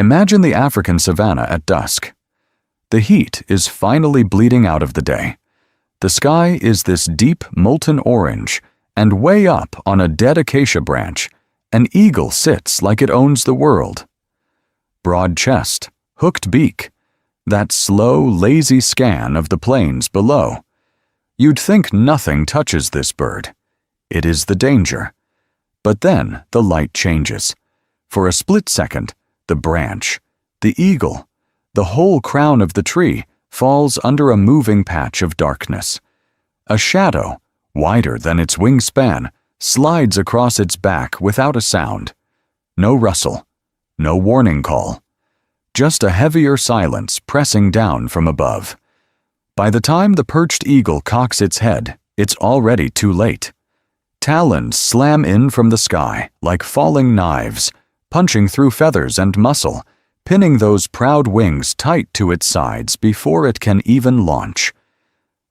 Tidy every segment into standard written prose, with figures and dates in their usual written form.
Imagine the African savanna at dusk. The heat is finally bleeding out of the day. The sky is this deep molten orange, and way up on a dead acacia branch, an eagle sits like it owns the world. Broad chest, hooked beak, that slow, lazy scan of the plains below. You'd think nothing touches this bird. It is the danger. But then the light changes. For a split second, the branch, the eagle, the whole crown of the tree falls under a moving patch of darkness. A shadow, wider than its wingspan, slides across its back without a sound. No rustle, no warning call. Just a heavier silence pressing down from above. By the time the perched eagle cocks its head, it's already too late. Talons slam in from the sky like falling knives, punching through feathers and muscle, pinning those proud wings tight to its sides before it can even launch.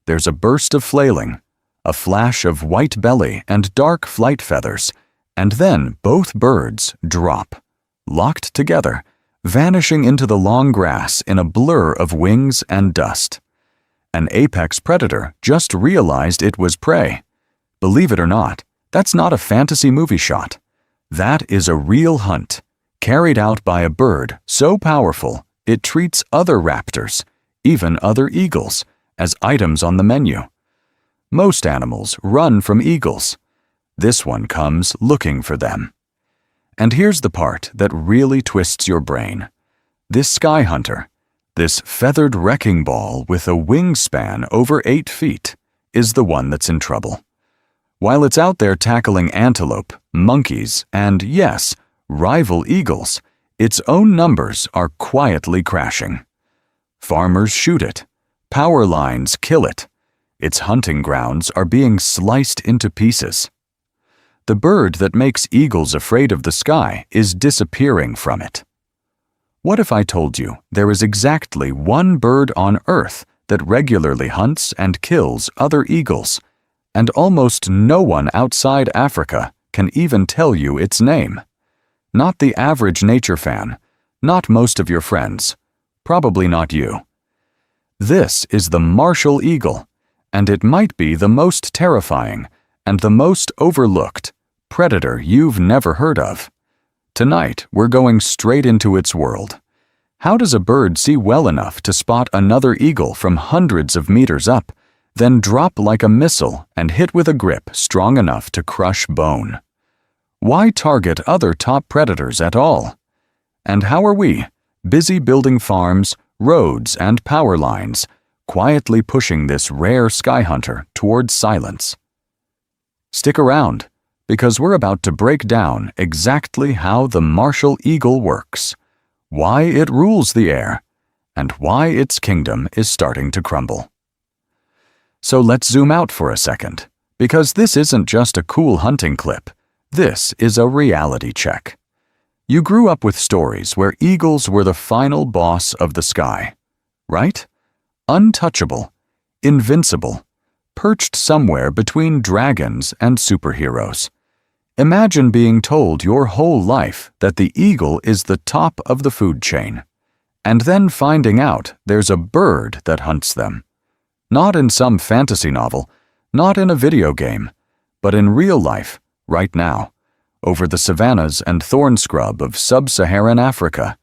There's a burst of flailing, a flash of white belly and dark flight feathers, and then both birds drop, locked together, vanishing into the long grass in a blur of wings and dust. An apex predator just realized it was prey. Believe it or not, that's not a fantasy movie shot. That is a real hunt, carried out by a bird so powerful it treats other raptors, even other eagles, as items on the menu. Most animals run from eagles. This one comes looking for them. And here's the part that really twists your brain. This sky hunter, this feathered wrecking ball with a wingspan over 8 feet, is the one that's in trouble. While it's out there tackling antelope, monkeys, and yes, rival eagles, its own numbers are quietly crashing. Farmers shoot it. Power lines kill it. Its hunting grounds are being sliced into pieces. The bird that makes eagles afraid of the sky is disappearing from it. What if I told you there is exactly one bird on Earth that regularly hunts and kills other eagles, and almost no one outside Africa can even tell you its name? Not the average nature fan, not most of your friends, probably not you. This is the martial eagle, and it might be the most terrifying and the most overlooked predator you've never heard of. Tonight, we're going straight into its world. How does a bird see well enough to spot another eagle from hundreds of meters up, then drop like a missile and hit with a grip strong enough to crush bone? Why target other top predators at all? And how are we, busy building farms, roads, and power lines, quietly pushing this rare sky hunter towards silence? Stick around, because we're about to break down exactly how the martial eagle works, why it rules the air, and why its kingdom is starting to crumble. So let's zoom out for a second, because this isn't just a cool hunting clip. This is a reality check. You grew up with stories where eagles were the final boss of the sky, right? Untouchable, invincible, perched somewhere between dragons and superheroes. Imagine being told your whole life that the eagle is the top of the food chain, and then finding out there's a bird that hunts them. Not in some fantasy novel, not in a video game, but in real life, right now, over the savannas and thorn scrub of sub-Saharan Africa.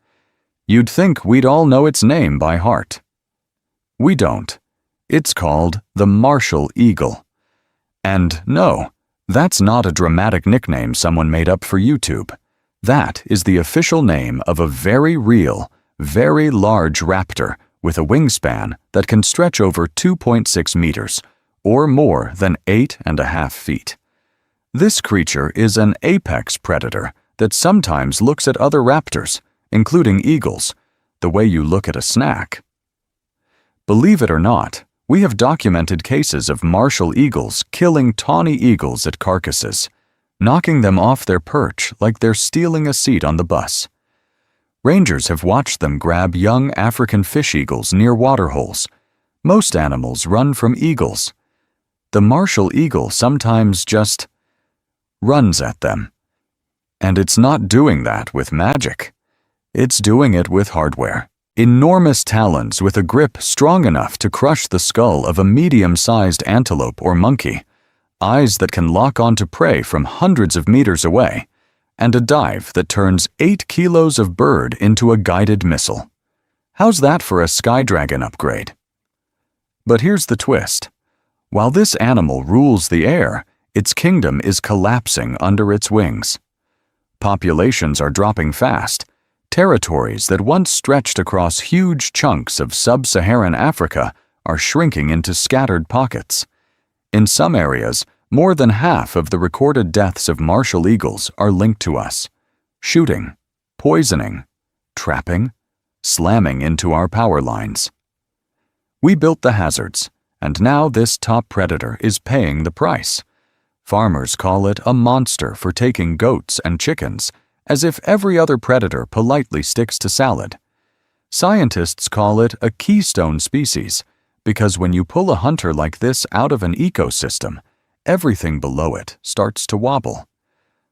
You'd think we'd all know its name by heart. We don't. It's called the martial eagle. And no, that's not a dramatic nickname someone made up for YouTube. That is the official name of a very real, very large raptor with a wingspan that can stretch over 2.6 meters, or more than 8.5 feet. This creature is an apex predator that sometimes looks at other raptors, including eagles, the way you look at a snack. Believe it or not, we have documented cases of martial eagles killing tawny eagles at carcasses, knocking them off their perch like they're stealing a seat on the bus. Rangers have watched them grab young African fish eagles near waterholes. Most animals run from eagles. The martial eagle sometimes just runs at them. And it's not doing that with magic. It's doing it with hardware. Enormous talons with a grip strong enough to crush the skull of a medium-sized antelope or monkey, eyes that can lock onto prey from hundreds of meters away, and a dive that turns 8 kilos of bird into a guided missile. How's that for a Sky Dragon upgrade? But here's the twist. While this animal rules the air, its kingdom is collapsing under its wings. Populations are dropping fast. Territories that once stretched across huge chunks of sub-Saharan Africa are shrinking into scattered pockets. In some areas, more than half of the recorded deaths of martial eagles are linked to us. Shooting, poisoning, trapping, slamming into our power lines. We built the hazards, and now this top predator is paying the price. Farmers call it a monster for taking goats and chickens, as if every other predator politely sticks to salad. Scientists call it a keystone species, because when you pull a hunter like this out of an ecosystem, everything below it starts to wobble.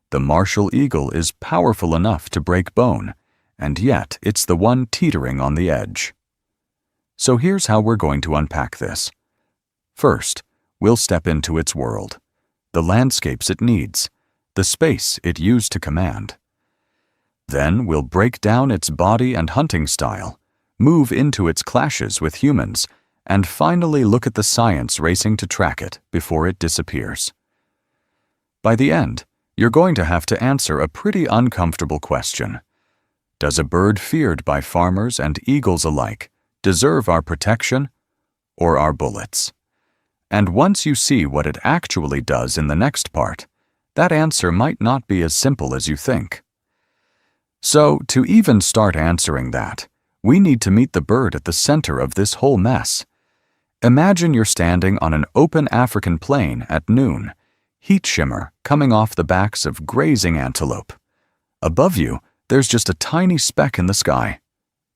The martial eagle is powerful enough to break bone, and yet it's the one teetering on the edge. So here's how we're going to unpack this. First, we'll step into its world, the landscapes it needs, the space it used to command. Then we'll break down its body and hunting style, move into its clashes with humans, and finally look at the science racing to track it before it disappears. By the end, you're going to have to answer a pretty uncomfortable question. Does a bird feared by farmers and eagles alike deserve our protection or our bullets? And once you see what it actually does in the next part, that answer might not be as simple as you think. So, to even start answering that, we need to meet the bird at the center of this whole mess. Imagine you're standing on an open African plain at noon, heat shimmer coming off the backs of grazing antelope. Above you, there's just a tiny speck in the sky.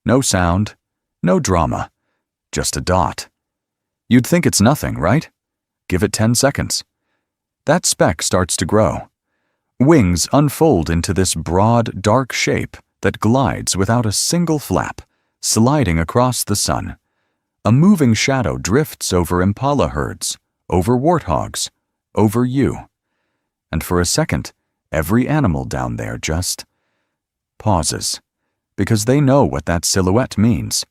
No sound, no drama, just a dot. You'd think it's nothing, right? Give it 10 seconds. That speck starts to grow. Wings unfold into this broad, dark shape that glides without a single flap, sliding across the sun. A moving shadow drifts over impala herds, over warthogs, over you. And for a second, every animal down there just pauses, because they know what that silhouette means.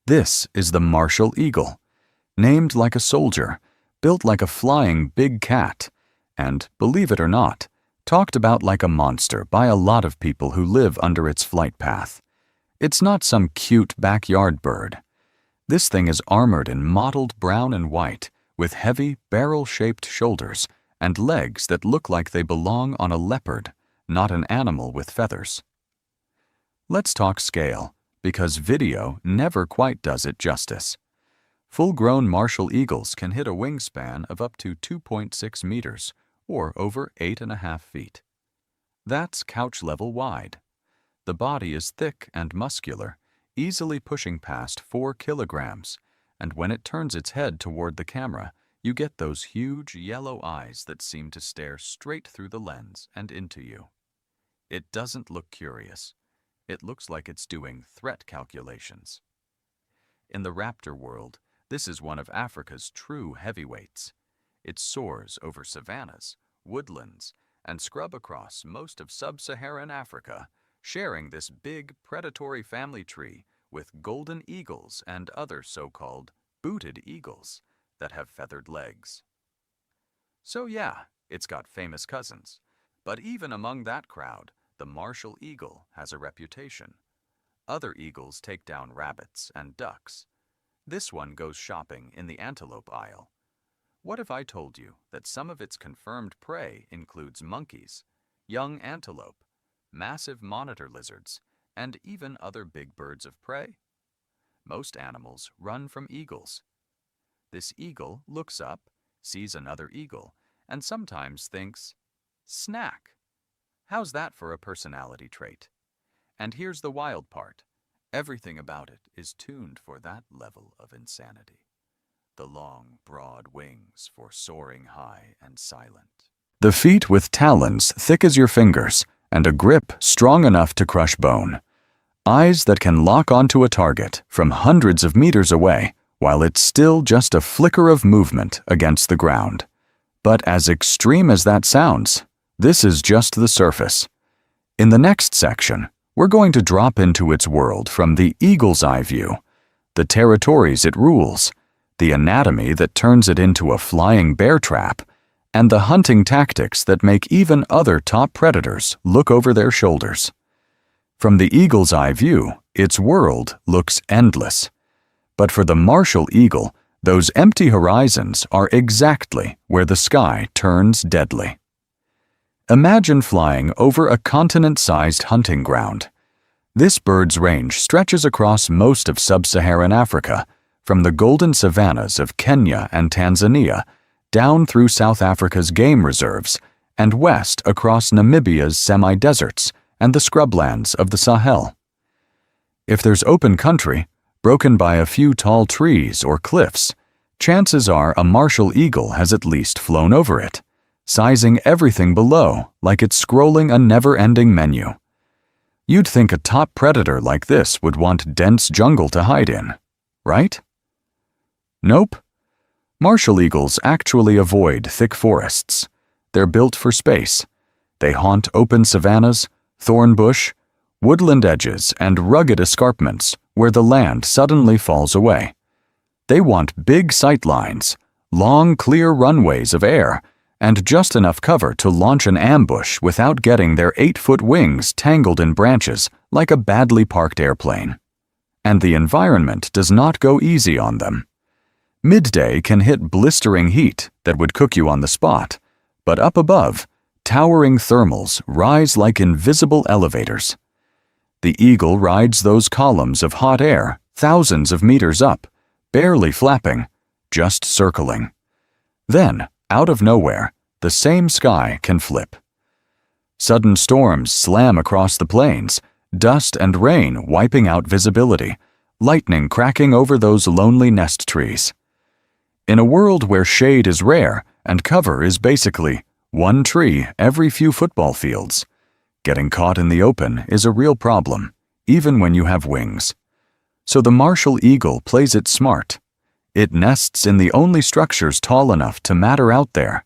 This is the martial eagle, named like a soldier, built like a flying big cat, and, believe it or not, talked about like a monster by a lot of people who live under its flight path. It's not some cute backyard bird. This thing is armored in mottled brown and white, with heavy, barrel-shaped shoulders and legs that look like they belong on a leopard, not an animal with feathers. Let's talk scale, because video never quite does it justice. Full-grown martial eagles can hit a wingspan of up to 2.6 meters, or over 8.5 feet. That's couch-level wide. The body is thick and muscular, easily pushing past 4 kilograms, and when it turns its head toward the camera, you get those huge yellow eyes that seem to stare straight through the lens and into you. It doesn't look curious. It looks like it's doing threat calculations. In the raptor world, this is one of Africa's true heavyweights. It soars over savannas, woodlands, and scrub across most of sub-Saharan Africa, sharing this big predatory family tree with golden eagles and other so-called booted eagles that have feathered legs. So yeah, it's got famous cousins, but even among that crowd, the martial eagle has a reputation. Other eagles take down rabbits and ducks. This one goes shopping in the antelope aisle. What if I told you that some of its confirmed prey includes monkeys, young antelope, massive monitor lizards, and even other big birds of prey? Most animals run from eagles. This eagle looks up, sees another eagle, and sometimes thinks, snack. How's that for a personality trait? And here's the wild part. Everything about it is tuned for that level of insanity. The long, broad wings for soaring high and silent. The feet with talons thick as your fingers and a grip strong enough to crush bone. eyes that can lock onto a target from hundreds of meters away while it's still just a flicker of movement against the ground. But as extreme as that sounds, this is just the surface. In the next section, we're going to drop into its world from the eagle's eye view, the territories it rules, the anatomy that turns it into a flying bear trap, and the hunting tactics that make even other top predators look over their shoulders. From the eagle's eye view, its world looks endless. But for the martial eagle, those empty horizons are exactly where the sky turns deadly. Imagine flying over a continent-sized hunting ground. This bird's range stretches across most of sub-Saharan Africa, from the golden savannas of Kenya and Tanzania, down through South Africa's game reserves, and west across Namibia's semi-deserts and the scrublands of the Sahel. If there's open country, broken by a few tall trees or cliffs, chances are a martial eagle has at least flown over it, sizing everything below like it's scrolling a never-ending menu. You'd think a top predator like this would want dense jungle to hide in, right? Nope. Martial eagles actually avoid thick forests. They're built for space. They haunt open savannas, thorn bush, woodland edges, and rugged escarpments where the land suddenly falls away. They want big sight lines, long, clear runways of air, and just enough cover to launch an ambush without getting their 8-foot wings tangled in branches like a badly parked airplane. And the environment does not go easy on them. Midday can hit blistering heat that would cook you on the spot, but up above, towering thermals rise like invisible elevators. The eagle rides those columns of hot air thousands of meters up, barely flapping, just circling. Then, out of nowhere, the same sky can flip. Sudden storms slam across the plains, dust and rain wiping out visibility, lightning cracking over those lonely nest trees. In a world where shade is rare and cover is basically one tree every few football fields, getting caught in the open is a real problem, even when you have wings. So the martial eagle plays it smart. It nests in the only structures tall enough to matter out there,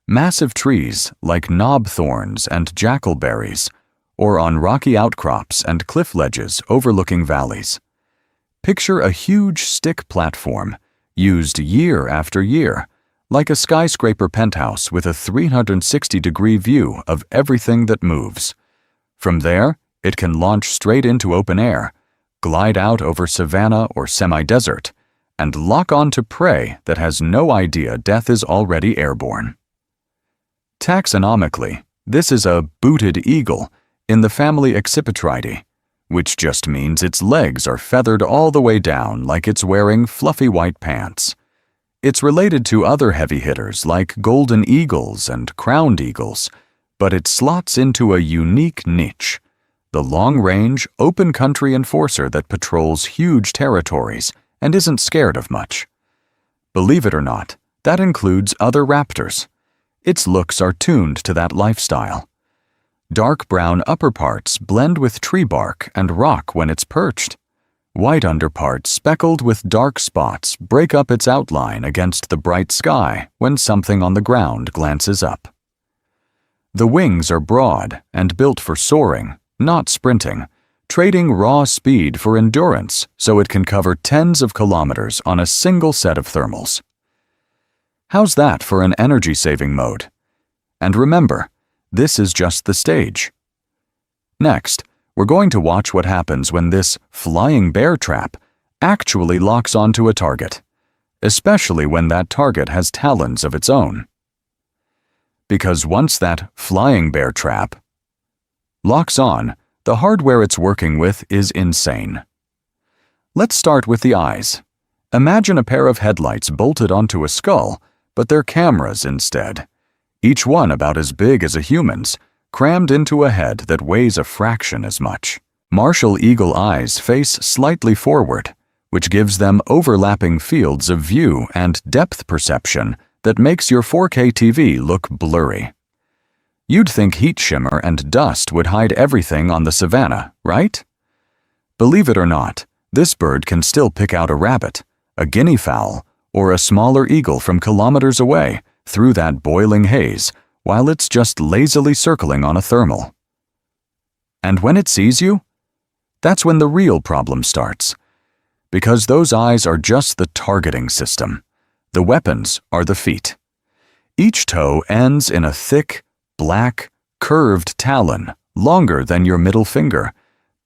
massive trees like knob thorns and jackalberries, or on rocky outcrops and cliff ledges overlooking valleys. Picture a huge stick platform, used year after year, like a skyscraper penthouse with a 360-degree view of everything that moves. From there, it can launch straight into open air, glide out over savanna or semi-desert, and lock onto prey that has no idea death is already airborne. Taxonomically, this is a booted eagle in the family Accipitridae, which just means its legs are feathered all the way down like it's wearing fluffy white pants. It's related to other heavy hitters like golden eagles and crowned eagles, but it slots into a unique niche, the long-range, open-country enforcer that patrols huge territories and isn't scared of much. Believe it or not, that includes other raptors. Its looks are tuned to that lifestyle. Dark brown upperparts blend with tree bark and rock when it's perched. White underparts speckled with dark spots break up its outline against the bright sky when something on the ground glances up. The wings are broad and built for soaring, not sprinting, trading raw speed for endurance so it can cover tens of kilometers on a single set of thermals. How's that for an energy-saving mode? And remember, this is just the stage. Next, we're going to watch what happens when this flying bear trap actually locks onto a target, especially when that target has talons of its own. Because once that flying bear trap locks on, the hardware it's working with is insane. Let's start with the eyes. Imagine a pair of headlights bolted onto a skull, but they're cameras instead, each one about as big as a human's, crammed into a head that weighs a fraction as much. Martial eagle eyes face slightly forward, which gives them overlapping fields of view and depth perception that makes your 4K TV look blurry. You'd think heat shimmer and dust would hide everything on the savanna, right? Believe it or not, this bird can still pick out a rabbit, a guinea fowl, or a smaller eagle from kilometers away through that boiling haze while it's just lazily circling on a thermal. And when it sees you, that's when the real problem starts. Because those eyes are just the targeting system. The weapons are the feet. Each toe ends in a thick, black, curved talon, longer than your middle finger,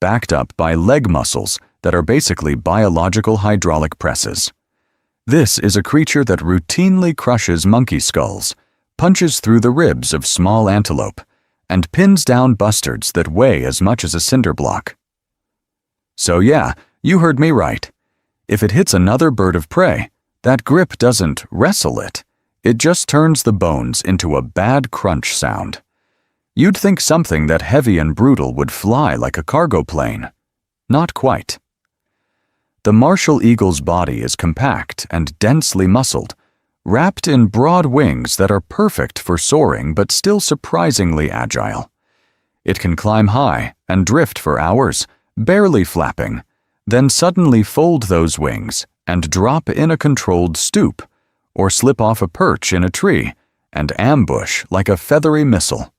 backed up by leg muscles that are basically biological hydraulic presses. This is a creature that routinely crushes monkey skulls, punches through the ribs of small antelope, and pins down bustards that weigh as much as a cinder block. So yeah, you heard me right. If it hits another bird of prey, that grip doesn't wrestle it. It just turns the bones into a bad crunch sound. You'd think something that heavy and brutal would fly like a cargo plane. Not quite. The martial eagle's body is compact and densely muscled, wrapped in broad wings that are perfect for soaring but still surprisingly agile. It can climb high and drift for hours, barely flapping, then suddenly fold those wings and drop in a controlled stoop, or slip off a perch in a tree and ambush like a feathery missile.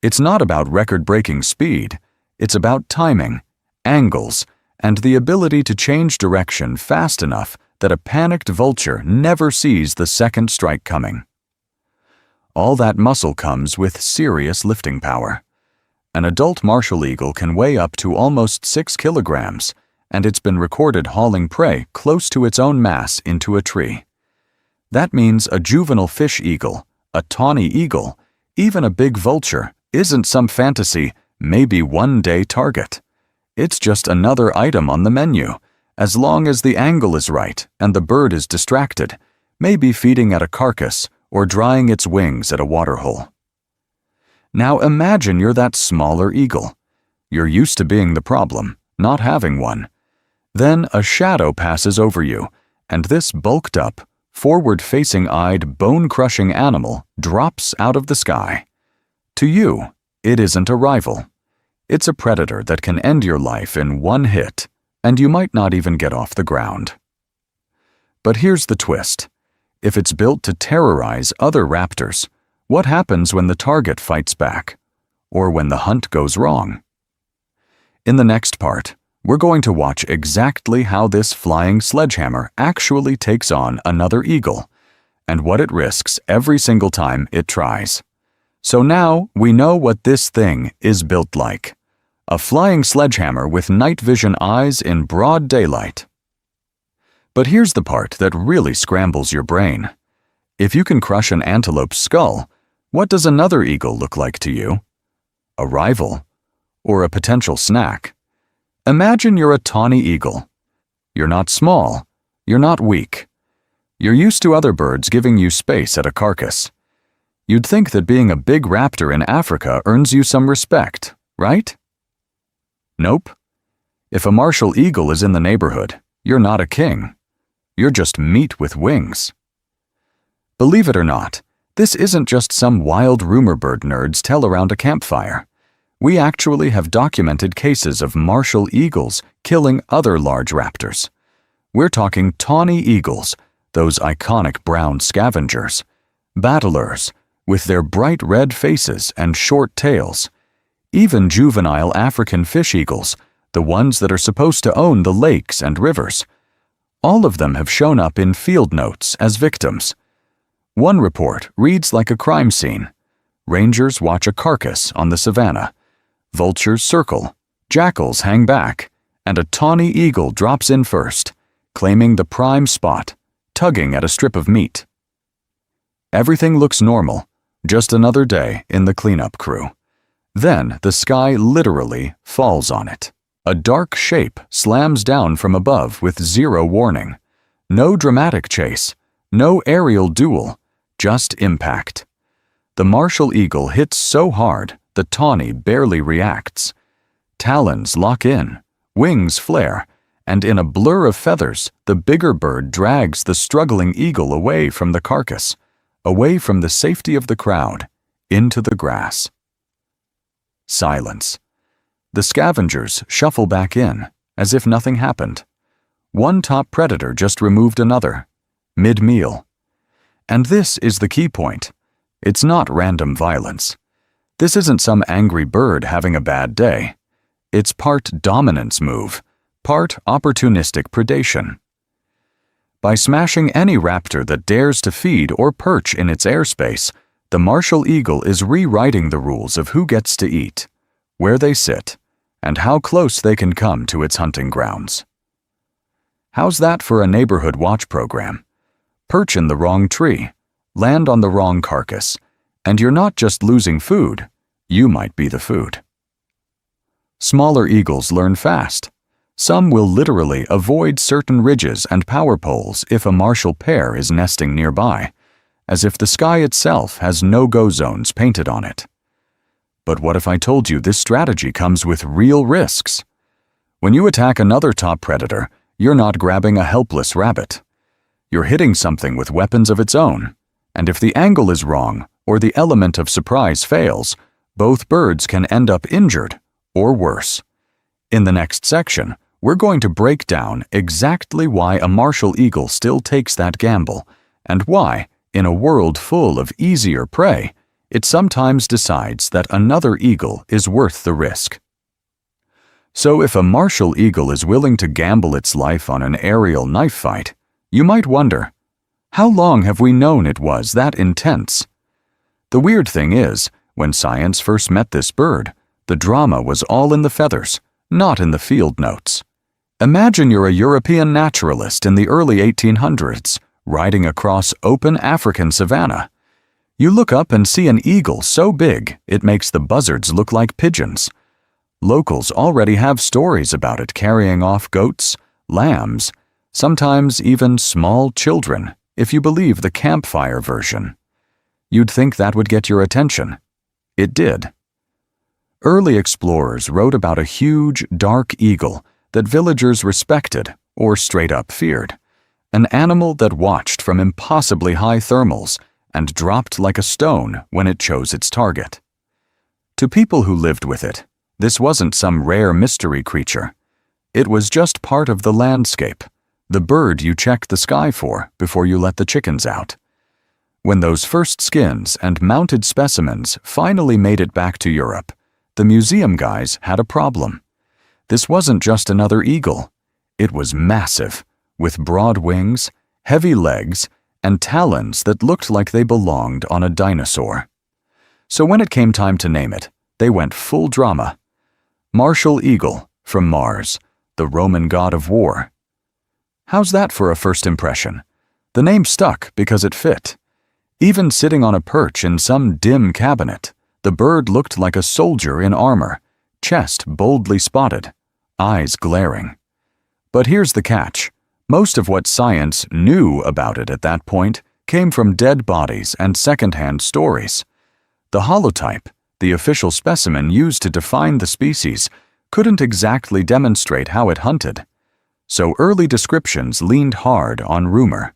It's not about record-breaking speed, it's about timing, angles, and the ability to change direction fast enough that a panicked vulture never sees the second strike coming. All that muscle comes with serious lifting power. An adult martial eagle can weigh up to almost 6 kilograms, and it's been recorded hauling prey close to its own mass into a tree. That means a juvenile fish eagle, a tawny eagle, even a big vulture isn't some fantasy, maybe one-day target. It's just another item on the menu, as long as the angle is right and the bird is distracted, maybe feeding at a carcass or drying its wings at a waterhole. Now imagine you're that smaller eagle. You're used to being the problem, not having one. Then a shadow passes over you, and this bulked up, forward-facing-eyed, bone-crushing animal drops out of the sky. To you, it isn't a rival. It's a predator that can end your life in one hit, and you might not even get off the ground. But here's the twist. If it's built to terrorize other raptors, what happens when the target fights back, or when the hunt goes wrong? In the next part, we're going to watch exactly how this flying sledgehammer actually takes on another eagle, and what it risks every single time it tries. So now we know what this thing is built like. A flying sledgehammer with night vision eyes in broad daylight. But here's the part that really scrambles your brain. If you can crush an antelope's skull, what does another eagle look like to you? A rival? Or a potential snack? Imagine you're a tawny eagle. You're not small. You're not weak. You're used to other birds giving you space at a carcass. You'd think that being a big raptor in Africa earns you some respect, right? Nope. If a martial eagle is in the neighborhood, you're not a king. You're just meat with wings. Believe it or not, this isn't just some wild rumor bird nerds tell around a campfire. We actually have documented cases of martial eagles killing other large raptors. We're talking tawny eagles, those iconic brown scavengers, battlers, with their bright red faces and short tails. Even juvenile African fish eagles, the ones that are supposed to own the lakes and rivers. All of them have shown up in field notes as victims. One report reads like a crime scene. Rangers watch a carcass on the savannah. Vultures circle, jackals hang back, and a tawny eagle drops in first, claiming the prime spot, tugging at a strip of meat. Everything looks normal, just another day in the cleanup crew. Then the sky literally falls on it. A dark shape slams down from above with zero warning. No dramatic chase, no aerial duel, just impact. The martial eagle hits so hard, the tawny barely reacts. Talons lock in, wings flare, and in a blur of feathers, the bigger bird drags the struggling eagle away from the carcass, away from the safety of the crowd, into the grass. Silence. The scavengers shuffle back in, as if nothing happened. One top predator just removed another, mid-meal. And this is the key point. It's not random violence. This isn't some angry bird having a bad day. It's part dominance move, part opportunistic predation. By smashing any raptor that dares to feed or perch in its airspace, the martial eagle is rewriting the rules of who gets to eat, where they sit, and how close they can come to its hunting grounds. How's that for a neighborhood watch program? Perch in the wrong tree, land on the wrong carcass, and you're not just losing food, you might be the food. Smaller eagles learn fast. Some will literally avoid certain ridges and power poles if a martial pair is nesting nearby, as if the sky itself has no-go zones painted on it. But what if I told you this strategy comes with real risks? When you attack another top predator, you're not grabbing a helpless rabbit. You're hitting something with weapons of its own, and if the angle is wrong or the element of surprise fails, both birds can end up injured or worse. In the next section, we're going to break down exactly why a martial eagle still takes that gamble, and why, in a world full of easier prey, it sometimes decides that another eagle is worth the risk. So if a martial eagle is willing to gamble its life on an aerial knife fight, you might wonder, how long have we known it was that intense? The weird thing is, when science first met this bird, the drama was all in the feathers, not in the field notes. Imagine you're a European naturalist in the early 1800s, riding across open African savanna. You look up and see an eagle so big it makes the buzzards look like pigeons. Locals already have stories about it carrying off goats, lambs, sometimes even small children, if you believe the campfire version. You'd think that would get your attention. It did. Early explorers wrote about a huge, dark eagle that villagers respected or straight up feared, an animal that watched from impossibly high thermals and dropped like a stone when it chose its target. To people who lived with it, this wasn't some rare mystery creature. It was just part of the landscape, the bird you check the sky for before you let the chickens out. When those first skins and mounted specimens finally made it back to Europe, the museum guys had a problem. This wasn't just another eagle. It was massive, with broad wings, heavy legs, and talons that looked like they belonged on a dinosaur. So when it came time to name it, they went full drama. Martial eagle, from Mars, the Roman god of war. How's that for a first impression? The name stuck because it fit. Even sitting on a perch in some dim cabinet, the bird looked like a soldier in armor, chest boldly spotted, eyes glaring. But here's the catch. Most of what science knew about it at that point came from dead bodies and second-hand stories. The holotype, the official specimen used to define the species, couldn't exactly demonstrate how it hunted. So early descriptions leaned hard on rumor.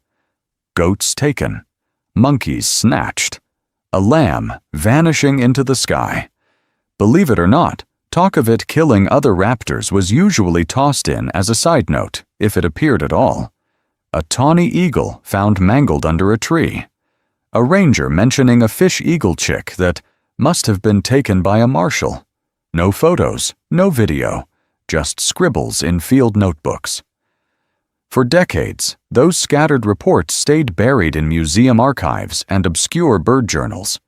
Goats taken, monkeys snatched, a lamb vanishing into the sky. Believe it or not, talk of it killing other raptors was usually tossed in as a side note, if it appeared at all. A tawny eagle found mangled under a tree. A ranger mentioning a fish-eagle chick that must have been taken by a marshal. No photos, no video, just scribbles in field notebooks. For decades, those scattered reports stayed buried in museum archives and obscure bird journals.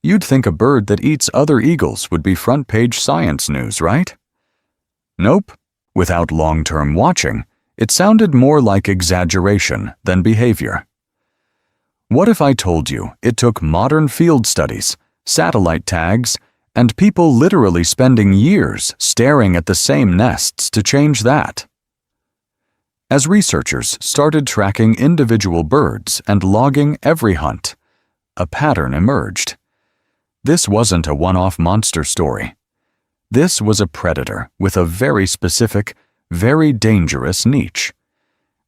You'd think a bird that eats other eagles would be front-page science news, right? Nope. Without long-term watching, it sounded more like exaggeration than behavior. What if I told you it took modern field studies, satellite tags, and people literally spending years staring at the same nests to change that? As researchers started tracking individual birds and logging every hunt, a pattern emerged. This wasn't a one-off monster story. This was a predator with a very specific, very dangerous niche.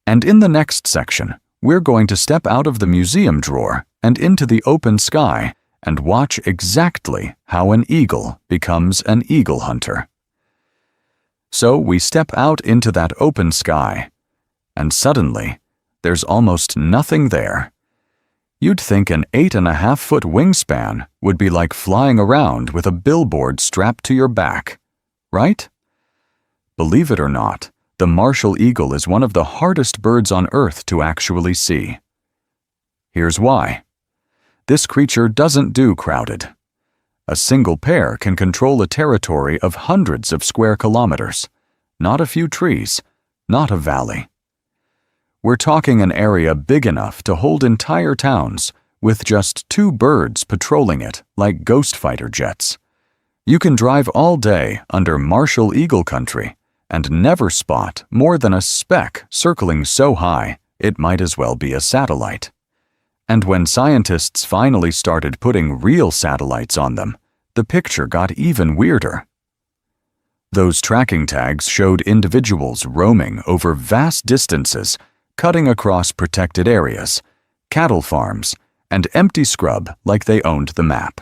And in the next section, we're going to step out of the museum drawer and into the open sky and watch exactly how an eagle becomes an eagle hunter. So we step out into that open sky, and suddenly, there's almost nothing there. You'd think an 8.5-foot wingspan would be like flying around with a billboard strapped to your back, right? Believe it or not, the martial eagle is one of the hardest birds on Earth to actually see. Here's why. This creature doesn't do crowded. A single pair can control a territory of hundreds of square kilometers, not a few trees, not a valley. We're talking an area big enough to hold entire towns with just 2 birds patrolling it like ghost fighter jets. You can drive all day under martial eagle country and never spot more than a speck circling so high it might as well be a satellite. And when scientists finally started putting real satellites on them, the picture got even weirder. Those tracking tags showed individuals roaming over vast distances, cutting across protected areas, cattle farms, and empty scrub like they owned the map.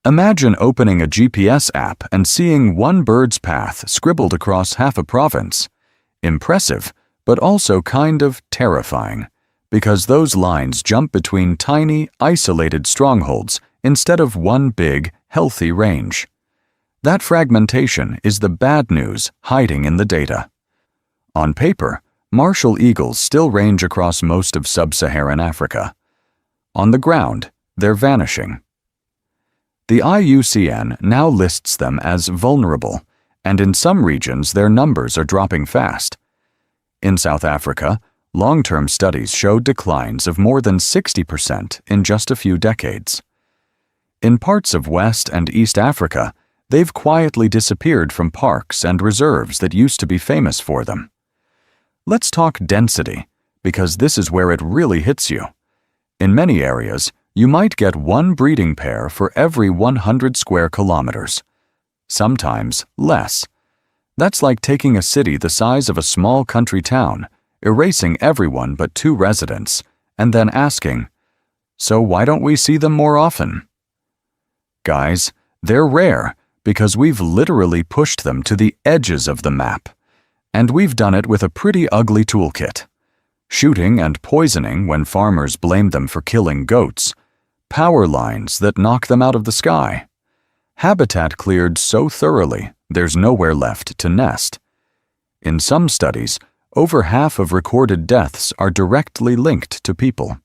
Imagine opening a GPS app and seeing one bird's path scribbled across half a province. Impressive, but also kind of terrifying, because those lines jump between tiny, isolated strongholds instead of one big, healthy range. That fragmentation is the bad news hiding in the data. On paper, martial eagles still range across most of sub-Saharan Africa. On the ground, they're vanishing. The IUCN now lists them as vulnerable, and in some regions their numbers are dropping fast. In South Africa, long-term studies show declines of more than 60% in just a few decades. In parts of West and East Africa, they've quietly disappeared from parks and reserves that used to be famous for them. Let's talk density, because this is where it really hits you. In many areas, you might get one breeding pair for every 100 square kilometers. Sometimes less. That's like taking a city the size of a small country town, erasing everyone but 2 residents, and then asking, so why don't we see them more often? Guys, they're rare because we've literally pushed them to the edges of the map. And we've done it with a pretty ugly toolkit. Shooting and poisoning when farmers blame them for killing goats, power lines that knock them out of the sky, habitat cleared so thoroughly there's nowhere left to nest. In some studies, over half of recorded deaths are directly linked to people.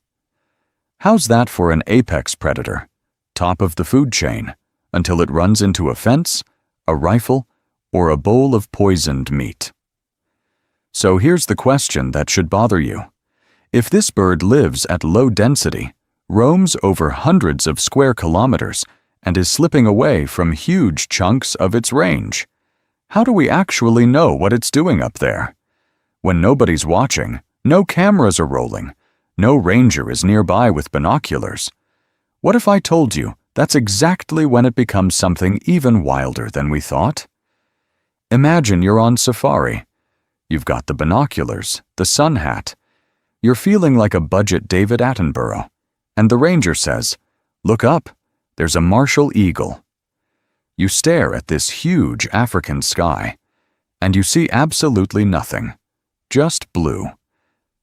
How's that for an apex predator, top of the food chain, until it runs into a fence, a rifle, or a bowl of poisoned meat? So here's the question that should bother you. If this bird lives at low density, roams over hundreds of square kilometers, and is slipping away from huge chunks of its range, how do we actually know what it's doing up there? When nobody's watching, no cameras are rolling, no ranger is nearby with binoculars. What if I told you that's exactly when it becomes something even wilder than we thought? Imagine you're on safari. You've got the binoculars, the sun hat. You're feeling like a budget David Attenborough. And the ranger says, "Look up, there's a martial eagle." You stare at this huge African sky, and you see absolutely nothing. Just blue.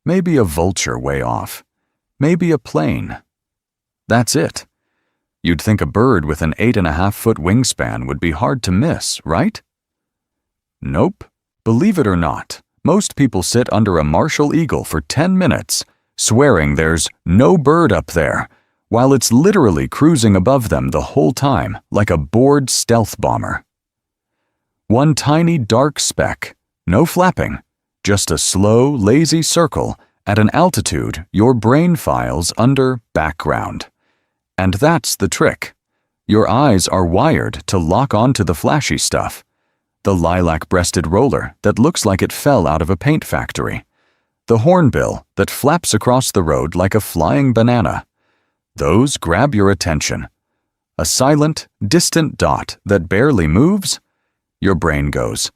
Maybe a vulture way off. Maybe a plane. That's it. You'd think a bird with an 8.5-foot wingspan would be hard to miss, right? Nope. Believe it or not, most people sit under a martial eagle for 10 minutes, swearing there's no bird up there, while it's literally cruising above them the whole time like a bored stealth bomber. One tiny dark speck, no flapping, just a slow, lazy circle at an altitude your brain files under background. And that's the trick. Your eyes are wired to lock onto the flashy stuff. The lilac-breasted roller that looks like it fell out of a paint factory. The hornbill that flaps across the road like a flying banana. Those grab your attention. A silent, distant dot that barely moves? Your brain goes,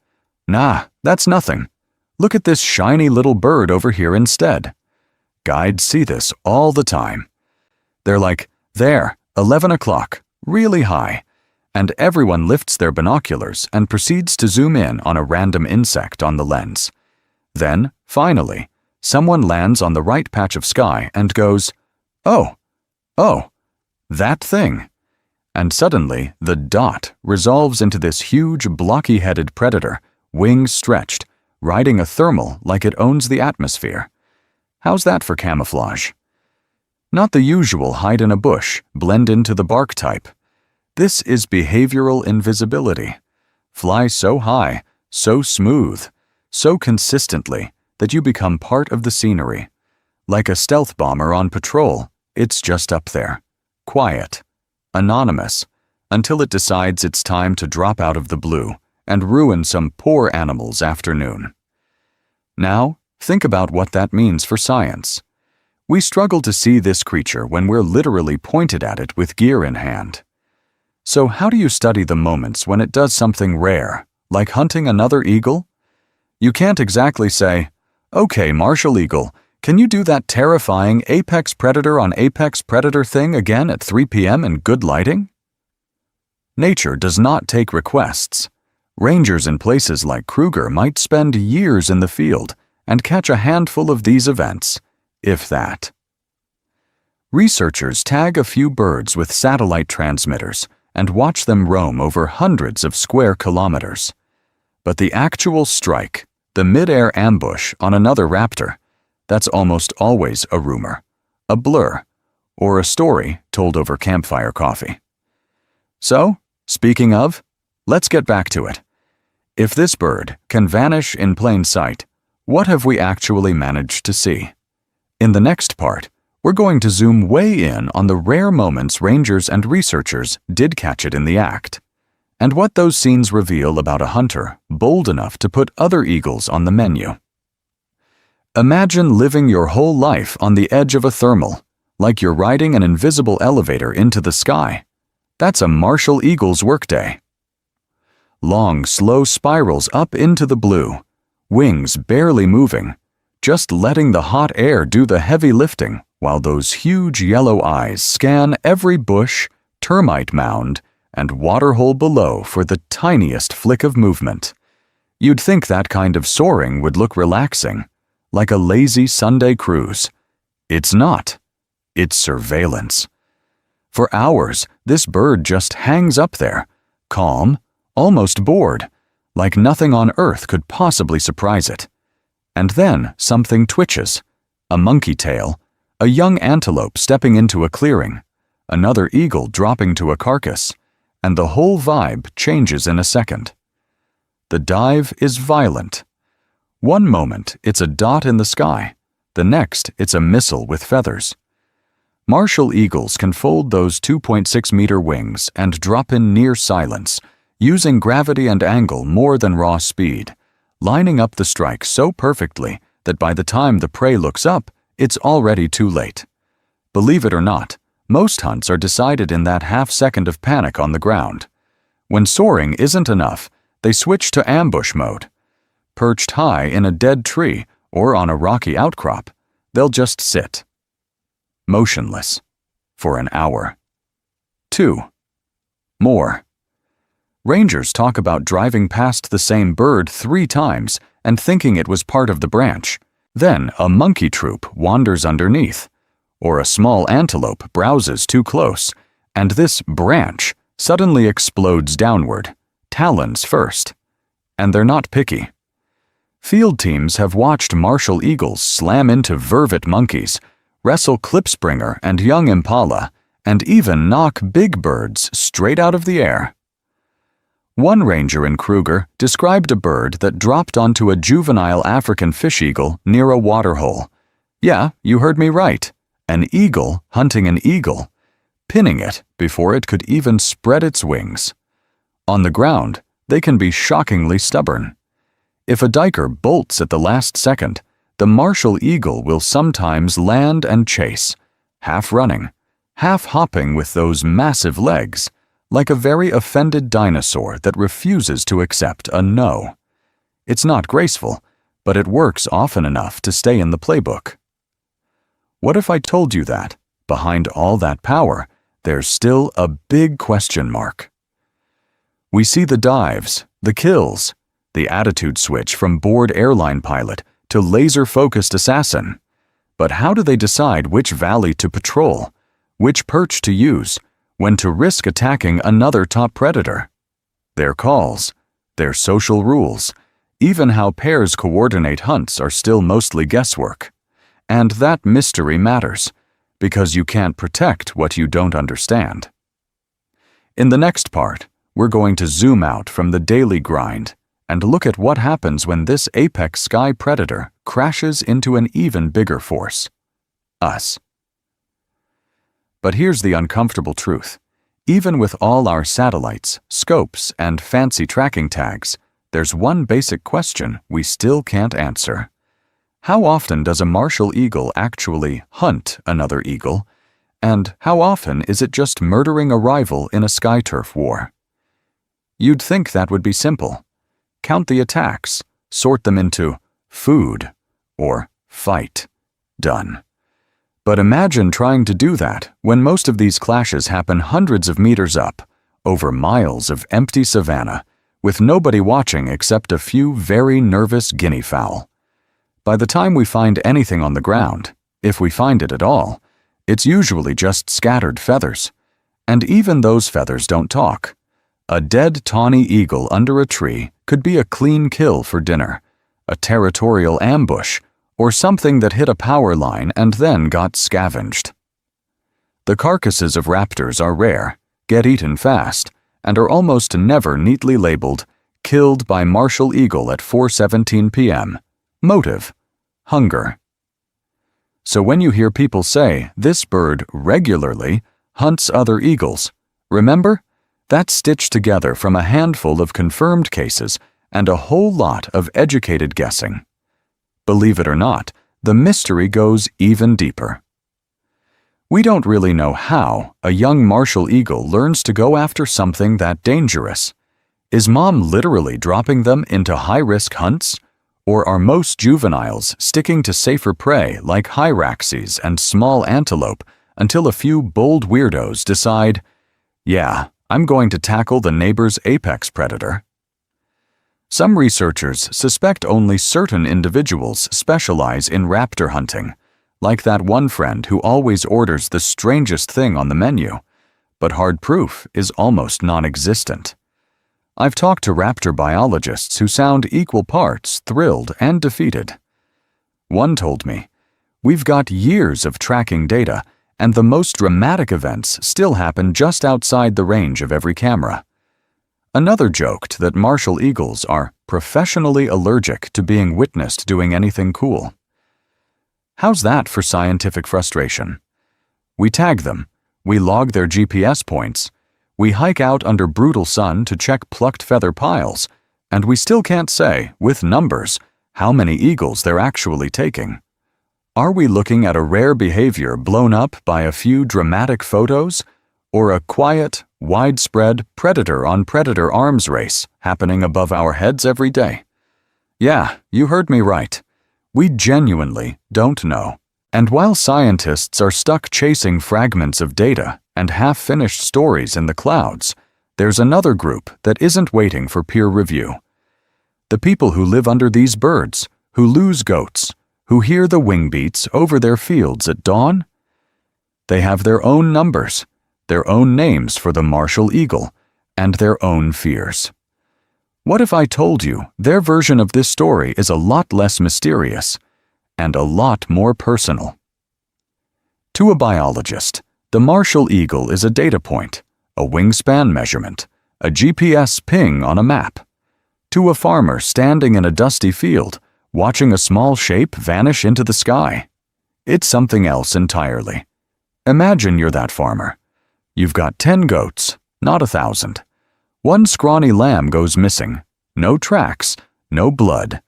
"Nah, that's nothing. Look at this shiny little bird over here instead." Guides see this all the time. They're like, "There, 11 o'clock, really high," and everyone lifts their binoculars and proceeds to zoom in on a random insect on the lens. Then, finally, someone lands on the right patch of sky and goes, "Oh, that thing." And suddenly, the dot resolves into this huge, blocky-headed predator, wings stretched, riding a thermal like it owns the atmosphere. How's that for camouflage? Not the usual hide in a bush, blend into the bark type. This is behavioral invisibility. Fly so high, so smooth, so consistently that you become part of the scenery. Like a stealth bomber on patrol, it's just up there, quiet, anonymous, until it decides it's time to drop out of the blue and ruin some poor animal's afternoon. Now, think about what that means for science. We struggle to see this creature when we're literally pointed at it with gear in hand. So how do you study the moments when it does something rare, like hunting another eagle? You can't exactly say, "Okay, Martial Eagle, can you do that terrifying apex predator on apex predator thing again at 3 p.m. in good lighting?" Nature does not take requests. Rangers in places like Kruger might spend years in the field and catch a handful of these events, if that. Researchers tag a few birds with satellite transmitters and watch them roam over hundreds of square kilometers. But the actual strike, the mid-air ambush on another raptor, that's almost always a rumor, a blur, or a story told over campfire coffee. So, speaking of, let's get back to it. If this bird can vanish in plain sight, what have we actually managed to see? In the next part, we're going to zoom way in on the rare moments rangers and researchers did catch it in the act, and what those scenes reveal about a hunter bold enough to put other eagles on the menu. Imagine living your whole life on the edge of a thermal, like you're riding an invisible elevator into the sky. That's a Martial Eagle's workday. Long, slow spirals up into the blue, wings barely moving, just letting the hot air do the heavy lifting while those huge yellow eyes scan every bush, termite mound, and waterhole below for the tiniest flick of movement. You'd think that kind of soaring would look relaxing, like a lazy Sunday cruise. It's not. It's surveillance. For hours, this bird just hangs up there, calm, almost bored, like nothing on earth could possibly surprise it. And then something twitches, a monkey tail, a young antelope stepping into a clearing, another eagle dropping to a carcass, and the whole vibe changes in a second. The dive is violent. One moment, it's a dot in the sky. The next, it's a missile with feathers. Martial eagles can fold those 2.6-meter wings and drop in near silence, using gravity and angle more than raw speed, lining up the strike so perfectly that by the time the prey looks up, it's already too late. Believe it or not, most hunts are decided in that half-second of panic on the ground. When soaring isn't enough, they switch to ambush mode. Perched high in a dead tree or on a rocky outcrop, they'll just sit, motionless, for an hour. 2. More. Rangers talk about driving past the same bird 3 times and thinking it was part of the branch. Then a monkey troop wanders underneath, or a small antelope browses too close, and this branch suddenly explodes downward, talons first. And they're not picky. Field teams have watched Martial Eagles slam into vervet monkeys, wrestle klipspringer and young impala, and even knock big birds straight out of the air. One ranger in Kruger described a bird that dropped onto a juvenile African fish eagle near a waterhole. Yeah, you heard me right. An eagle hunting an eagle, pinning it before it could even spread its wings. On the ground, they can be shockingly stubborn. If a diker bolts at the last second, the Martial Eagle will sometimes land and chase, half running, half hopping with those massive legs, like a very offended dinosaur that refuses to accept a no. It's not graceful, but it works often enough to stay in the playbook. What if I told you that, behind all that power, there's still a big question mark? We see the dives, the kills, the attitude switch from bored airline pilot to laser-focused assassin. But how do they decide which valley to patrol, which perch to use, when to risk attacking another top predator? Their calls, their social rules, even how pairs coordinate hunts are still mostly guesswork. And that mystery matters, because you can't protect what you don't understand. In the next part, we're going to zoom out from the daily grind and look at what happens when this apex sky predator crashes into an even bigger force: us. But here's the uncomfortable truth. Even with all our satellites, scopes, and fancy tracking tags, there's one basic question we still can't answer. How often does a martial eagle actually hunt another eagle? And how often is it just murdering a rival in a sky turf war? You'd think that would be simple. Count the attacks, sort them into food or fight. Done. But imagine trying to do that when most of these clashes happen hundreds of meters up, over miles of empty savanna, with nobody watching except a few very nervous guinea fowl. By the time we find anything on the ground, if we find it at all, it's usually just scattered feathers. And even those feathers don't talk. A dead tawny eagle under a tree could be a clean kill for dinner, a territorial ambush, or something that hit a power line and then got scavenged. The carcasses of raptors are rare, get eaten fast, and are almost never neatly labeled, killed by martial eagle at 4:17 p.m. Motive: hunger. So when you hear people say this bird regularly hunts other eagles, remember, that's stitched together from a handful of confirmed cases and a whole lot of educated guessing. Believe it or not, the mystery goes even deeper. We don't really know how a young martial eagle learns to go after something that dangerous. Is mom literally dropping them into high-risk hunts? Or are most juveniles sticking to safer prey like hyraxes and small antelope until a few bold weirdos decide, yeah, I'm going to tackle the neighbor's apex predator? Some researchers suspect only certain individuals specialize in raptor hunting, like that one friend who always orders the strangest thing on the menu, but hard proof is almost non-existent. I've talked to raptor biologists who sound equal parts thrilled and defeated. One told me, "We've got years of tracking data, and the most dramatic events still happen just outside the range of every camera." Another joked that martial eagles are professionally allergic to being witnessed doing anything cool. How's that for scientific frustration? We tag them, we log their GPS points, we hike out under brutal sun to check plucked feather piles, and we still can't say, with numbers, how many eagles they're actually taking. Are we looking at a rare behavior blown up by a few dramatic photos, or a quiet, widespread predator-on-predator arms race happening above our heads every day? Yeah, you heard me right. We genuinely don't know. And while scientists are stuck chasing fragments of data and half-finished stories in the clouds, there's another group that isn't waiting for peer review. The people who live under these birds, who lose goats, who hear the wing beats over their fields at dawn. They have their own numbers, their own names for the martial eagle, and their own fears. What if I told you their version of this story is a lot less mysterious and a lot more personal? To a biologist, the martial eagle is a data point, a wingspan measurement, a GPS ping on a map. To a farmer standing in a dusty field, watching a small shape vanish into the sky, it's something else entirely. Imagine you're that farmer. You've got 10 goats, not 1,000. One scrawny lamb goes missing. No tracks, no blood.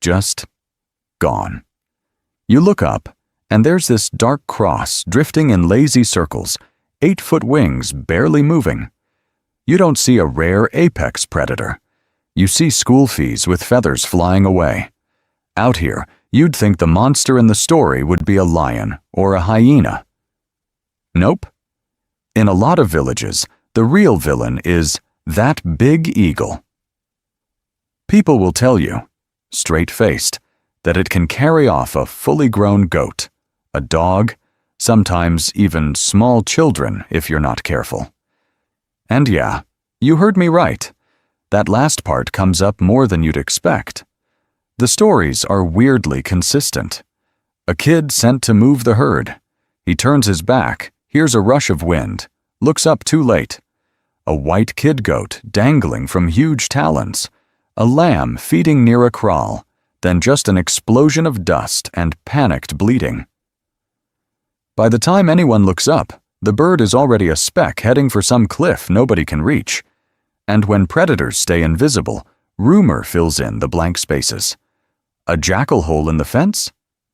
Just gone. You look up, and there's this dark cross drifting in lazy circles, 8-foot wings barely moving. You don't see a rare apex predator. You see school fees with feathers flying away. Out here, you'd think the monster in the story would be a lion or a hyena. Nope. In a lot of villages, the real villain is That big eagle. People will tell you, straight-faced, that it can carry off a fully grown goat, a dog, sometimes even small children if you're not careful. And yeah, you heard me right. That last part comes up more than you'd expect. The stories are weirdly consistent. A kid sent to move the herd. He turns his back, hears a rush of wind, looks up too late. A white kid goat dangling from huge talons, a lamb feeding near a kraal, then just an explosion of dust and panicked bleating. By the time anyone looks up, the bird is already a speck heading for some cliff nobody can reach. And when predators stay invisible, rumor fills in the blank spaces. A jackal hole in the fence?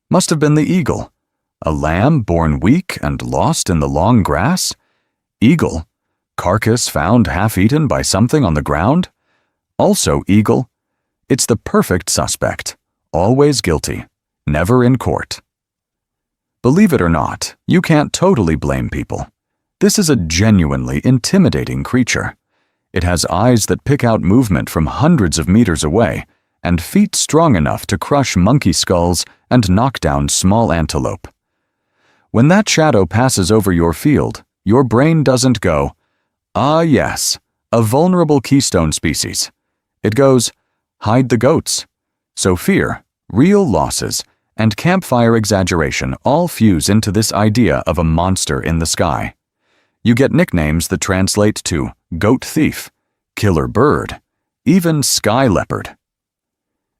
Must have been the eagle. A lamb born weak and lost in the long grass? Eagle. Carcass found half-eaten by something on the ground? Also eagle. It's the perfect suspect. Always guilty. Never in court. Believe it or not, you can't totally blame people. This is a genuinely intimidating creature. It has eyes that pick out movement from hundreds of meters away, and feet strong enough to crush monkey skulls and knock down small antelope. When that shadow passes over your field, your brain doesn't go, "Ah yes, a vulnerable keystone species." It goes, "Hide the goats." So fear, real losses, and campfire exaggeration all fuse into this idea of a monster in the sky. You get nicknames that translate to goat thief, killer bird, even sky leopard.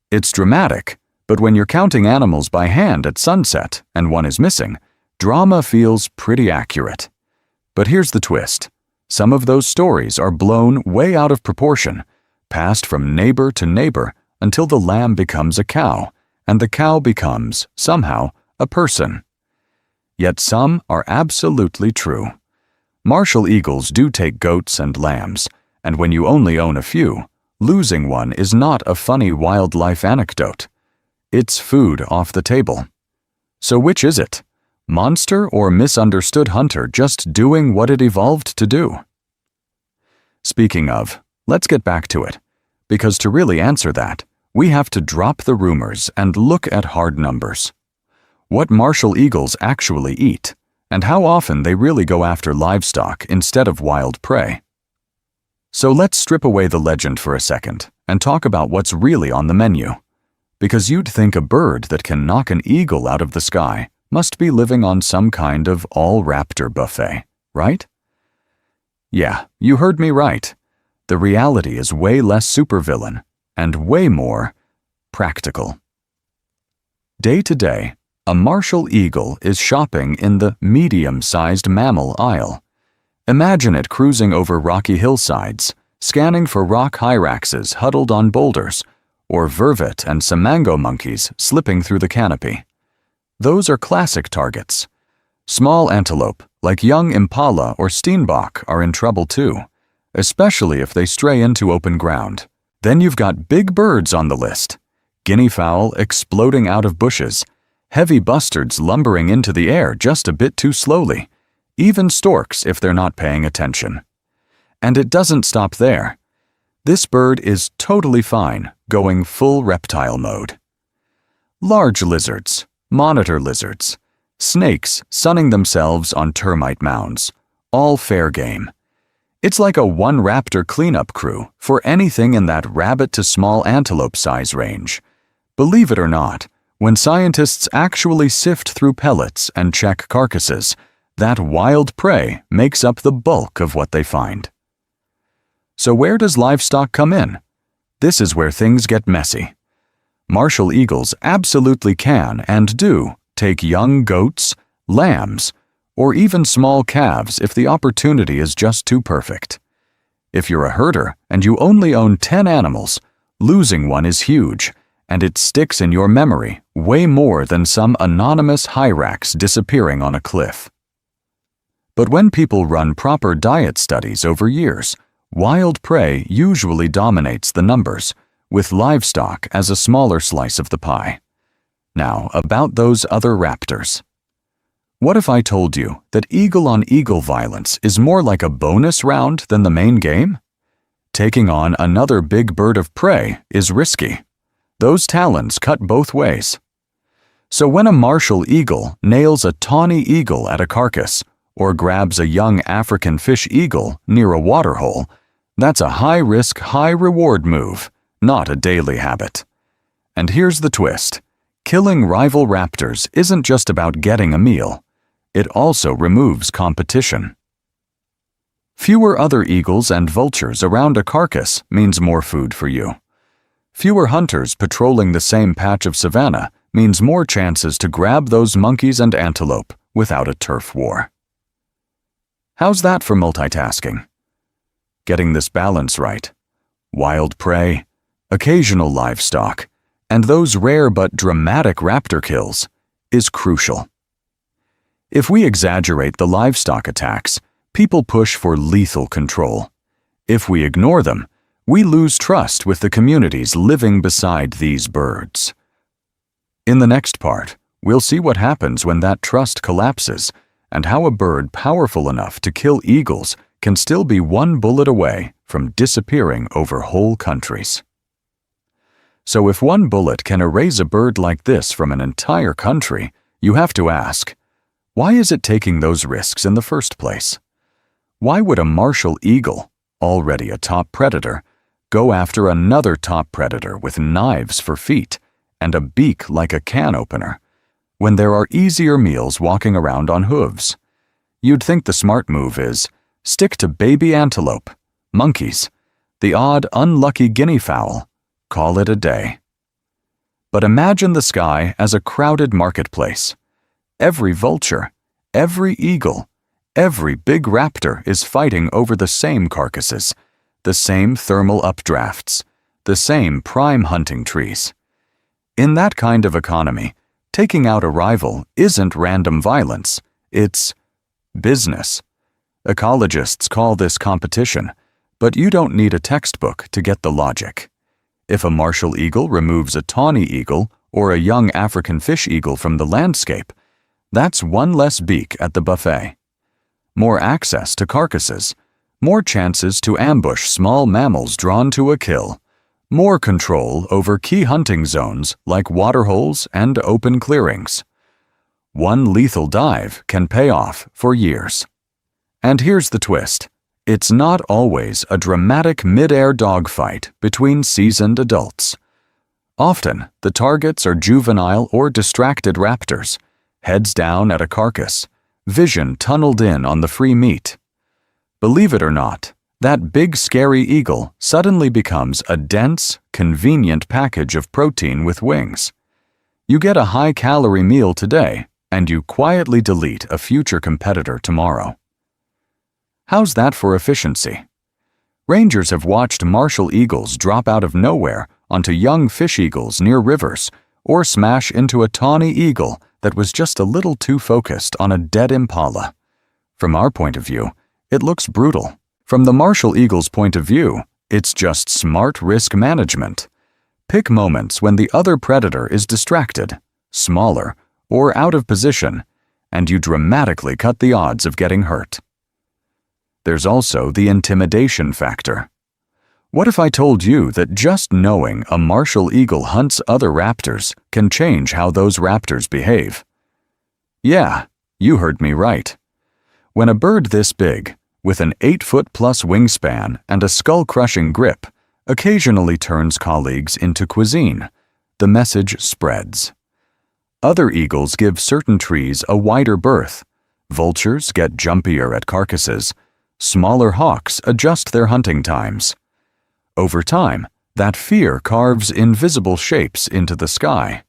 It's dramatic, but when you're counting animals by hand at sunset and one is missing, drama feels pretty accurate. But here's the twist. Some of those stories are blown way out of proportion, passed from neighbor to neighbor until the lamb becomes a cow, and the cow becomes, somehow, a person. Yet some are absolutely true. Martial eagles do take goats and lambs, and when you only own a few, losing one is not a funny wildlife anecdote. It's food off the table. So which is it? Monster or misunderstood hunter just doing what it evolved to do? Speaking of, let's get back to it, because to really answer that, we have to drop the rumors and look at hard numbers. What martial eagles actually eat, and how often they really go after livestock instead of wild prey. So let's strip away the legend for a second and talk about what's really on the menu. Because you'd think a bird that can knock an eagle out of the sky must be living on some kind of all-raptor buffet, right? Yeah, you heard me right. The reality is way less supervillain and way more practical. Day to day, a martial eagle is shopping in the medium-sized mammal aisle. Imagine it cruising over rocky hillsides, scanning for rock hyraxes huddled on boulders, or vervet and some mango monkeys slipping through the canopy. Those are classic targets. Small antelope, like young impala or steenbok, are in trouble too, especially if they stray into open ground. Then you've got big birds on the list. Guinea fowl exploding out of bushes, heavy bustards lumbering into the air just a bit too slowly, even storks if they're not paying attention. And it doesn't stop there. This bird is totally fine going full reptile mode. Large lizards, monitor lizards, snakes sunning themselves on termite mounds, all fair game. It's like a one raptor cleanup crew for anything in that rabbit to small antelope size range. Believe it or not, when scientists actually sift through pellets and check carcasses, that wild prey makes up the bulk of what they find. So where does livestock come in? This is where things get messy. Martial eagles absolutely can and do take young goats, lambs, or even small calves if the opportunity is just too perfect. If you're a herder and you only own 10 animals, losing one is huge, and it sticks in your memory way more than some anonymous hyrax disappearing on a cliff. But when people run proper diet studies over years, wild prey usually dominates the numbers, with livestock as a smaller slice of the pie. Now, about those other raptors. What if I told you that eagle-on-eagle violence is more like a bonus round than the main game? Taking on another big bird of prey is risky. Those talons cut both ways. So when a martial eagle nails a tawny eagle at a carcass or grabs a young African fish eagle near a waterhole, that's a high-risk, high-reward move, not a daily habit. And here's the twist. Killing rival raptors isn't just about getting a meal. It also removes competition. Fewer other eagles and vultures around a carcass means more food for you. Fewer hunters patrolling the same patch of savanna means more chances to grab those monkeys and antelope without a turf war. How's that for multitasking? Getting this balance right. Wild prey, occasional livestock, and those rare but dramatic raptor kills is crucial. If we exaggerate the livestock attacks, people push for lethal control. If we ignore them, we lose trust with the communities living beside these birds. In the next part, we'll see what happens when that trust collapses and how a bird powerful enough to kill eagles can still be one bullet away from disappearing over whole countries. So if one bullet can erase a bird like this from an entire country, you have to ask, why is it taking those risks in the first place? Why would a martial eagle, already a top predator, go after another top predator with knives for feet and a beak like a can opener, when there are easier meals walking around on hooves? You'd think the smart move is, stick to baby antelope, monkeys, the odd unlucky guinea fowl, call it a day. But imagine the sky as a crowded marketplace. Every vulture, every eagle, every big raptor is fighting over the same carcasses, the same thermal updrafts, the same prime hunting trees. In that kind of economy, taking out a rival isn't random violence, it's business. Ecologists call this competition, but you don't need a textbook to get the logic. If a martial eagle removes a tawny eagle or a young African fish eagle from the landscape, that's one less beak at the buffet. More access to carcasses, more chances to ambush small mammals drawn to a kill, more control over key hunting zones like waterholes and open clearings. One lethal dive can pay off for years. And here's the twist. It's not always a dramatic mid-air dogfight between seasoned adults. Often, the targets are juvenile or distracted raptors, heads down at a carcass, vision tunneled in on the free meat. Believe it or not, that big scary eagle suddenly becomes a dense, convenient package of protein with wings. You get a high-calorie meal today, and you quietly delete a future competitor tomorrow. How's that for efficiency? Rangers have watched martial eagles drop out of nowhere onto young fish eagles near rivers or smash into a tawny eagle that was just a little too focused on a dead impala. From our point of view, it looks brutal. From the martial eagle's point of view, it's just smart risk management. Pick moments when the other predator is distracted, smaller, or out of position, and you dramatically cut the odds of getting hurt. There's also the intimidation factor. What if I told you that just knowing a martial eagle hunts other raptors can change how those raptors behave? Yeah, you heard me right. When a bird this big, with an 8-foot-plus wingspan and a skull-crushing grip, occasionally turns colleagues into cuisine, the message spreads. Other eagles give certain trees a wider berth. Vultures get jumpier at carcasses. Smaller hawks adjust their hunting times. Over time, that fear carves invisible shapes into the sky.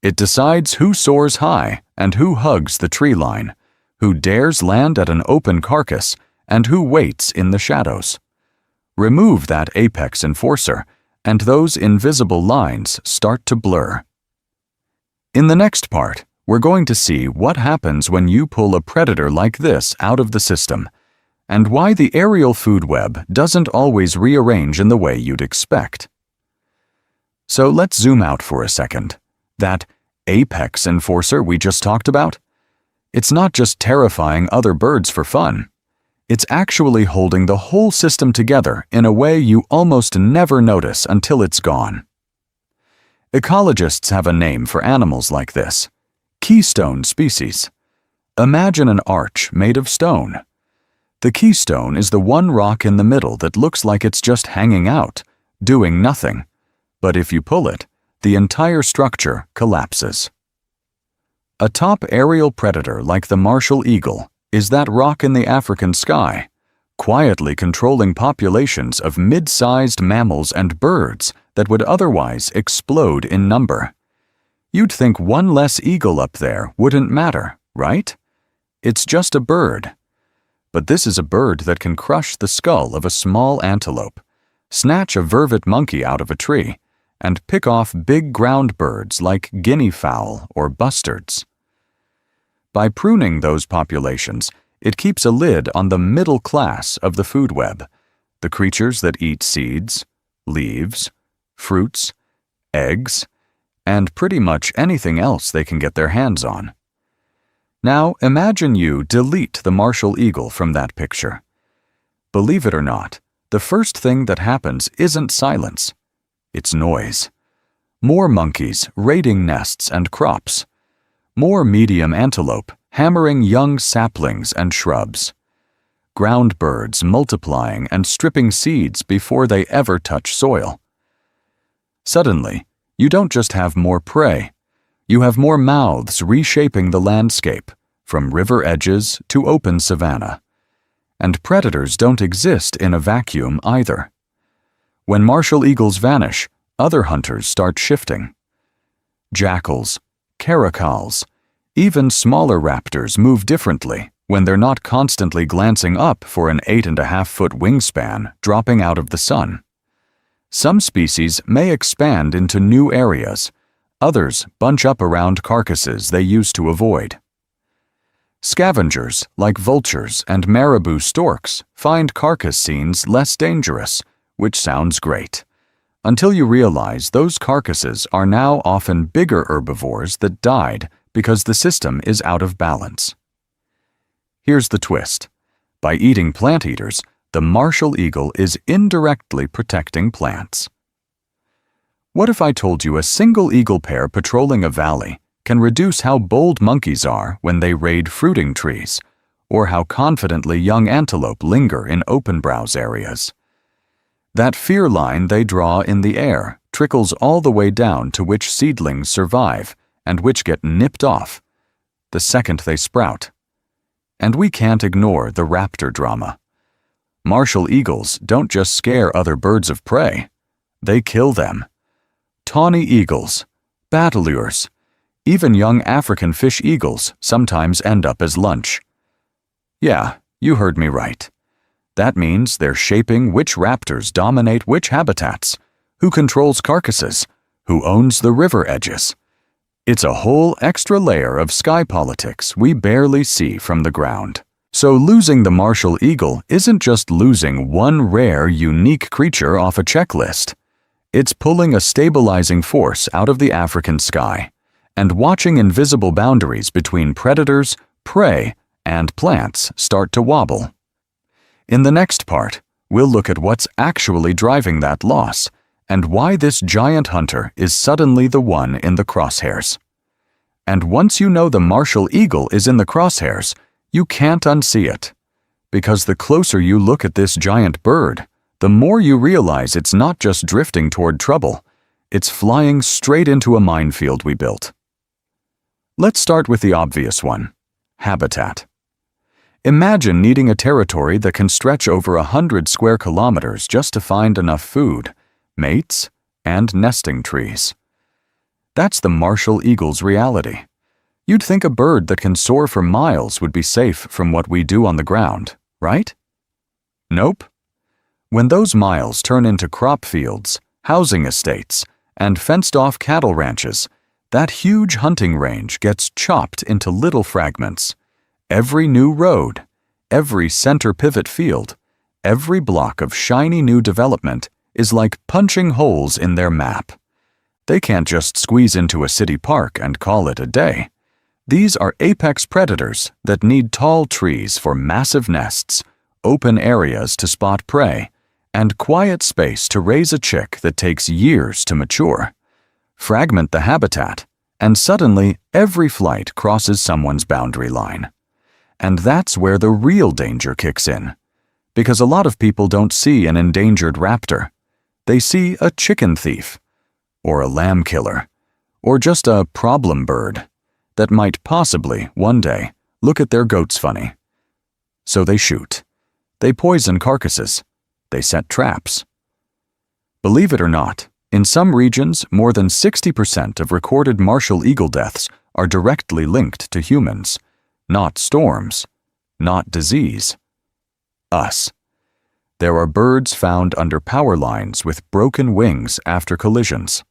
It decides who soars high and who hugs the tree line, who dares land at an open carcass, and who waits in the shadows. Remove that apex enforcer, and those invisible lines start to blur. In the next part, we're going to see what happens when you pull a predator like this out of the system, and why the aerial food web doesn't always rearrange in the way you'd expect. So let's zoom out for a second. That apex enforcer we just talked about? It's not just terrifying other birds for fun. It's actually holding the whole system together in a way you almost never notice until it's gone. Ecologists have a name for animals like this: keystone species. Imagine an arch made of stone. The keystone is the one rock in the middle that looks like it's just hanging out, doing nothing. But if you pull it, the entire structure collapses. A top aerial predator like the martial eagle is that rock in the African sky, quietly controlling populations of mid-sized mammals and birds that would otherwise explode in number. You'd think one less eagle up there wouldn't matter, right? It's just a bird. But this is a bird that can crush the skull of a small antelope, snatch a vervet monkey out of a tree, and pick off big ground birds like guinea fowl or bustards. By pruning those populations, it keeps a lid on the middle class of the food web, the creatures that eat seeds, leaves, fruits, eggs, and pretty much anything else they can get their hands on. Now imagine you delete the martial eagle from that picture. Believe it or not, the first thing that happens isn't silence. It's noise. More monkeys raiding nests and crops. More medium antelope hammering young saplings and shrubs. Ground birds multiplying and stripping seeds before they ever touch soil. Suddenly, you don't just have more prey. You have more mouths reshaping the landscape, from river edges to open savanna. And predators don't exist in a vacuum either. When martial eagles vanish, other hunters start shifting. Jackals, caracals, even smaller raptors move differently when they're not constantly glancing up for an 8.5-foot wingspan dropping out of the sun. Some species may expand into new areas. Others bunch up around carcasses they used to avoid. Scavengers, like vultures and marabou storks, find carcass scenes less dangerous, which sounds great, until you realize those carcasses are now often bigger herbivores that died because the system is out of balance. Here's the twist. By eating plant eaters, the martial eagle is indirectly protecting plants. What if I told you a single eagle pair patrolling a valley can reduce how bold monkeys are when they raid fruiting trees, or how confidently young antelope linger in open browse areas? That fear line they draw in the air trickles all the way down to which seedlings survive and which get nipped off the second they sprout. And we can't ignore the raptor drama. Martial eagles don't just scare other birds of prey, they kill them. Tawny eagles, battleures, even young African fish eagles sometimes end up as lunch. Yeah, you heard me right. That means they're shaping which raptors dominate which habitats, who controls carcasses, who owns the river edges. It's a whole extra layer of sky politics we barely see from the ground. So losing the martial eagle isn't just losing one rare, unique creature off a checklist. It's pulling a stabilizing force out of the African sky and watching invisible boundaries between predators, prey, and plants start to wobble. In the next part, we'll look at what's actually driving that loss and why this giant hunter is suddenly the one in the crosshairs. And once you know the martial eagle is in the crosshairs, you can't unsee it. Because the closer you look at this giant bird, the more you realize it's not just drifting toward trouble, it's flying straight into a minefield we built. Let's start with the obvious one: habitat. Imagine needing a territory that can stretch over 100 square kilometers just to find enough food, mates, and nesting trees. That's the martial eagle's reality. You'd think a bird that can soar for miles would be safe from what we do on the ground, right? Nope. When those miles turn into crop fields, housing estates, and fenced-off cattle ranches, that huge hunting range gets chopped into little fragments. Every new road, every center pivot field, every block of shiny new development is like punching holes in their map. They can't just squeeze into a city park and call it a day. These are apex predators that need tall trees for massive nests, open areas to spot prey, and quiet space to raise a chick that takes years to mature. Fragment the habitat, and suddenly every flight crosses someone's boundary line. And that's where the real danger kicks in. Because a lot of people don't see an endangered raptor. They see a chicken thief, or a lamb killer, or just a problem bird that might possibly, one day, look at their goats funny. So they shoot. They poison carcasses. They set traps. Believe it or not, in some regions, more than 60% of recorded martial eagle deaths are directly linked to humans, not storms, not disease. Us. There are birds found under power lines with broken wings after collisions.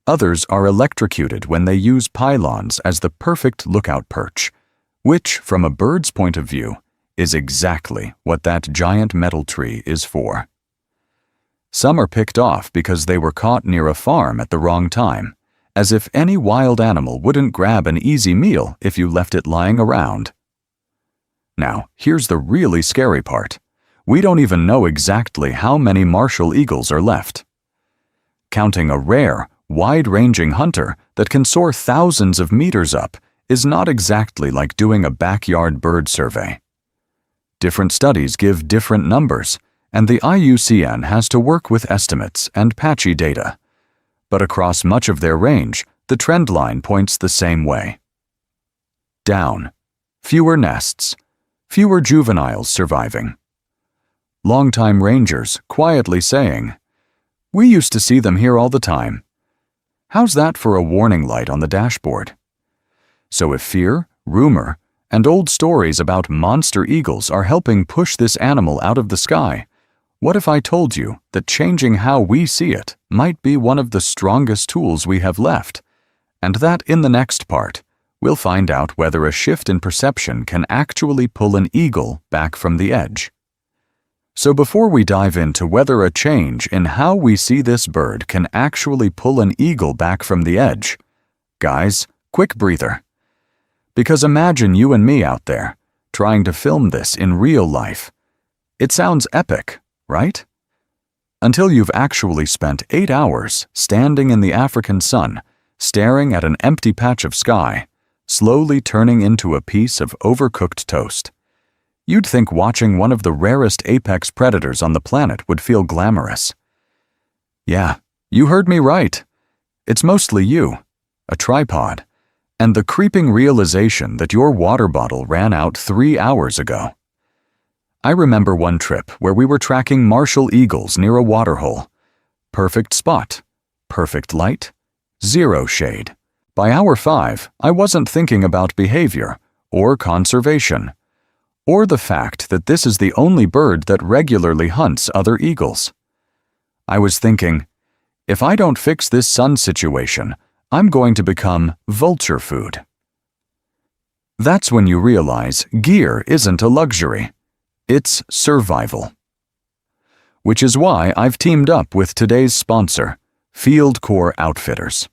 Others are electrocuted when they use pylons as the perfect lookout perch, which, from a bird's point of view, is exactly what that giant metal tree is for. Some are picked off because they were caught near a farm at the wrong time, as if any wild animal wouldn't grab an easy meal if you left it lying around. Now, here's the really scary part. We don't even know exactly how many martial eagles are left. Counting a rare, wide-ranging hunter that can soar thousands of meters up is not exactly like doing a backyard bird survey. Different studies give different numbers, and the IUCN has to work with estimates and patchy data. But across much of their range, the trend line points the same way. Down. Fewer nests. Fewer juveniles surviving. Longtime rangers quietly saying, "We used to see them here all the time." How's that for a warning light on the dashboard? So if fear, rumor, and old stories about monster eagles are helping push this animal out of the sky, what if I told you that changing how we see it might be one of the strongest tools we have left, and that in the next part, we'll find out whether a shift in perception can actually pull an eagle back from the edge. So before we dive into whether a change in how we see this bird can actually pull an eagle back from the edge, guys, quick breather. Because imagine you and me out there, trying to film this in real life. It sounds epic, right? Until you've actually spent 8 hours standing in the African sun, staring at an empty patch of sky, slowly turning into a piece of overcooked toast. You'd think watching one of the rarest apex predators on the planet would feel glamorous. Yeah, you heard me right. It's mostly you, a tripod, and the creeping realization that your water bottle ran out 3 hours ago. I remember one trip where we were tracking martial eagles near a waterhole. Perfect spot, perfect light, zero shade. By hour 5, I wasn't thinking about behavior, or conservation, or the fact that this is the only bird that regularly hunts other eagles. I was thinking, if I don't fix this sun situation, I'm going to become vulture food. That's when you realize gear isn't a luxury. It's survival. Which is why I've teamed up with today's sponsor, Field Corps Outfitters.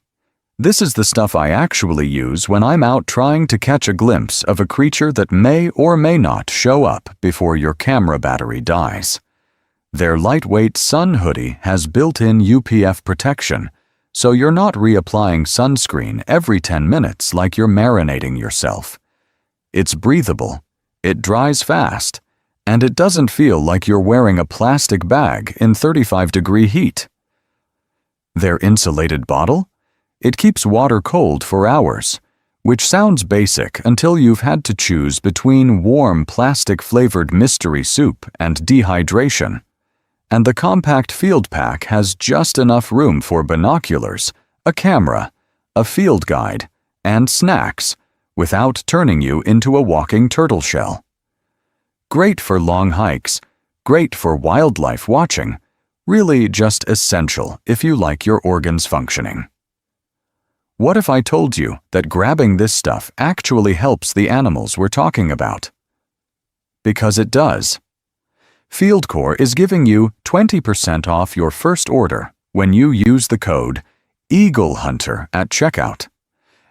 This is the stuff I actually use when I'm out trying to catch a glimpse of a creature that may or may not show up before your camera battery dies. Their lightweight sun hoodie has built-in UPF protection, so you're not reapplying sunscreen every 10 minutes like you're marinating yourself. It's breathable, it dries fast, and it doesn't feel like you're wearing a plastic bag in 35-degree heat. Their insulated bottle? It keeps water cold for hours, which sounds basic until you've had to choose between warm plastic-flavored mystery soup and dehydration. And the compact field pack has just enough room for binoculars, a camera, a field guide, and snacks without turning you into a walking turtle shell. Great for long hikes, great for wildlife watching, really just essential if you like your organs functioning. What if I told you that grabbing this stuff actually helps the animals we're talking about? Because it does. Field Corps is giving you 20% off your first order when you use the code EAGLEHUNTER at checkout.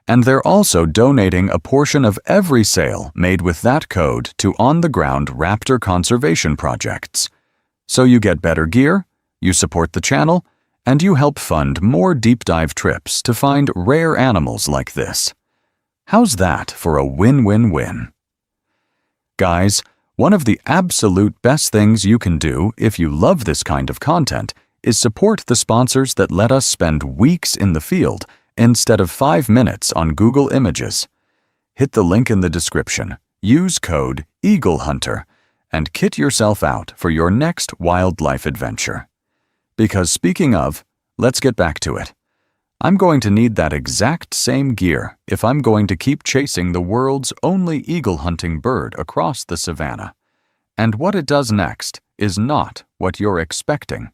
And they're also donating a portion of every sale made with that code to on-the-ground raptor conservation projects. So you get better gear, you support the channel, and you help fund more deep dive trips to find rare animals like this. How's that for a win-win-win? Guys, one of the absolute best things you can do if you love this kind of content is support the sponsors that let us spend weeks in the field instead of 5 minutes on Google Images. Hit the link in the description, use code EAGLEHUNTER, and kit yourself out for your next wildlife adventure. Because speaking of, let's get back to it. I'm going to need that exact same gear if I'm going to keep chasing the world's only eagle-hunting bird across the savannah. And what it does next is not what you're expecting.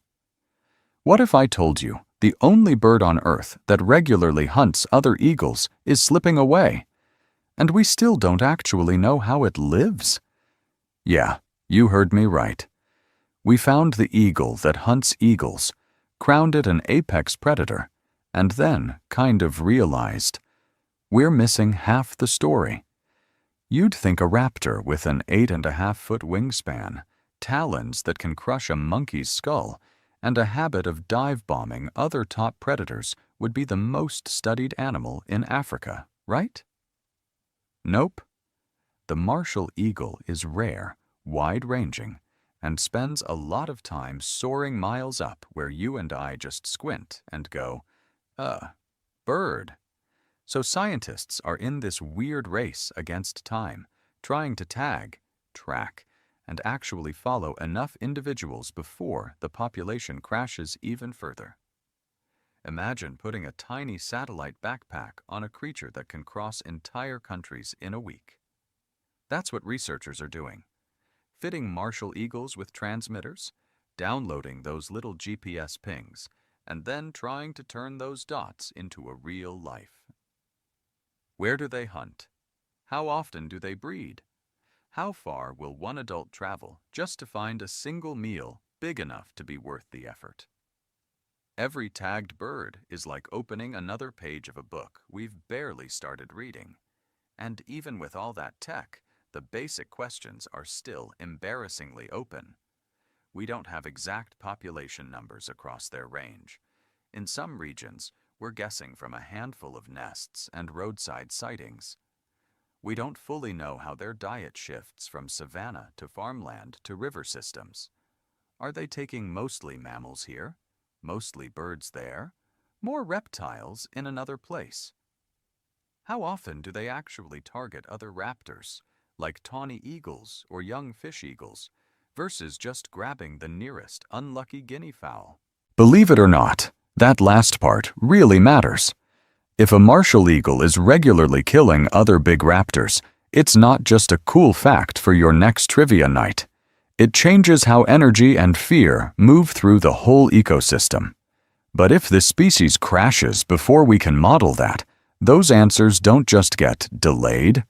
What if I told you the only bird on Earth that regularly hunts other eagles is slipping away, and we still don't actually know how it lives? Yeah, you heard me right. We found the eagle that hunts eagles, crowned it an apex predator, and then kind of realized we're missing half the story. You'd think a raptor with an 8.5-foot wingspan, talons that can crush a monkey's skull, and a habit of dive-bombing other top predators would be the most studied animal in Africa, right? Nope. The Martial eagle is rare, wide-ranging, and spends a lot of time soaring miles up where you and I just squint and go, bird. So scientists are in this weird race against time, trying to tag, track, and actually follow enough individuals before the population crashes even further. Imagine putting a tiny satellite backpack on a creature that can cross entire countries in a week. That's what researchers are doing. Fitting Martial eagles with transmitters, downloading those little GPS pings, and then trying to turn those dots into a real life. Where do they hunt? How often do they breed? How far will one adult travel just to find a single meal big enough to be worth the effort? Every tagged bird is like opening another page of a book we've barely started reading. And even with all that tech, the basic questions are still embarrassingly open. We don't have exact population numbers across their range. In some regions, we're guessing from a handful of nests and roadside sightings. We don't fully know how their diet shifts from savanna to farmland to river systems. Are they taking mostly mammals here, mostly birds there, more reptiles in another place? How often do they actually target other raptors, like tawny eagles or young fish eagles, versus just grabbing the nearest unlucky guinea fowl? Believe it or not, that last part really matters. If a Martial eagle is regularly killing other big raptors, it's not just a cool fact for your next trivia night. It changes how energy and fear move through the whole ecosystem. But if this species crashes before we can model that, those answers don't just get delayed,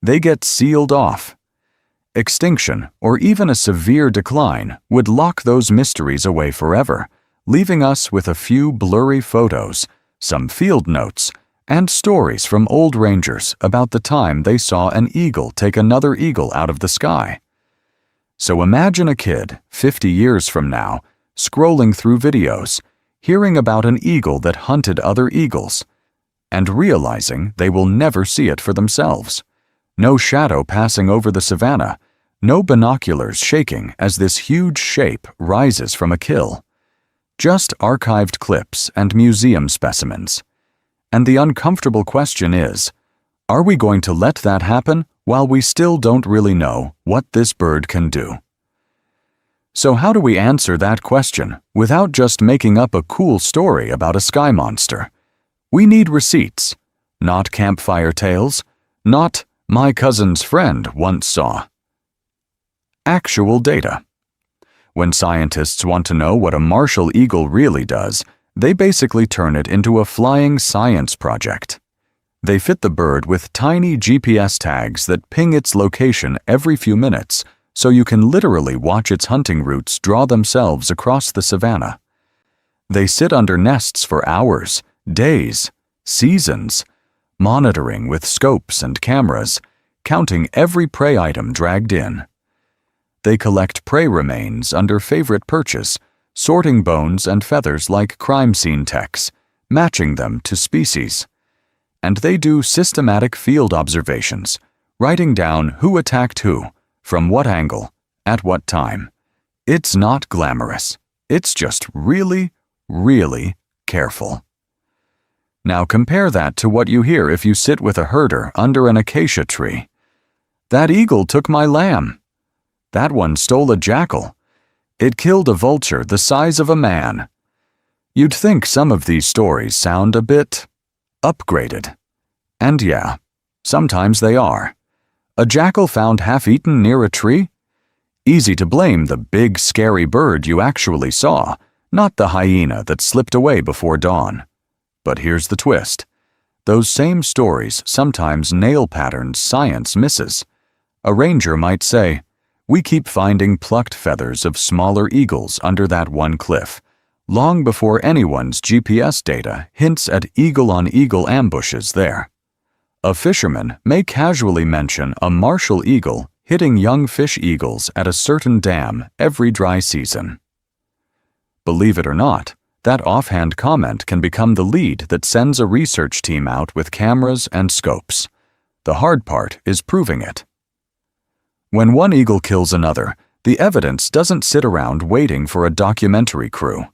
they get sealed off. Extinction, or even a severe decline, would lock those mysteries away forever, leaving us with a few blurry photos, some field notes, and stories from old rangers about the time they saw an eagle take another eagle out of the sky. So imagine a kid, 50 years from now, scrolling through videos, hearing about an eagle that hunted other eagles, and realizing they will never see it for themselves. No shadow passing over the savannah, no binoculars shaking as this huge shape rises from a kill. Just archived clips and museum specimens. And the uncomfortable question is, are we going to let that happen while we still don't really know what this bird can do? So how do we answer that question without just making up a cool story about a sky monster? We need receipts, not campfire tales, not "my cousin's friend once saw." Actual data. When scientists want to know what a Martial eagle really does, they basically turn it into a flying science project. They fit the bird with tiny GPS tags that ping its location every few minutes, so you can literally watch its hunting routes draw themselves across the savannah. They sit under nests for hours, days, seasons, monitoring with scopes and cameras, counting every prey item dragged in. They collect prey remains under favorite perches, sorting bones and feathers like crime scene techs, matching them to species. And they do systematic field observations, writing down who attacked who, from what angle, at what time. It's not glamorous. It's just really, really careful. Now compare that to what you hear if you sit with a herder under an acacia tree. That eagle took my lamb. That one stole a jackal. It killed a vulture the size of a man. You'd think some of these stories sound a bit upgraded. And yeah, sometimes they are. A jackal found half-eaten near a tree? Easy to blame the big, scary bird you actually saw, not the hyena that slipped away before dawn. But here's the twist. Those same stories sometimes nail patterns science misses. A ranger might say, "We keep finding plucked feathers of smaller eagles under that one cliff," long before anyone's GPS data hints at eagle-on-eagle ambushes there. A fisherman may casually mention a martial eagle hitting young fish eagles at a certain dam every dry season. Believe it or not, that offhand comment can become the lead that sends a research team out with cameras and scopes. The hard part is proving it. When one eagle kills another, the evidence doesn't sit around waiting for a documentary crew.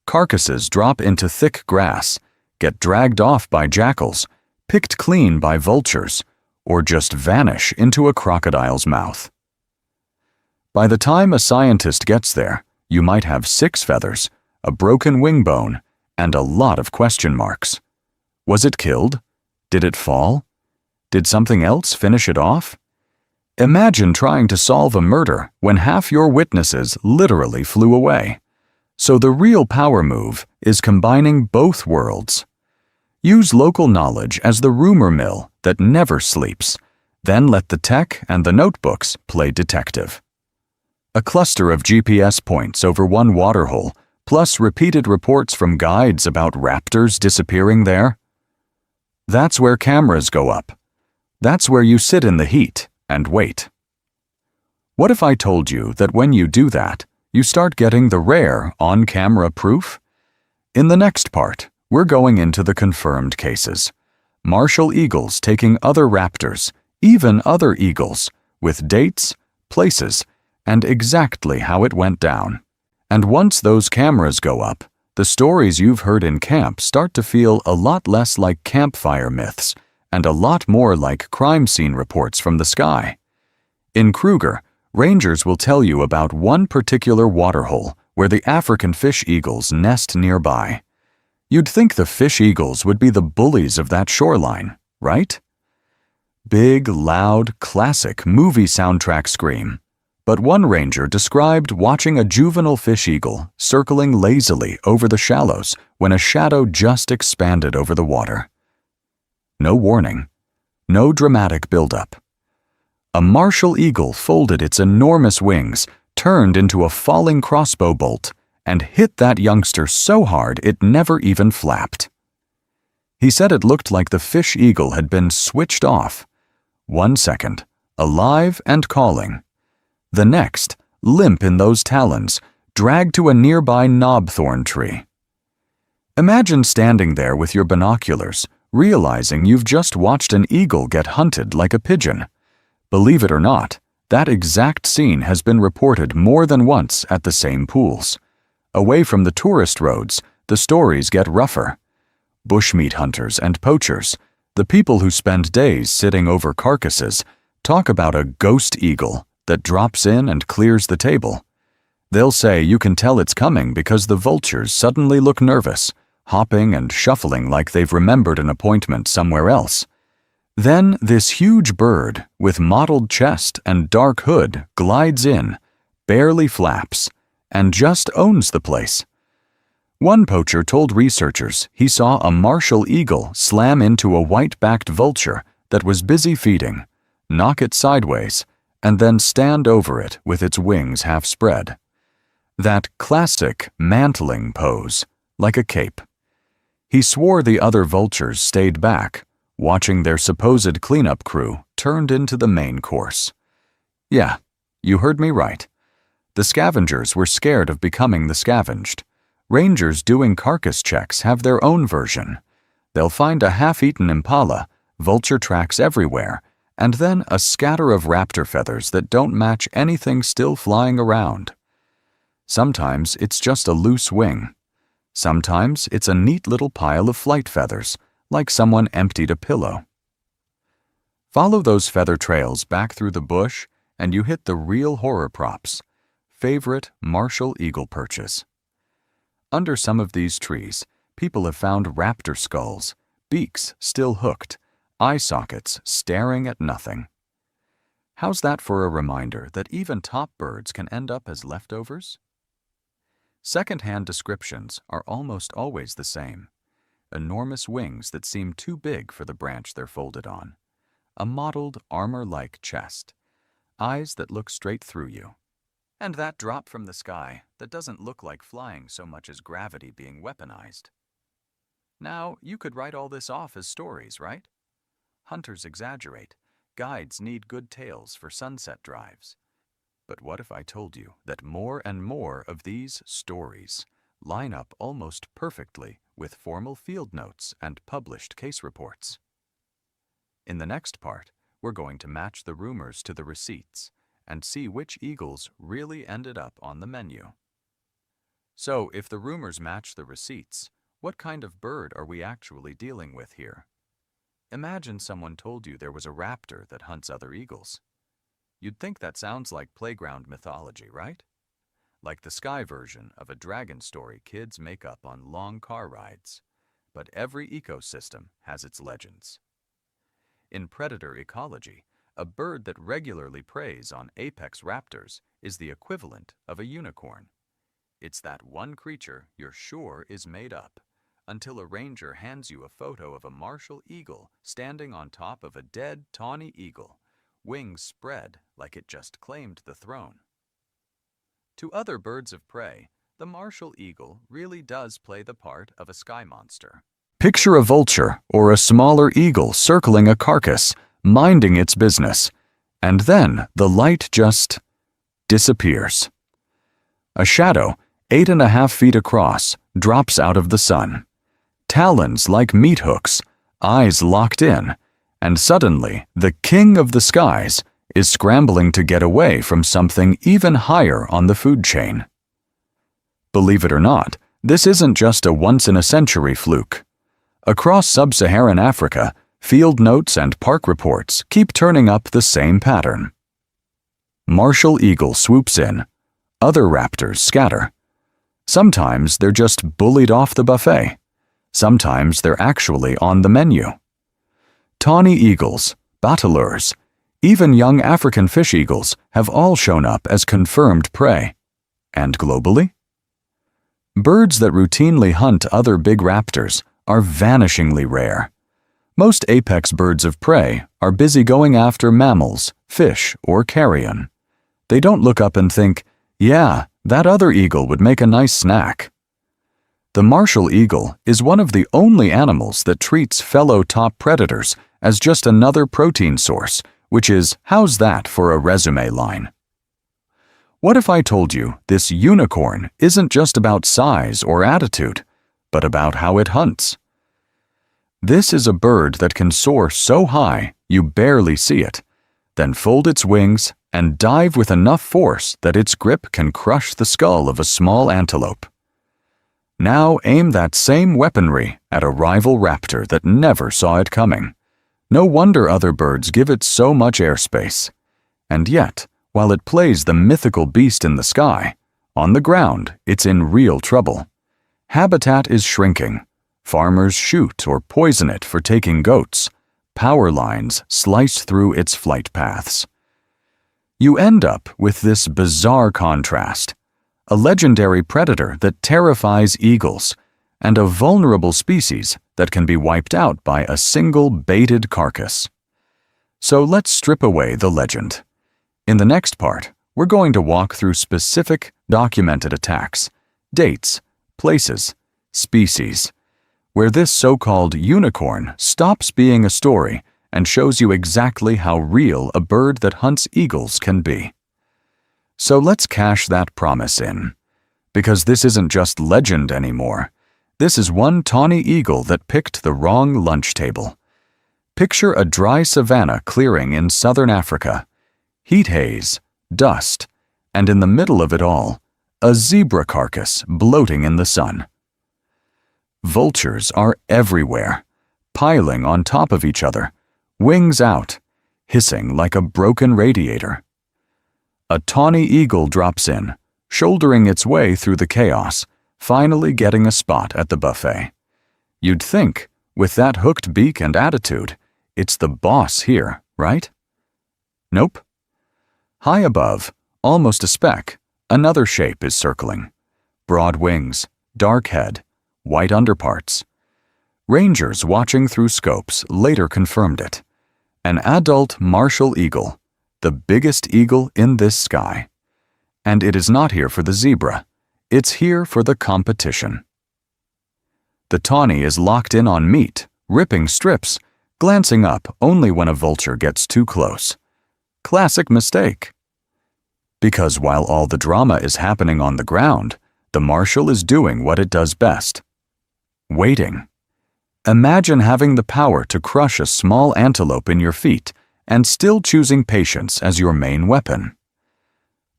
Carcasses drop into thick grass, get dragged off by jackals, picked clean by vultures, or just vanish into a crocodile's mouth. By the time a scientist gets there, you might have 6 feathers, a broken wing bone, and a lot of question marks. Was it killed? Did it fall? Did something else finish it off? Imagine trying to solve a murder when half your witnesses literally flew away. So the real power move is combining both worlds. Use local knowledge as the rumor mill that never sleeps, then let the tech and the notebooks play detective. A cluster of GPS points over one waterhole, plus repeated reports from guides about raptors disappearing there. That's where cameras go up. That's where you sit in the heat and wait. What if I told you that when you do that, you start getting the rare on-camera proof? In the next part, we're going into the confirmed cases. Martial eagles taking other raptors, even other eagles, with dates, places, and exactly how it went down. And once those cameras go up, the stories you've heard in camp start to feel a lot less like campfire myths and a lot more like crime scene reports from the sky. In Kruger, rangers will tell you about one particular waterhole where the African fish eagles nest nearby. You'd think the fish eagles would be the bullies of that shoreline, right? Big, loud, classic movie soundtrack scream. But one ranger described watching a juvenile fish eagle circling lazily over the shallows when a shadow just expanded over the water. No warning, no dramatic buildup. A martial eagle folded its enormous wings, turned into a falling crossbow bolt, and hit that youngster so hard it never even flapped. He said it looked like the fish eagle had been switched off. 1 second, alive and calling. The next, limp in those talons, dragged to a nearby knobthorn tree. Imagine standing there with your binoculars, realizing you've just watched an eagle get hunted like a pigeon. Believe it or not, that exact scene has been reported more than once at the same pools. Away from the tourist roads, the stories get rougher. Bushmeat hunters and poachers, the people who spend days sitting over carcasses, talk about a ghost eagle that drops in and clears the table. They'll say you can tell it's coming because the vultures suddenly look nervous, hopping and shuffling like they've remembered an appointment somewhere else. Then this huge bird with mottled chest and dark hood glides in, barely flaps, and just owns the place. One poacher told researchers he saw a martial eagle slam into a white-backed vulture that was busy feeding, knock it sideways, and then stand over it with its wings half spread. That classic mantling pose, like a cape. He swore the other vultures stayed back, watching their supposed cleanup crew turned into the main course. Yeah, you heard me right. The scavengers were scared of becoming the scavenged. Rangers doing carcass checks have their own version. They'll find a half-eaten impala, vulture tracks everywhere, and then a scatter of raptor feathers that don't match anything still flying around. Sometimes it's just a loose wing. Sometimes it's a neat little pile of flight feathers, like someone emptied a pillow. Follow those feather trails back through the bush and you hit the real horror props, favorite martial eagle perches. Under some of these trees, people have found raptor skulls, beaks still hooked, eye sockets staring at nothing. How's that for a reminder that even top birds can end up as leftovers? Second-hand descriptions are almost always the same. Enormous wings that seem too big for the branch they're folded on. A mottled, armor-like chest. Eyes that look straight through you. And that drop from the sky that doesn't look like flying so much as gravity being weaponized. Now, you could write all this off as stories, right? Hunters exaggerate. Guides need good tales for sunset drives. But what if I told you that more and more of these stories line up almost perfectly with formal field notes and published case reports? In the next part, we're going to match the rumors to the receipts and see which eagles really ended up on the menu. So, if the rumors match the receipts, what kind of bird are we actually dealing with here? Imagine someone told you there was a raptor that hunts other eagles. You'd think that sounds like playground mythology, right? Like the sky version of a dragon story kids make up on long car rides. But every ecosystem has its legends. In predator ecology, a bird that regularly preys on apex raptors is the equivalent of a unicorn. It's that one creature you're sure is made up, until a ranger hands you a photo of a martial eagle standing on top of a dead tawny eagle, wings spread like it just claimed the throne. To other birds of prey, the martial eagle really does play the part of a sky monster. Picture a vulture or a smaller eagle circling a carcass, minding its business, and then the light just disappears. A shadow, 8.5 feet across, drops out of the sun. Talons like meat hooks, eyes locked in, and suddenly the king of the skies is scrambling to get away from something even higher on the food chain. Believe it or not, this isn't just a once-in-a-century fluke. Across sub-Saharan Africa, field notes and park reports keep turning up the same pattern. Martial eagle swoops in. Other raptors scatter. Sometimes they're just bullied off the buffet. Sometimes they're actually on the menu. Tawny eagles, bateleurs, even young African fish eagles have all shown up as confirmed prey. And globally? Birds that routinely hunt other big raptors are vanishingly rare. Most apex birds of prey are busy going after mammals, fish, or carrion. They don't look up and think, yeah, that other eagle would make a nice snack. The martial eagle is one of the only animals that treats fellow top predators as just another protein source, which is, how's that for a resume line? What if I told you this unicorn isn't just about size or attitude, but about how it hunts? This is a bird that can soar so high you barely see it, then fold its wings and dive with enough force that its grip can crush the skull of a small antelope. Now aim that same weaponry at a rival raptor that never saw it coming. No wonder other birds give it so much airspace. And yet, while it plays the mythical beast in the sky, on the ground it's in real trouble. Habitat is shrinking. Farmers shoot or poison it for taking goats. Power lines slice through its flight paths. You end up with this bizarre contrast. A legendary predator that terrifies eagles, and a vulnerable species that can be wiped out by a single baited carcass. So let's strip away the legend. In the next part, we're going to walk through specific, documented attacks, dates, places, species. where this so-called unicorn stops being a story and shows you exactly how real a bird that hunts eagles can be. So let's cash that promise in, because this isn't just legend anymore. This is one tawny eagle that picked the wrong lunch table. Picture a dry savanna clearing in southern Africa, heat haze, dust, and in the middle of it all, a zebra carcass bloating in the sun. Vultures are everywhere, piling on top of each other, wings out, hissing like a broken radiator. A tawny eagle drops in, shouldering its way through the chaos, finally getting a spot at the buffet. You'd think, with that hooked beak and attitude, it's the boss here, right? Nope. High above, almost a speck, another shape is circling. Broad wings, dark head, white underparts. Rangers watching through scopes later confirmed it. An adult martial eagle, the biggest eagle in this sky. And it is not here for the zebra. It's here for the competition. The tawny is locked in on meat, ripping strips, glancing up only when a vulture gets too close. Classic mistake. Because while all the drama is happening on the ground, the martial is doing what it does best. Waiting. Imagine having the power to crush a small antelope in your feet and still choosing patience as your main weapon.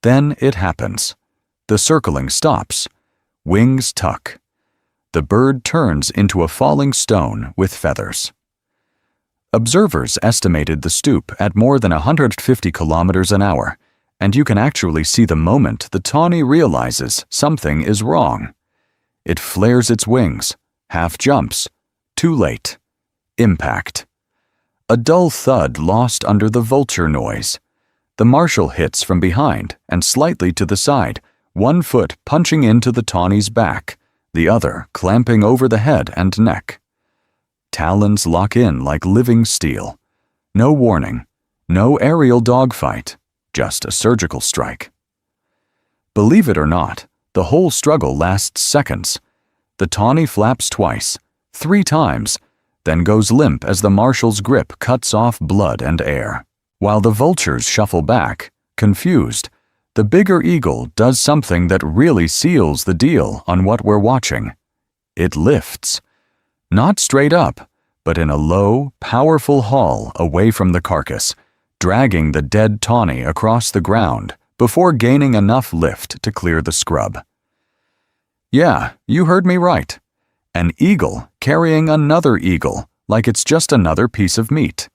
Then it happens. The circling stops. Wings tuck. The bird turns into a falling stone with feathers. Observers estimated the stoop at more than 150 kilometers an hour, and you can actually see the moment the tawny realizes something is wrong. It flares its wings, half jumps. Too late. Impact. A dull thud lost under the vulture noise. The martial hits from behind and slightly to the side, one foot punching into the tawny's back, the other clamping over the head and neck. Talons lock in like living steel. No warning, no aerial dogfight, just a surgical strike. Believe it or not, the whole struggle lasts seconds. The tawny flaps twice, 3 times, then goes limp as the marshal's grip cuts off blood and air. While the vultures shuffle back, confused, the bigger eagle does something that really seals the deal on what we're watching. It lifts. Not straight up, but in a low, powerful haul away from the carcass, dragging the dead tawny across the ground before gaining enough lift to clear the scrub. Yeah, you heard me right. An eagle carrying another eagle like it's just another piece of meat.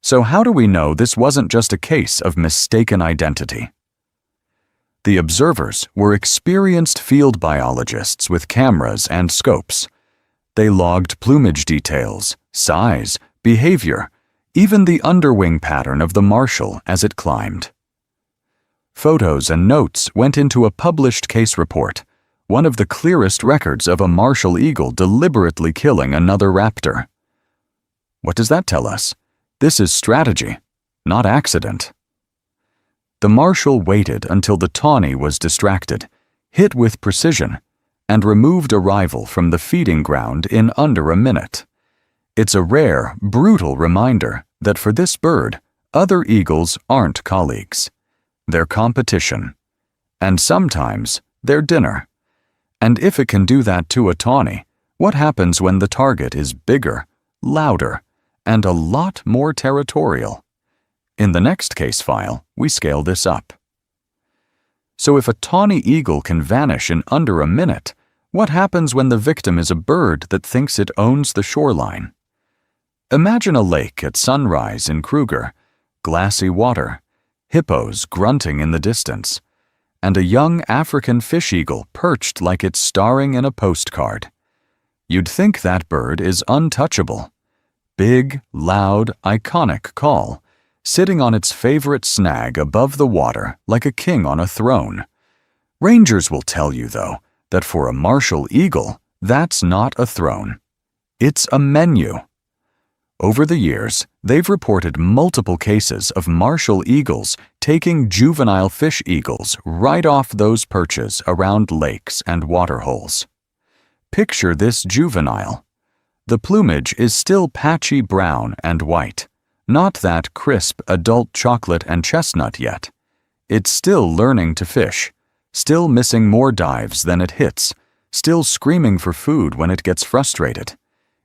So how do we know this wasn't just a case of mistaken identity? The observers were experienced field biologists with cameras and scopes. They logged plumage details, size, behavior, even the underwing pattern of the martial as it climbed. Photos and notes went into a published case report, one of the clearest records of a martial eagle deliberately killing another raptor. What does that tell us? This is strategy, not accident. The marshal waited until the tawny was distracted, hit with precision, and removed a rival from the feeding ground in under a minute. It's a rare, brutal reminder that for this bird, other eagles aren't colleagues. They're competition. And sometimes they're dinner. And if it can do that to a tawny, what happens when the target is bigger, louder, and a lot more territorial? In the next case file, we scale this up. So if a tawny eagle can vanish in under a minute, what happens when the victim is a bird that thinks it owns the shoreline? Imagine a lake at sunrise in Kruger, glassy water, hippos grunting in the distance, and a young African fish eagle perched like it's starring in a postcard. You'd think that bird is untouchable. Big, loud, iconic call, sitting on its favorite snag above the water like a king on a throne. Rangers will tell you, though, that for a martial eagle, that's not a throne. It's a menu. Over the years, they've reported multiple cases of martial eagles taking juvenile fish eagles right off those perches around lakes and waterholes. Picture this juvenile, The plumage is still patchy brown and white, not that crisp adult chocolate and chestnut yet. It's still learning to fish, still missing more dives than it hits, still screaming for food when it gets frustrated.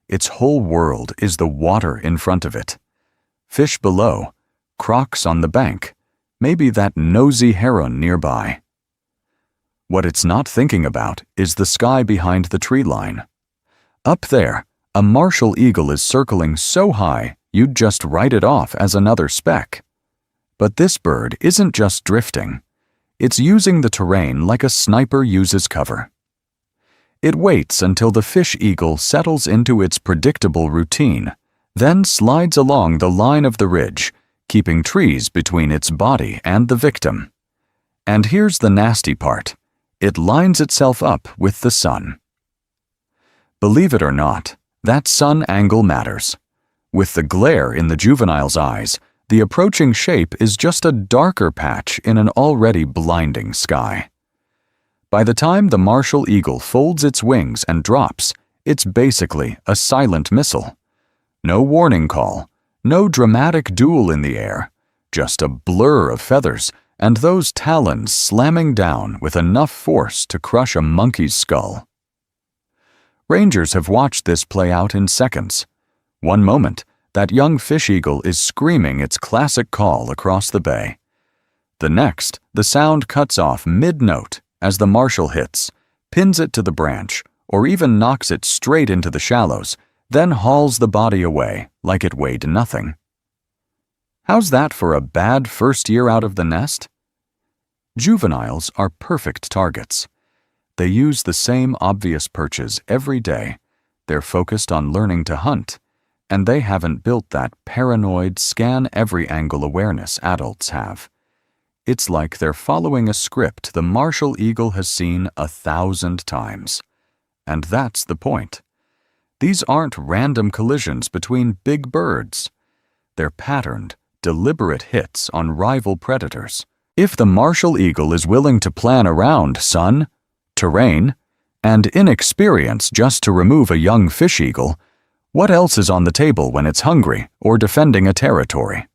Its whole world is the water in front of it. Fish below, crocs on the bank, maybe that nosy heron nearby. What it's not thinking about is the sky behind the tree line. Up there, a martial eagle is circling so high you'd just write it off as another speck. But this bird isn't just drifting. It's using the terrain like a sniper uses cover. It waits until the fish eagle settles into its predictable routine, then slides along the line of the ridge, keeping trees between its body and the victim. And here's the nasty part. It lines itself up with the sun. Believe it or not, that sun angle matters. With the glare in the juvenile's eyes, the approaching shape is just a darker patch in an already blinding sky. By the time the martial eagle folds its wings and drops, it's basically a silent missile. No warning call, no dramatic duel in the air, just a blur of feathers and those talons slamming down with enough force to crush a monkey's skull. Rangers have watched this play out in seconds. One moment, that young fish eagle is screaming its classic call across the bay. The next, the sound cuts off mid-note as the marshal hits, pins it to the branch, or even knocks it straight into the shallows, then hauls the body away like it weighed nothing. How's that for a bad first year out of the nest? Juveniles are perfect targets. They use the same obvious perches every day. They're focused on learning to hunt, and they haven't built that paranoid scan-every-angle awareness adults have. It's like they're following a script the martial eagle has seen 1,000 times. And that's the point. These aren't random collisions between big birds. They're patterned, deliberate hits on rival predators. If the martial eagle is willing to plan around sun, terrain, and inexperience just to remove a young fish eagle, what else is on the table when it's hungry or defending a territory?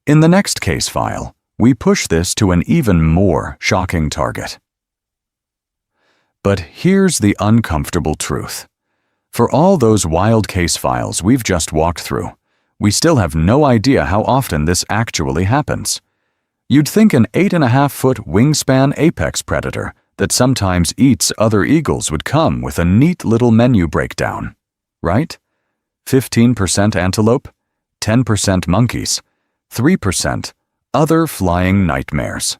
In the next case file, we push this to an even more shocking target. But here's the uncomfortable truth. For all those wild case files we've just walked through, we still have no idea how often this actually happens. You'd think an 8.5-foot wingspan apex predator that sometimes eats other eagles would come with a neat little menu breakdown, right? 15% antelope, 10% monkeys, 3% other flying nightmares.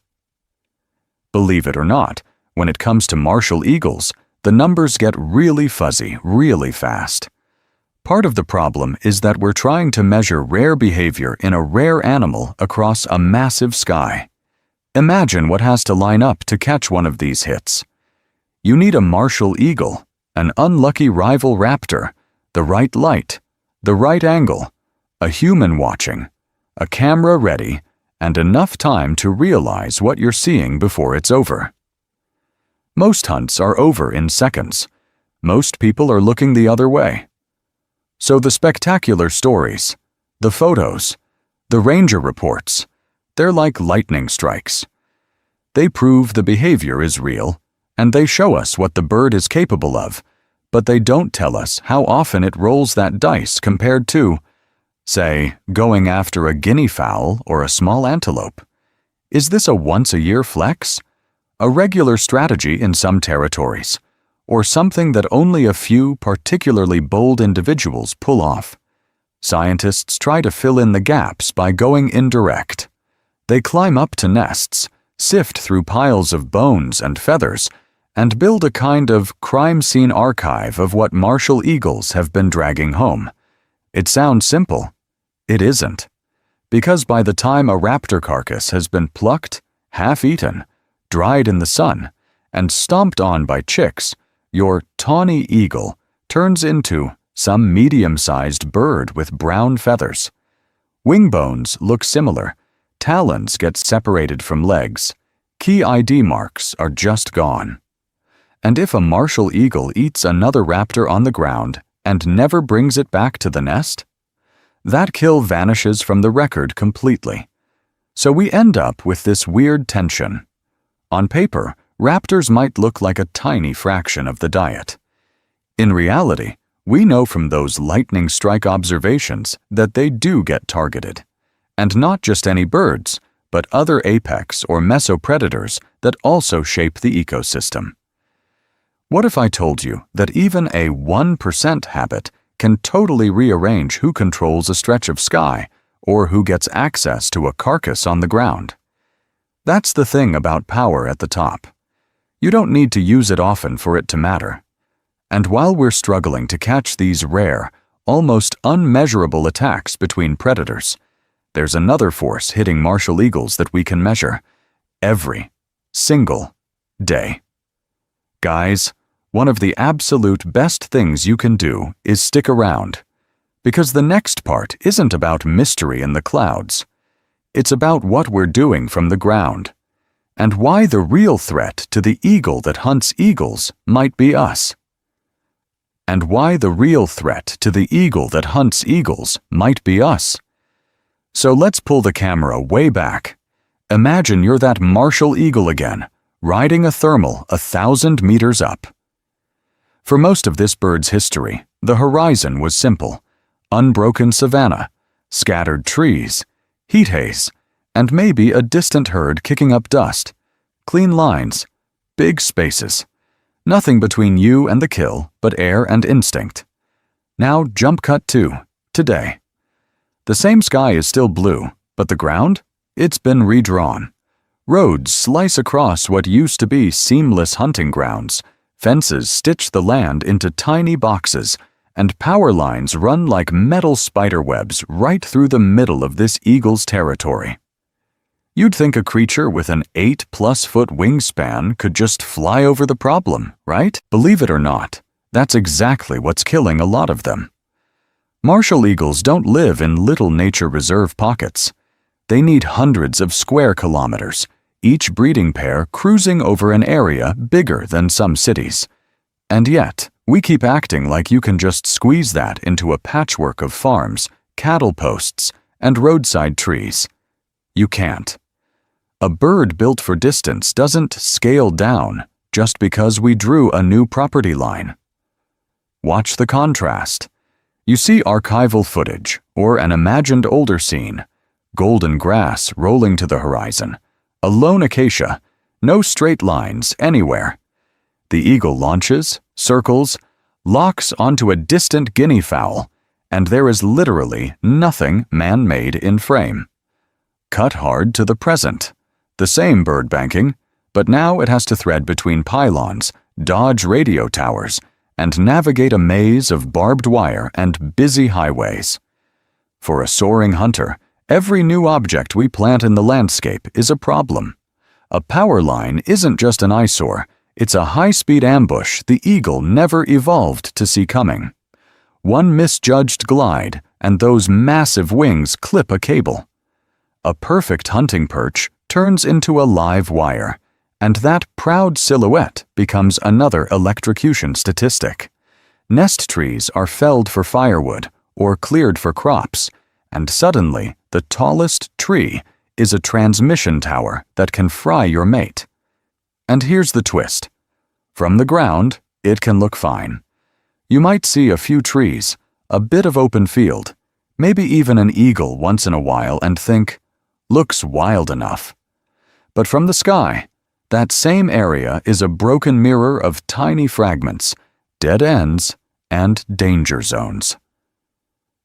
Believe it or not, when it comes to martial eagles, the numbers get really fuzzy really fast. Part of the problem is that we're trying to measure rare behavior in a rare animal across a massive sky. Imagine what has to line up to catch one of these hits. You need a martial eagle, an unlucky rival raptor, the right light, the right angle, a human watching, a camera ready, and enough time to realize what you're seeing before it's over. Most hunts are over in seconds. Most people are looking the other way. So the spectacular stories, the photos, the ranger reports, they're like lightning strikes. They prove the behavior is real, and they show us what the bird is capable of, but they don't tell us how often it rolls that dice compared to, say, going after a guinea fowl or a small antelope. Is this a once-a-year flex? A regular strategy in some territories, or something that only a few particularly bold individuals pull off? Scientists try to fill in the gaps by going indirect. They climb up to nests, sift through piles of bones and feathers, and build a kind of crime scene archive of what martial eagles have been dragging home. It sounds simple. It isn't. Because by the time a raptor carcass has been plucked, half-eaten, dried in the sun, and stomped on by chicks, your tawny eagle turns into some medium-sized bird with brown feathers. Wing bones look similar. Talons get separated from legs. Key ID marks are just gone. And if a martial eagle eats another raptor on the ground, and never brings it back to the nest? That kill vanishes from the record completely. So we end up with this weird tension. On paper, raptors might look like a tiny fraction of the diet. In reality, we know from those lightning strike observations that they do get targeted. And not just any birds, but other apex or mesopredators that also shape the ecosystem. What if I told you that even a 1% habit can totally rearrange who controls a stretch of sky or who gets access to a carcass on the ground? That's the thing about power at the top. You don't need to use it often for it to matter. And while we're struggling to catch these rare, almost unmeasurable attacks between predators, there's another force hitting martial eagles that we can measure every single day. Guys, one of the absolute best things you can do is stick around, because the next part isn't about mystery in the clouds. It's about what we're doing from the ground, and why the real threat to the eagle that hunts eagles might be us. And why the real threat to the eagle that hunts eagles might be us. So let's pull the camera way back. Imagine you're that martial eagle again, riding a thermal 1,000 meters up. For most of this bird's history, the horizon was simple: unbroken savanna, scattered trees, heat haze, and maybe a distant herd kicking up dust. Clean lines, big spaces. Nothing between you and the kill but air and instinct. Now jump cut to today. The same sky is still blue, but the ground? It's been redrawn. Roads slice across what used to be seamless hunting grounds. Fences stitch the land into tiny boxes, and power lines run like metal spiderwebs right through the middle of this eagle's territory. You'd think a creature with an 8+ foot wingspan could just fly over the problem, right? Believe it or not, that's exactly what's killing a lot of them. Martial eagles don't live in little nature reserve pockets. They need hundreds of square kilometers, each breeding pair cruising over an area bigger than some cities. And yet, we keep acting like you can just squeeze that into a patchwork of farms, cattle posts, and roadside trees. You can't. A bird built for distance doesn't scale down just because we drew a new property line. Watch the contrast. You see archival footage or an imagined older scene: golden grass rolling to the horizon, a lone acacia, no straight lines anywhere. The eagle launches, circles, locks onto a distant guinea fowl, and there is literally nothing man-made in frame. Cut hard to the present. The same bird banking, but now it has to thread between pylons, dodge radio towers, and navigate a maze of barbed wire and busy highways. For a soaring hunter, every new object we plant in the landscape is a problem. A power line isn't just an eyesore, it's a high-speed ambush the eagle never evolved to see coming. One misjudged glide, and those massive wings clip a cable. A perfect hunting perch turns into a live wire, and that proud silhouette becomes another electrocution statistic. Nest trees are felled for firewood or cleared for crops, and suddenly the tallest tree is a transmission tower that can fry your mate. And here's the twist. From the ground, it can look fine. You might see a few trees, a bit of open field, maybe even an eagle once in a while, and think, looks wild enough. But from the sky, that same area is a broken mirror of tiny fragments, dead ends, and danger zones.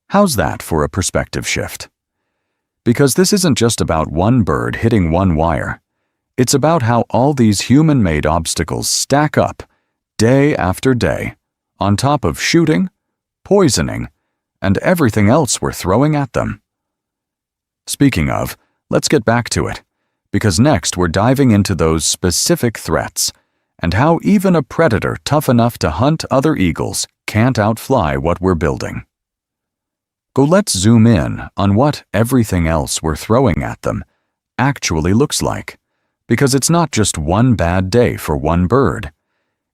How's that for a perspective shift? Because this isn't just about one bird hitting one wire. It's about how all these human-made obstacles stack up, day after day, on top of shooting, poisoning, and everything else we're throwing at them. Speaking of, let's get back to it, because next we're diving into those specific threats, and how even a predator tough enough to hunt other eagles can't outfly what we're building. Go, let's zoom in on what everything else we're throwing at them actually looks like, because it's not just one bad day for one bird.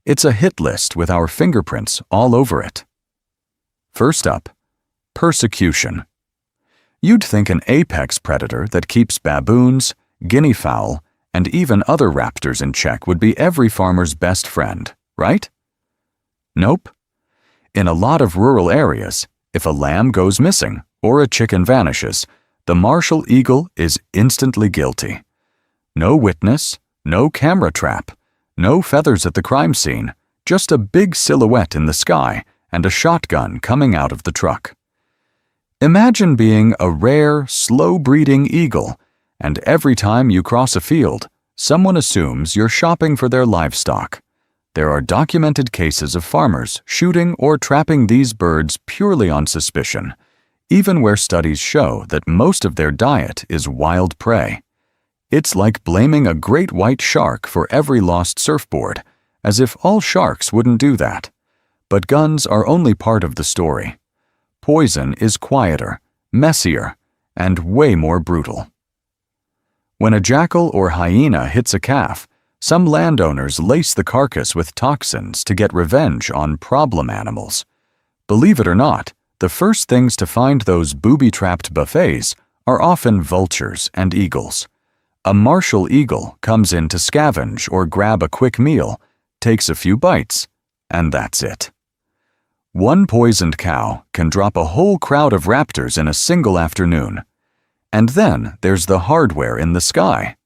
It's a hit list with our fingerprints all over it. First up, persecution. You'd think an apex predator that keeps baboons, guinea fowl, and even other raptors in check would be every farmer's best friend, right? Nope. In a lot of rural areas, if a lamb goes missing or a chicken vanishes, the martial eagle is instantly guilty. No witness, no camera trap, no feathers at the crime scene, just a big silhouette in the sky and a shotgun coming out of the truck. Imagine being a rare, slow-breeding eagle, and every time you cross a field, someone assumes you're shopping for their livestock. There are documented cases of farmers shooting or trapping these birds purely on suspicion, even where studies show that most of their diet is wild prey. It's like blaming a great white shark for every lost surfboard, as if all sharks wouldn't do that. But guns are only part of the story. Poison is quieter, messier, and way more brutal. When a jackal or hyena hits a calf, some landowners lace the carcass with toxins to get revenge on problem animals. Believe it or not, the first things to find those booby-trapped buffets are often vultures and eagles. A martial eagle comes in to scavenge or grab a quick meal, takes a few bites, and that's it. One poisoned cow can drop a whole crowd of raptors in a single afternoon. And then there's the hardware in the sky.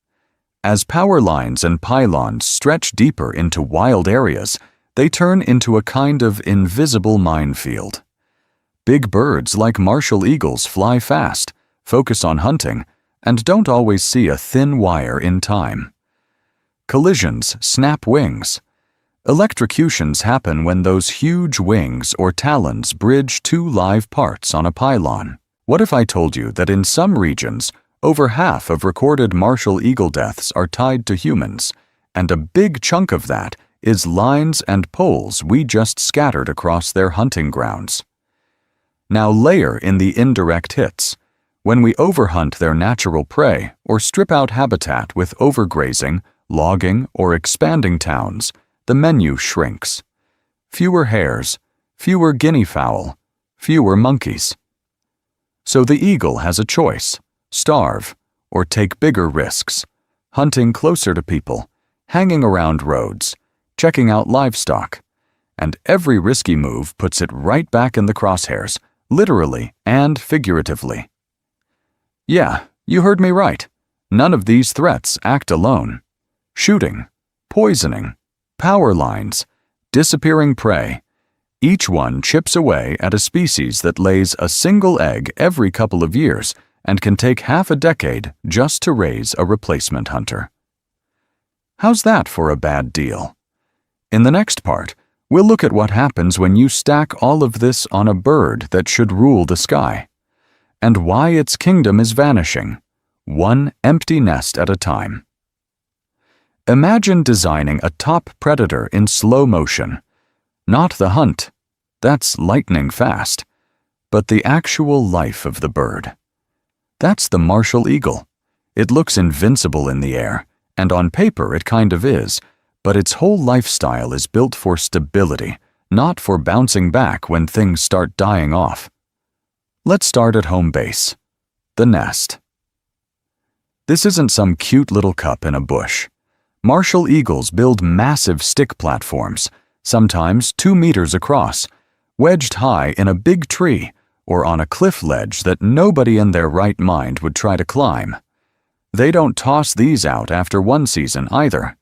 As power lines and pylons stretch deeper into wild areas, they turn into a kind of invisible minefield. Big birds like martial eagles fly fast, focus on hunting, and don't always see a thin wire in time. Collisions snap wings. Electrocutions happen when those huge wings or talons bridge two live parts on a pylon. What if I told you that in some regions, over half of recorded martial eagle deaths are tied to humans, and a big chunk of that is lines and poles we just scattered across their hunting grounds? Now layer in the indirect hits. When we overhunt their natural prey or strip out habitat with overgrazing, logging, or expanding towns, the menu shrinks. Fewer hares, fewer guinea fowl, fewer monkeys. So the eagle has a choice: starve or take bigger risks, hunting closer to people, hanging around roads, checking out livestock. And every risky move puts it right back in the crosshairs, literally and figuratively. Yeah, you heard me right. None of these threats act alone. Shooting, poisoning, power lines, disappearing prey. Each one chips away at a species that lays a single egg every couple of years and can take half a decade just to raise a replacement hunter. How's that for a bad deal? In the next part, we'll look at what happens when you stack all of this on a bird that should rule the sky, and why its kingdom is vanishing, one empty nest at a time. Imagine designing a top predator in slow motion. Not the hunt, that's lightning fast, but the actual life of the bird. That's the martial eagle. It looks invincible in the air, and on paper it kind of is, but its whole lifestyle is built for stability, not for bouncing back when things start dying off. Let's start at home base, the nest. This isn't some cute little cup in a bush. Martial eagles build massive stick platforms, sometimes 2 meters across, wedged high in a big tree or on a cliff ledge that nobody in their right mind would try to climb. They don't toss these out after one season either.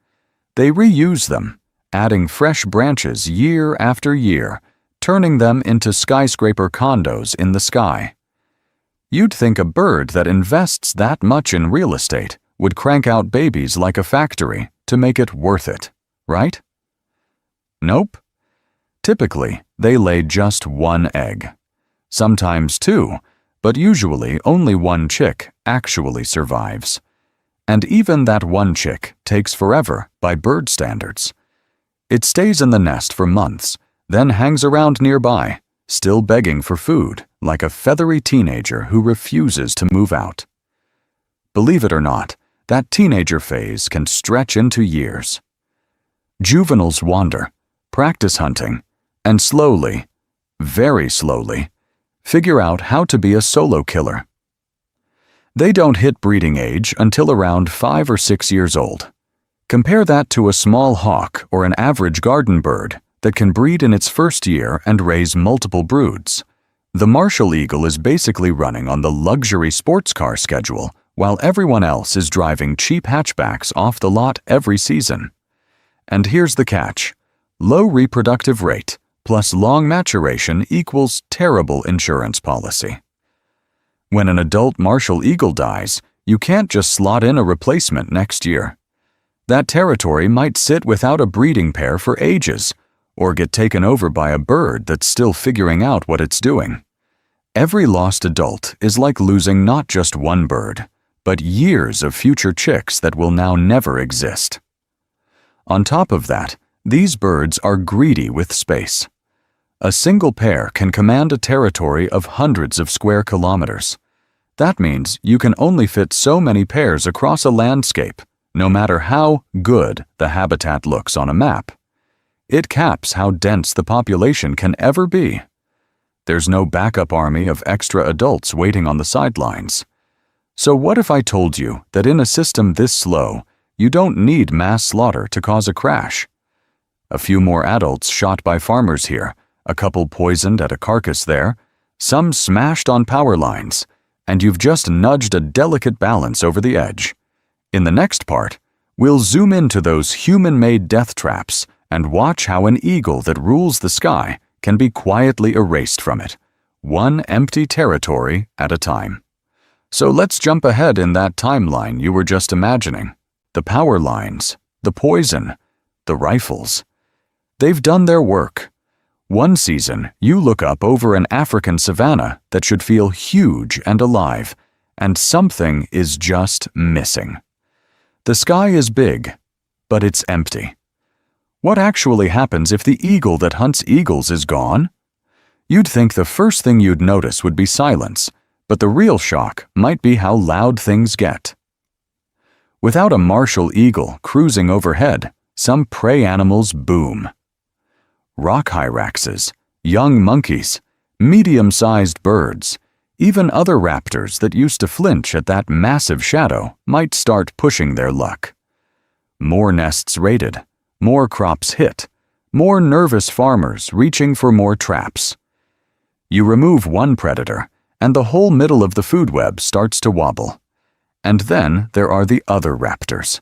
They reuse them, adding fresh branches year after year, turning them into skyscraper condos in the sky. You'd think a bird that invests that much in real estate would crank out babies like a factory to make it worth it, right? Nope. Typically, they lay just one egg. Sometimes 2, but usually only one chick actually survives. And even that one chick takes forever by bird standards. It stays in the nest for months, then hangs around nearby, still begging for food, like a feathery teenager who refuses to move out. Believe it or not, that teenager phase can stretch into years. Juveniles wander, practice hunting, and slowly, very slowly, figure out how to be a solo killer. They don't hit breeding age until around 5 or 6 years old. Compare that to a small hawk or an average garden bird that can breed in its first year and raise multiple broods. The Martial Eagle is basically running on the luxury sports car schedule, while everyone else is driving cheap hatchbacks off the lot every season. And here's the catch: low reproductive rate plus long maturation equals terrible insurance policy. When an adult Martial Eagle dies, you can't just slot in a replacement next year. That territory might sit without a breeding pair for ages, or get taken over by a bird that's still figuring out what it's doing. Every lost adult is like losing not just one bird, but years of future chicks that will now never exist. On top of that, these birds are greedy with space. A single pair can command a territory of hundreds of square kilometers. That means you can only fit so many pairs across a landscape, no matter how good the habitat looks on a map. It caps how dense the population can ever be. There's no backup army of extra adults waiting on the sidelines. So what if I told you that in a system this slow, you don't need mass slaughter to cause a crash? A few more adults shot by farmers here, a couple poisoned at a carcass there, some smashed on power lines, and you've just nudged a delicate balance over the edge. In the next part, we'll zoom into those human-made death traps and watch how an eagle that rules the sky can be quietly erased from it, one empty territory at a time. So let's jump ahead in that timeline you were just imagining. The power lines, the poison, the rifles. They've done their work. One season, you look up over an African savanna that should feel huge and alive, and something is just missing. The sky is big, but it's empty. What actually happens if the eagle that hunts eagles is gone? You'd think the first thing you'd notice would be silence, but the real shock might be how loud things get. Without a Martial Eagle cruising overhead, some prey animals boom. Rock hyraxes, young monkeys, medium-sized birds, even other raptors that used to flinch at that massive shadow might start pushing their luck. More nests raided, more crops hit, more nervous farmers reaching for more traps. You remove one predator, and the whole middle of the food web starts to wobble. And then there are the other raptors.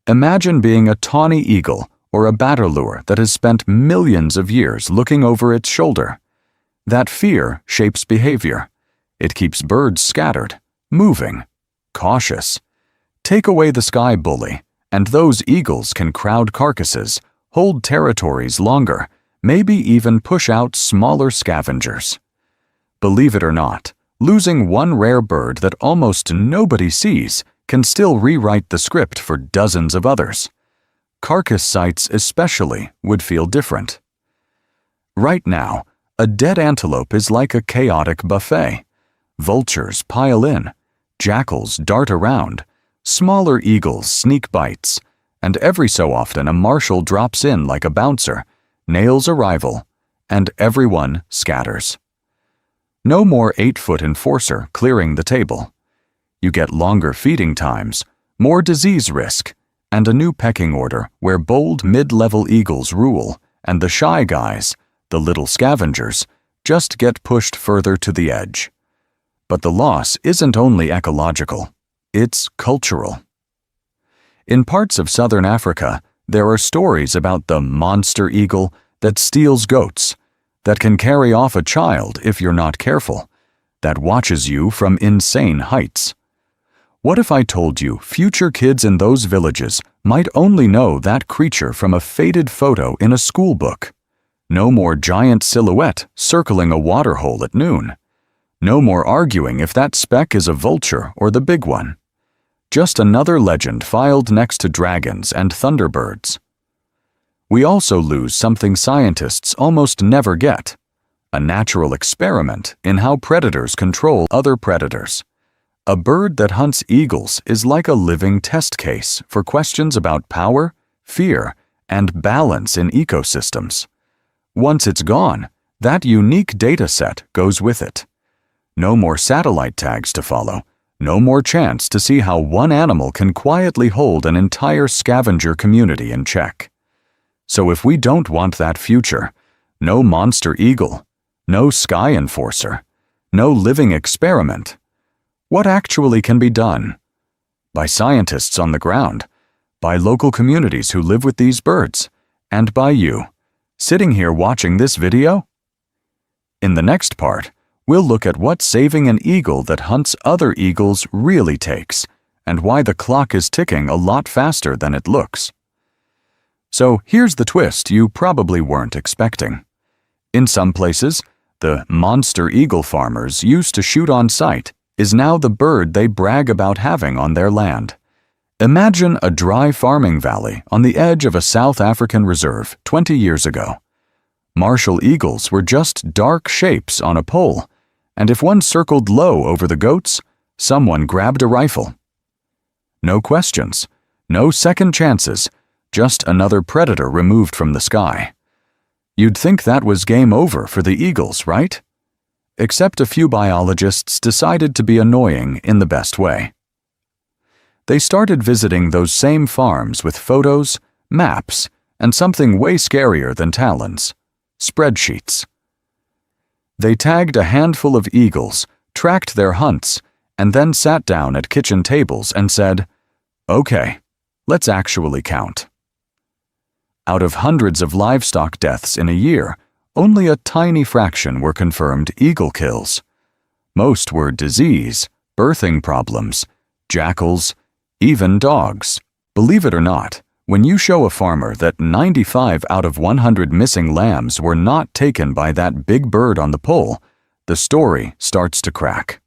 Imagine being a tawny eagle or a battledore that has spent millions of years looking over its shoulder. That fear shapes behavior. It keeps birds scattered, moving, cautious. Take away the sky bully, and those eagles can crowd carcasses, hold territories longer, maybe even push out smaller scavengers. Believe it or not, losing one rare bird that almost nobody sees can still rewrite the script for dozens of others. Carcass sites especially would feel different. Right now, a dead antelope is like a chaotic buffet. Vultures pile in, jackals dart around, smaller eagles sneak bites, and every so often a marshal drops in like a bouncer, nails a rival, and everyone scatters. No more 8-foot enforcer clearing the table. You get longer feeding times, more disease risk, and a new pecking order where bold mid-level eagles rule, and the shy guys, the little scavengers, just get pushed further to the edge. But the loss isn't only ecological, it's cultural. In parts of southern Africa, there are stories about the monster eagle that steals goats, that can carry off a child if you're not careful, that watches you from insane heights. What if I told you future kids in those villages might only know that creature from a faded photo in a school book? No more giant silhouette circling a waterhole at noon. No more arguing if that speck is a vulture or the big one. Just another legend filed next to dragons and thunderbirds. We also lose something scientists almost never get: a natural experiment in how predators control other predators. A bird that hunts eagles is like a living test case for questions about power, fear, and balance in ecosystems. Once it's gone, That unique data set goes with it. No more satellite tags to follow, no more chance to see how one animal can quietly hold an entire scavenger community in check. So if we don't want that future, no monster eagle, no sky enforcer, no living experiment, what actually can be done? By scientists on the ground, by local communities who live with these birds, and by you, sitting here watching this video? In the next part, we'll look at what saving an eagle that hunts other eagles really takes, and why the clock is ticking a lot faster than it looks. So here's the twist you probably weren't expecting. In some places, the monster eagle farmers used to shoot on sight is now the bird they brag about having on their land. Imagine a dry farming valley on the edge of a South African reserve 20 years ago. Martial eagles were just dark shapes on a pole, and if one circled low over the goats, someone grabbed a rifle. No questions, no second chances, just another predator removed from the sky. You'd think that was game over for the eagles, right? Except a few biologists decided to be annoying in the best way. They started visiting those same farms with photos, maps, and something way scarier than talons: spreadsheets. They tagged a handful of eagles, tracked their hunts, and then sat down at kitchen tables and said, "Okay, let's actually count." Out of hundreds of livestock deaths in a year, only a tiny fraction were confirmed eagle kills. Most were disease, birthing problems, jackals, even dogs. Believe it or not, when you show a farmer that 95 out of 100 missing lambs were not taken by that big bird on the pole, the story starts to crack.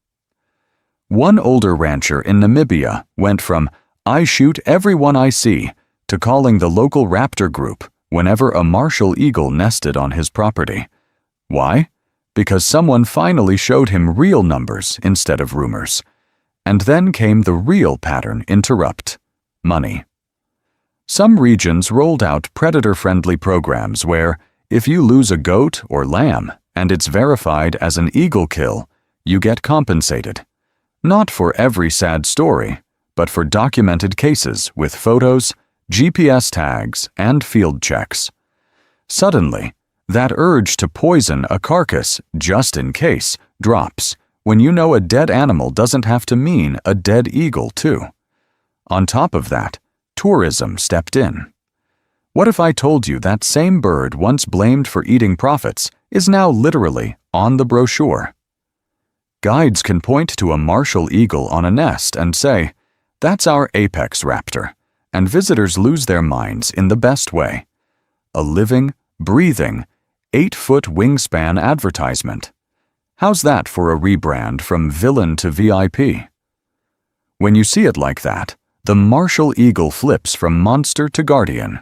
One older rancher in Namibia went from "I shoot everyone I see" to calling the local raptor group whenever a martial eagle nested on his property. Why? Because someone finally showed him real numbers instead of rumors. And then came the real pattern interrupt: money. Some regions rolled out predator-friendly programs where, if you lose a goat or lamb and it's verified as an eagle kill, you get compensated. Not for every sad story, but for documented cases with photos, GPS tags, and field checks. Suddenly, that urge to poison a carcass just in case drops when you know a dead animal doesn't have to mean a dead eagle, too. On top of that, tourism stepped in. What if I told you that same bird once blamed for eating profits is now literally on the brochure? Guides can point to a martial eagle on a nest and say, "That's our apex raptor," and visitors lose their minds in the best way. A living, breathing, 8-foot wingspan advertisement. How's that for a rebrand from villain to VIP? When you see it like that, the martial eagle flips from monster to guardian.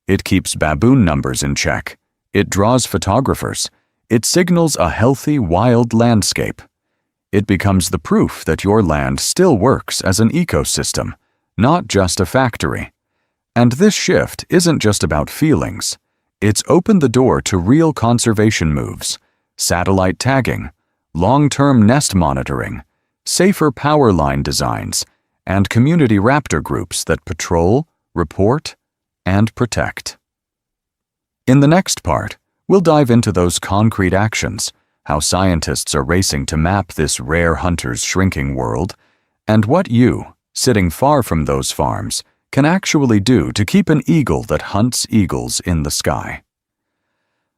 It keeps baboon numbers in check. It draws photographers. It signals a healthy, wild landscape. It becomes the proof that your land still works as an ecosystem, not just a factory. And this shift isn't just about feelings. It's opened the door to real conservation moves: satellite tagging, long-term nest monitoring, safer power line designs, and community raptor groups that patrol, report, and protect. In the next part, we'll dive into those concrete actions, how scientists are racing to map this rare hunter's shrinking world, and what you, sitting far from those farms, can actually do to keep an eagle that hunts eagles in the sky.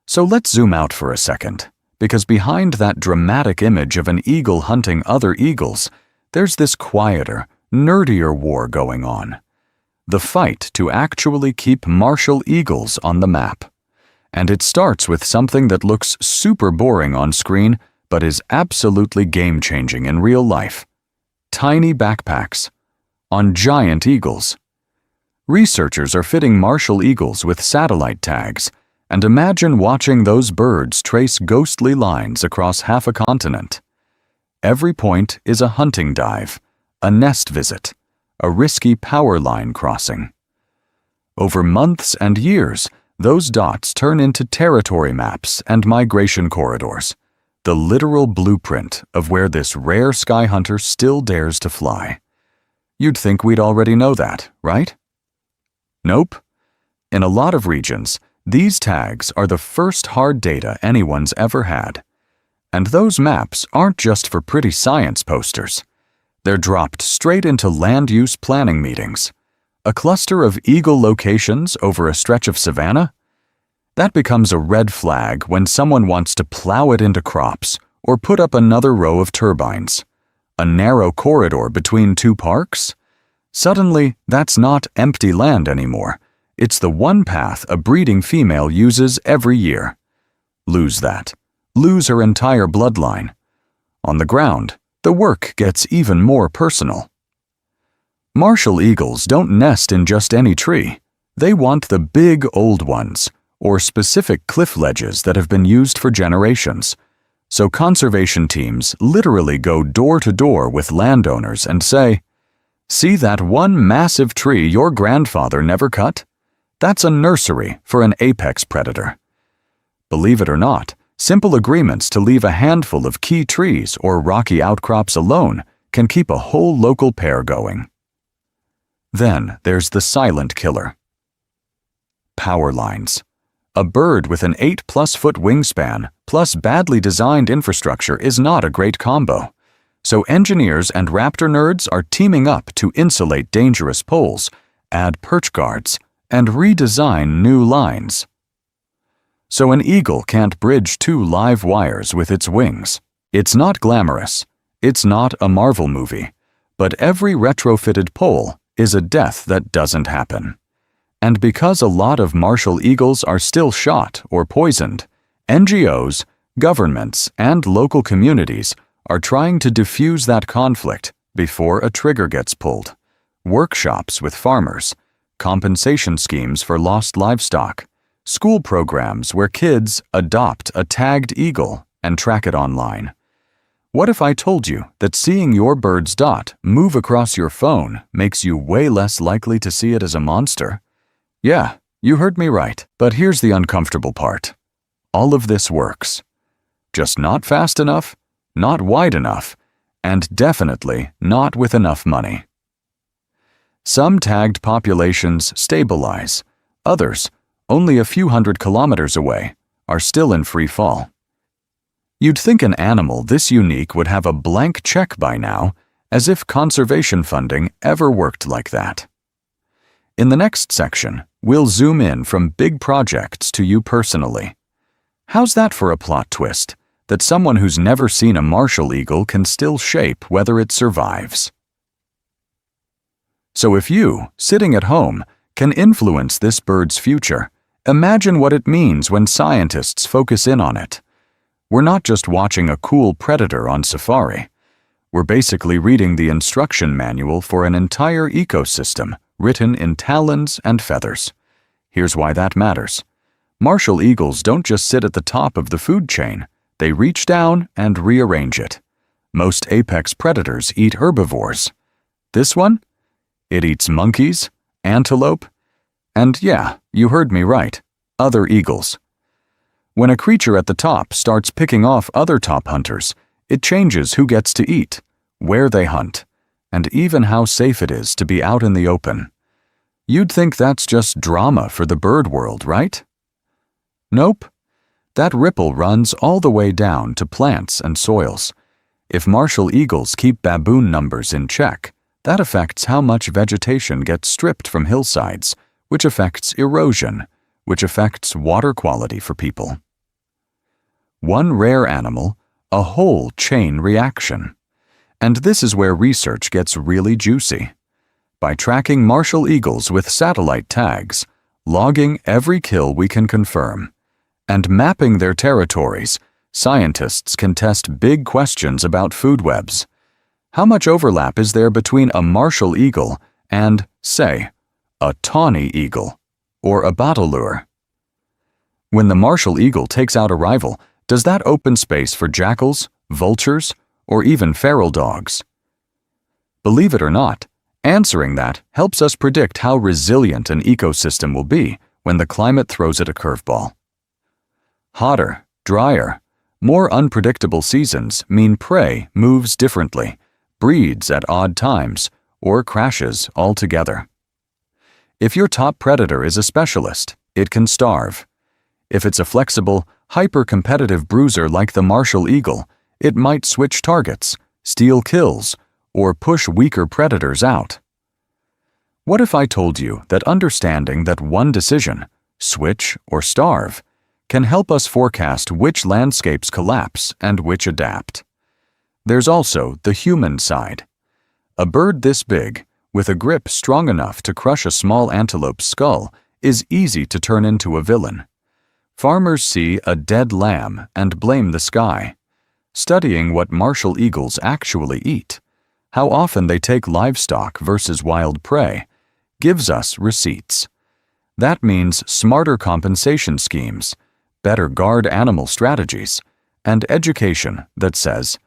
So let's zoom out for a second, because behind that dramatic image of an eagle hunting other eagles, there's this quieter, nerdier war going on. The fight to actually keep martial eagles on the map. And it starts with something that looks super boring on screen, but is absolutely game-changing in real life. Tiny backpacks on giant eagles. Researchers are fitting martial eagles with satellite tags, and imagine watching those birds trace ghostly lines across half a continent. Every point is a hunting dive, a nest visit, a risky power line crossing. Over months and years, Those dots turn into territory maps and migration corridors, the literal blueprint of where this rare sky hunter still dares to fly. You'd think we'd already know that, right? Nope. In a lot of regions, these tags are the first hard data anyone's ever had. And those maps aren't just for pretty science posters. They're dropped straight into land use planning meetings. A cluster of eagle locations over a stretch of savanna? That becomes a red flag when someone wants to plow it into crops or put up another row of turbines. A narrow corridor between two parks? Suddenly, that's not empty land anymore. It's the one path a breeding female uses every year. Lose that. Lose her entire bloodline. On the ground, the work gets even more personal. Martial eagles don't nest in just any tree. They want the big old ones, or specific cliff ledges that have been used for generations. So conservation teams literally go door to door with landowners and say, "See that one massive tree your grandfather never cut? That's a nursery for an apex predator." Believe it or not, simple agreements to leave a handful of key trees or rocky outcrops alone can keep a whole local pair going. Then there's the silent killer. Power lines. A bird with an 8+ foot wingspan plus badly designed infrastructure is not a great combo. So engineers and raptor nerds are teaming up to insulate dangerous poles, add perch guards, and redesign new lines. So an eagle can't bridge two live wires with its wings. It's not glamorous. It's not a Marvel movie. But every retrofitted pole is a death that doesn't happen. And because a lot of martial eagles are still shot or poisoned, NGOs, governments, and local communities are trying to diffuse that conflict before a trigger gets pulled. Workshops with farmers, compensation schemes for lost livestock, school programs where kids adopt a tagged eagle and track it online. What if I told you that seeing your bird's dot move across your phone makes you way less likely to see it as a monster? Yeah, you heard me right. But here's the uncomfortable part. All of this works. Just not fast enough, not wide enough, and definitely not with enough money. Some tagged populations stabilize. Others, only a few hundred kilometers away, are still in free fall. You'd think an animal this unique would have a blank check by now, as if conservation funding ever worked like that. In the next section, we'll zoom in from big projects to you personally. How's that for a plot twist, that someone who's never seen a martial eagle can still shape whether it survives? So if you, sitting at home, can influence this bird's future, imagine what it means when scientists focus in on it. We're not just watching a cool predator on safari. We're basically reading the instruction manual for an entire ecosystem written in talons and feathers. Here's why that matters. Martial eagles don't just sit at the top of the food chain. They reach down and rearrange it. Most apex predators eat herbivores. This one? It eats monkeys, antelope, and yeah, you heard me right, other eagles. When a creature at the top starts picking off other top hunters, it changes who gets to eat, where they hunt, and even how safe it is to be out in the open. You'd think that's just drama for the bird world, right? Nope. That ripple runs all the way down to plants and soils. If martial eagles keep baboon numbers in check, that affects how much vegetation gets stripped from hillsides, which affects erosion, which affects water quality for people. One rare animal, a whole chain reaction. And this is where research gets really juicy. By tracking martial eagles with satellite tags, logging every kill we can confirm, and mapping their territories, scientists can test big questions about food webs. How much overlap is there between a martial eagle and, say, a tawny eagle or a battledore? When the martial eagle takes out a rival, does that open space for jackals, vultures, or even feral dogs? Believe it or not, answering that helps us predict how resilient an ecosystem will be when the climate throws it a curveball. Hotter, drier, more unpredictable seasons mean prey moves differently, breeds at odd times, or crashes altogether. If your top predator is a specialist, it can starve. If it's a flexible, hyper-competitive bruiser like the martial eagle, it might switch targets, steal kills, or push weaker predators out. What if I told you that understanding that one decision, switch or starve, can help us forecast which landscapes collapse and which adapt? There's also the human side. A bird this big, with a grip strong enough to crush a small antelope's skull, is easy to turn into a villain. Farmers see a dead lamb and blame the sky. Studying what martial eagles actually eat, how often they take livestock versus wild prey, gives us receipts. That means smarter compensation schemes, better guard animal strategies, and education that says,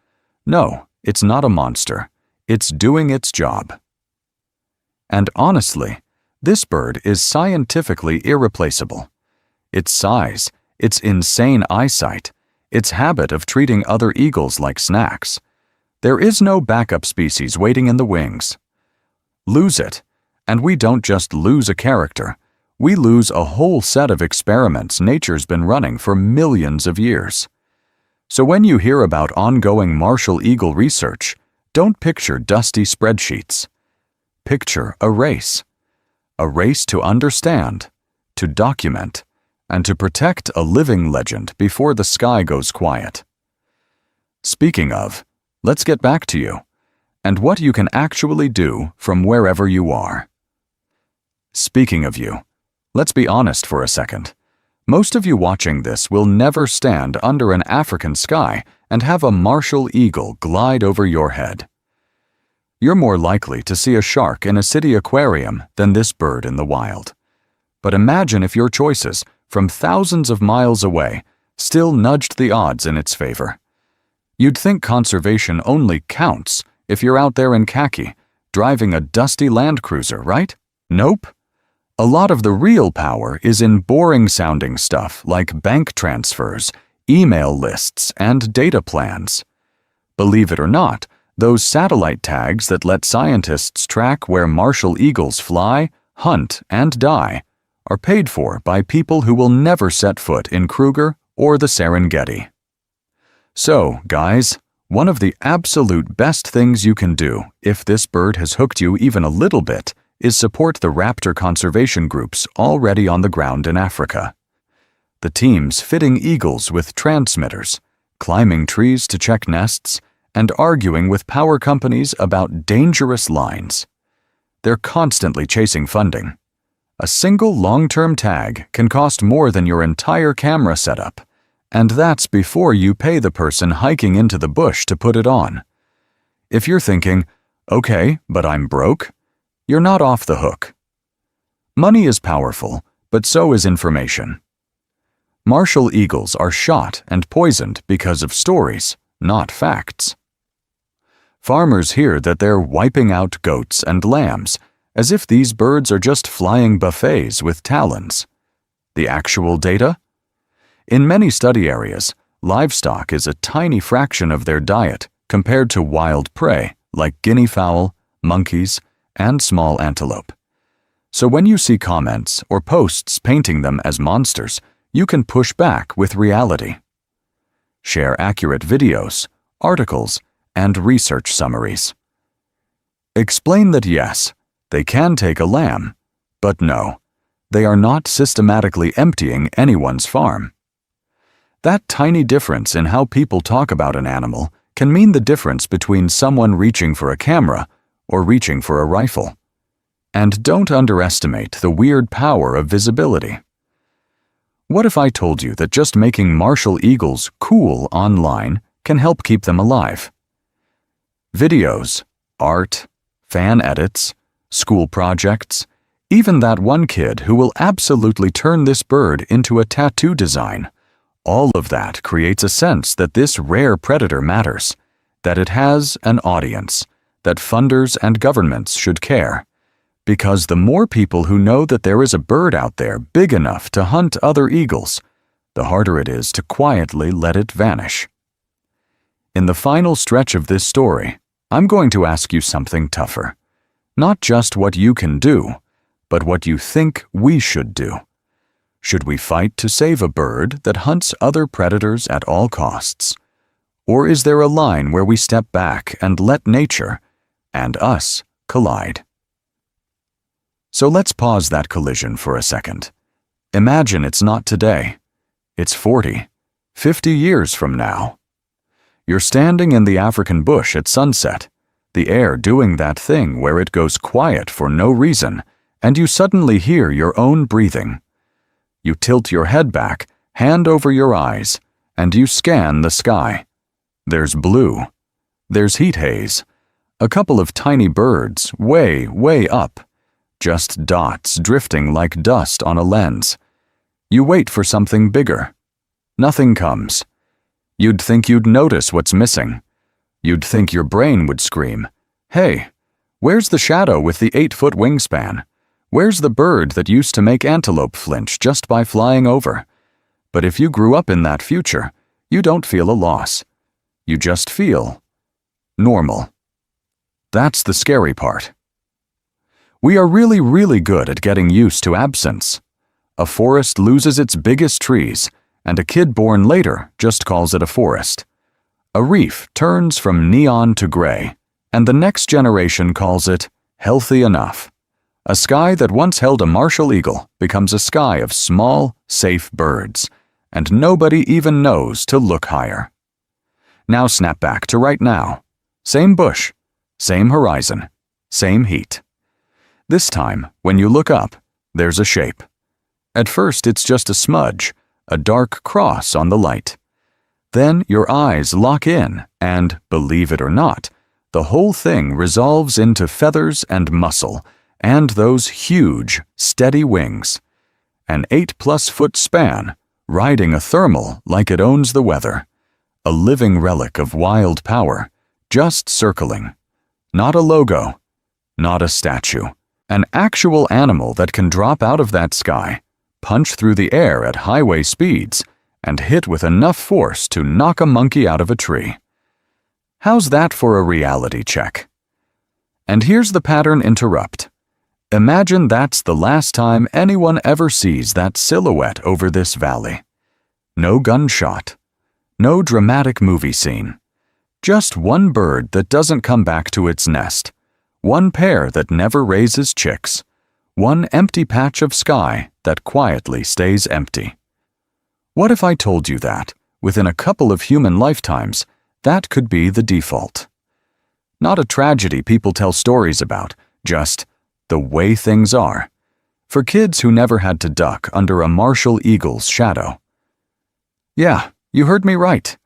no, it's not a monster, it's doing its job. And honestly, this bird is scientifically irreplaceable. Its size, its insane eyesight, its habit of treating other eagles like snacks. There is no backup species waiting in the wings. Lose it, and we don't just lose a character, we lose a whole set of experiments nature's been running for millions of years. So when you hear about ongoing martial eagle research, don't picture dusty spreadsheets. Picture a race to understand, to document, and to protect a living legend before the sky goes quiet. Speaking of, let's get back to you, and what you can actually do from wherever you are. Speaking of you, let's be honest for a second. Most of you watching this will never stand under an African sky and have a martial eagle glide over your head. You're more likely to see a shark in a city aquarium than this bird in the wild. But imagine if your choices, from thousands of miles away, still nudged the odds in its favor. You'd think conservation only counts if you're out there in khaki, driving a dusty Land Cruiser, right? Nope. A lot of the real power is in boring-sounding stuff like bank transfers, email lists, and data plans. Believe it or not, those satellite tags that let scientists track where martial eagles fly, hunt, and die are paid for by people who will never set foot in Kruger or the Serengeti. So, guys, one of the absolute best things you can do if this bird has hooked you even a little bit is support the raptor conservation groups already on the ground in Africa. The teams fitting eagles with transmitters, climbing trees to check nests, and arguing with power companies about dangerous lines. They're constantly chasing funding. A single long-term tag can cost more than your entire camera setup, and that's before you pay the person hiking into the bush to put it on. If you're thinking, okay, but I'm broke, you're not off the hook. Money is powerful, but so is information. Martial eagles are shot and poisoned because of stories, not facts. Farmers hear that they're wiping out goats and lambs, as if these birds are just flying buffets with talons. The actual data? In many study areas, livestock is a tiny fraction of their diet compared to wild prey like guinea fowl, monkeys, and small antelope. So when you see comments or posts painting them as monsters, you can push back with reality. Share accurate videos, articles, and research summaries. Explain that yes, they can take a lamb, but no, they are not systematically emptying anyone's farm. That tiny difference in how people talk about an animal can mean the difference between someone reaching for a camera or reaching for a rifle. And don't underestimate the weird power of visibility. What if I told you that just making martial eagles cool online can help keep them alive? Videos, art, fan edits, school projects, even that one kid who will absolutely turn this bird into a tattoo design. All of that creates a sense that this rare predator matters, that it has an audience, that funders and governments should care. Because the more people who know that there is a bird out there big enough to hunt other eagles, the harder it is to quietly let it vanish. In the final stretch of this story, I'm going to ask you something tougher. Not just what you can do, but what you think we should do. Should we fight to save a bird that hunts other predators at all costs? Or is there a line where we step back and let nature and us collide? So let's pause that collision for a second. Imagine it's not today. It's 40, 50 years from now. You're standing in the African bush at sunset, the air doing that thing where it goes quiet for no reason, and you suddenly hear your own breathing. You tilt your head back, hand over your eyes, and you scan the sky. There's blue. There's heat haze. A couple of tiny birds way, way up. Just dots drifting like dust on a lens. You wait for something bigger. Nothing comes. You'd think you'd notice what's missing. You'd think your brain would scream, "Hey, where's the shadow with the 8-foot wingspan? Where's the bird that used to make antelope flinch just by flying over?" But if you grew up in that future, you don't feel a loss. You just feel normal. That's the scary part. We are really, really good at getting used to absence. A forest loses its biggest trees, and a kid born later just calls it a forest. A reef turns from neon to gray, and the next generation calls it healthy enough. A sky that once held a martial eagle becomes a sky of small, safe birds, and nobody even knows to look higher. Now snap back to right now. Same bush, same horizon, same heat. This time, when you look up, there's a shape. At first, it's just a smudge, a dark cross on the light. Then your eyes lock in, and, believe it or not, the whole thing resolves into feathers and muscle, and those huge, steady wings. An 8-plus-foot span, riding a thermal like it owns the weather. A living relic of wild power, just circling. Not a logo, not a statue. An actual animal that can drop out of that sky, punch through the air at highway speeds, and hit with enough force to knock a monkey out of a tree. How's that for a reality check? And here's the pattern interrupt. Imagine that's the last time anyone ever sees that silhouette over this valley. No gunshot. No dramatic movie scene. Just one bird that doesn't come back to its nest. One pair that never raises chicks. One empty patch of sky that quietly stays empty. What if I told you that, within a couple of human lifetimes, that could be the default? Not a tragedy people tell stories about, just the way things are. For kids who never had to duck under a martial eagle's shadow. Yeah, you heard me right.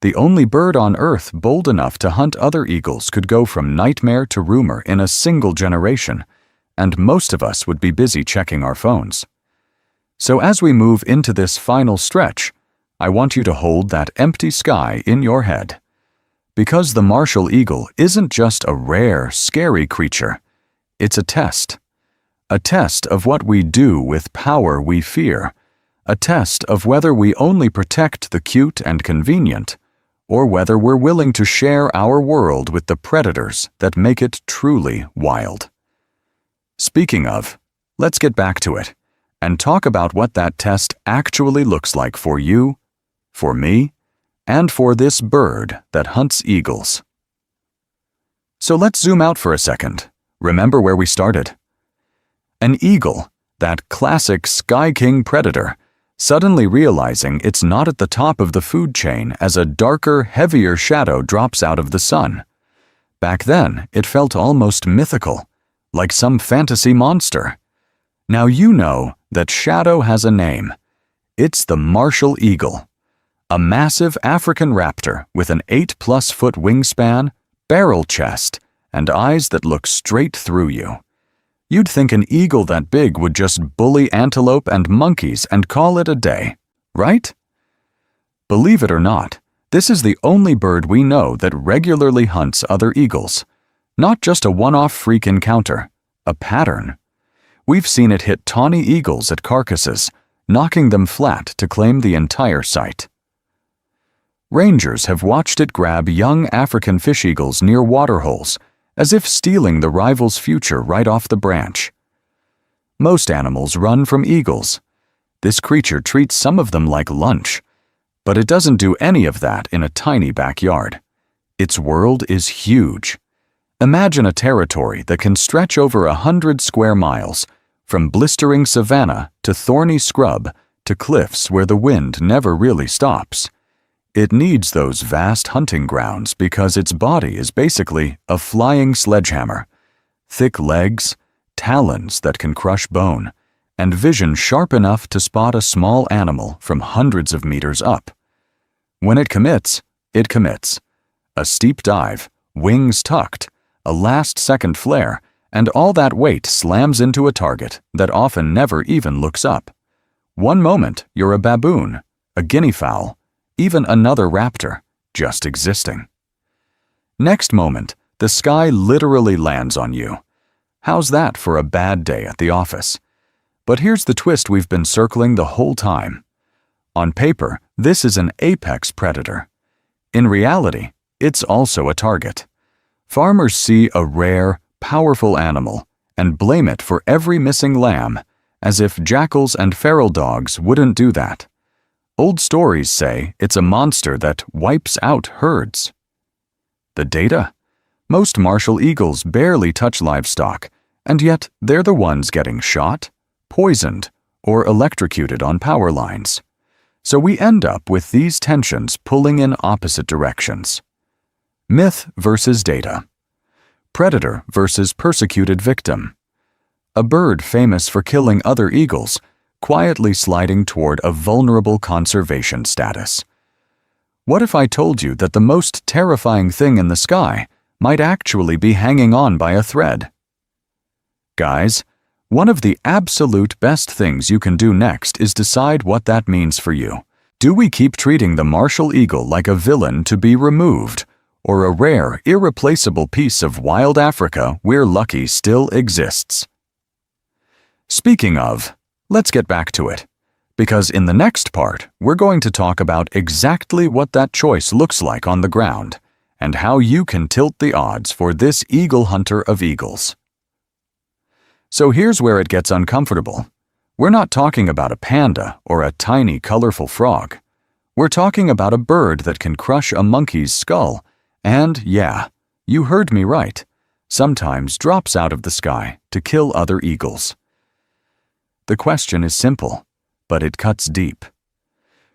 The only bird on Earth bold enough to hunt other eagles could go from nightmare to rumor in a single generation, and most of us would be busy checking our phones. So as we move into this final stretch, I want you to hold that empty sky in your head. Because the martial eagle isn't just a rare, scary creature. It's a test. A test of what we do with power we fear. A test of whether we only protect the cute and convenient, or whether we're willing to share our world with the predators that make it truly wild. Speaking of, let's get back to it, and talk about what that test actually looks like for you, for me, and for this bird that hunts eagles. So let's zoom out for a second. Remember where we started. An eagle, that classic Sky King predator, suddenly realizing it's not at the top of the food chain as a darker, heavier shadow drops out of the sun. Back then, it felt almost mythical, like some fantasy monster. Now you know that shadow has a name. It's the martial eagle, a massive African raptor with an 8-plus-foot wingspan, barrel chest, and eyes that look straight through you. You'd think an eagle that big would just bully antelope and monkeys and call it a day, right? Believe it or not, this is the only bird we know that regularly hunts other eagles. Not just a one-off freak encounter, a pattern. We've seen it hit tawny eagles at carcasses, knocking them flat to claim the entire site. Rangers have watched it grab young African fish eagles near waterholes, as if stealing the rival's future right off the branch. Most animals run from eagles. This creature treats some of them like lunch, but it doesn't do any of that in a tiny backyard. Its world is huge. Imagine a territory that can stretch over 100 square miles, from blistering savanna to thorny scrub to cliffs where the wind never really stops. It needs those vast hunting grounds because its body is basically a flying sledgehammer. Thick legs, talons that can crush bone, and vision sharp enough to spot a small animal from hundreds of meters up. When it commits, it commits. A steep dive, wings tucked, a last-second flare, and all that weight slams into a target that often never even looks up. One moment, you're a baboon, a guinea fowl, even another raptor, just existing. Next moment, the sky literally lands on you. How's that for a bad day at the office? But here's the twist we've been circling the whole time. On paper, this is an apex predator. In reality, it's also a target. Farmers see a rare, powerful animal and blame it for every missing lamb, as if jackals and feral dogs wouldn't do that. Old stories say it's a monster that wipes out herds. The data? Most martial eagles barely touch livestock, and yet they're the ones getting shot, poisoned, or electrocuted on power lines. So we end up with these tensions pulling in opposite directions. Myth versus data. Predator versus persecuted victim. A bird famous for killing other eagles, quietly sliding toward a vulnerable conservation status. What if I told you that the most terrifying thing in the sky might actually be hanging on by a thread? Guys, one of the absolute best things you can do next is decide what that means for you. Do we keep treating the martial eagle like a villain to be removed, or a rare, irreplaceable piece of wild Africa we're lucky still exists? Speaking of, let's get back to it, because in the next part, we're going to talk about exactly what that choice looks like on the ground, and how you can tilt the odds for this eagle hunter of eagles. So here's where it gets uncomfortable. We're not talking about a panda or a tiny, colorful frog. We're talking about a bird that can crush a monkey's skull and, yeah, you heard me right, sometimes drops out of the sky to kill other eagles. The question is simple, but it cuts deep.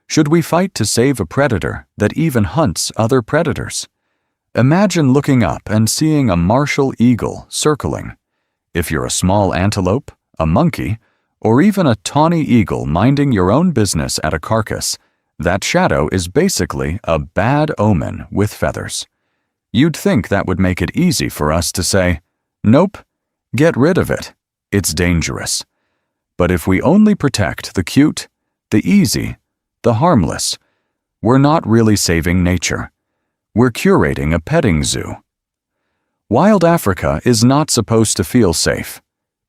Should we fight to save a predator that even hunts other predators? Imagine looking up and seeing a martial eagle circling. If you're a small antelope, a monkey, or even a tawny eagle minding your own business at a carcass, that shadow is basically a bad omen with feathers. You'd think that would make it easy for us to say, nope, get rid of it, it's dangerous. But if we only protect the cute, the easy, the harmless, we're not really saving nature. We're curating a petting zoo. Wild Africa is not supposed to feel safe.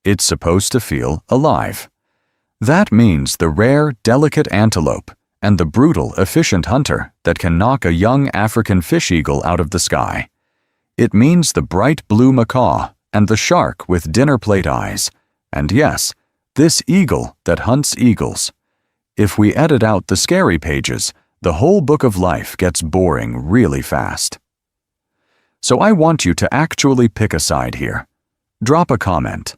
It's supposed to feel alive. That means the rare, delicate antelope and the brutal, efficient hunter that can knock a young African fish eagle out of the sky. It means the bright blue macaw and the shark with dinner plate eyes, and yes, this eagle that hunts eagles. If we edit out the scary pages, the whole book of life gets boring really fast. So I want you to actually pick a side here. Drop a comment.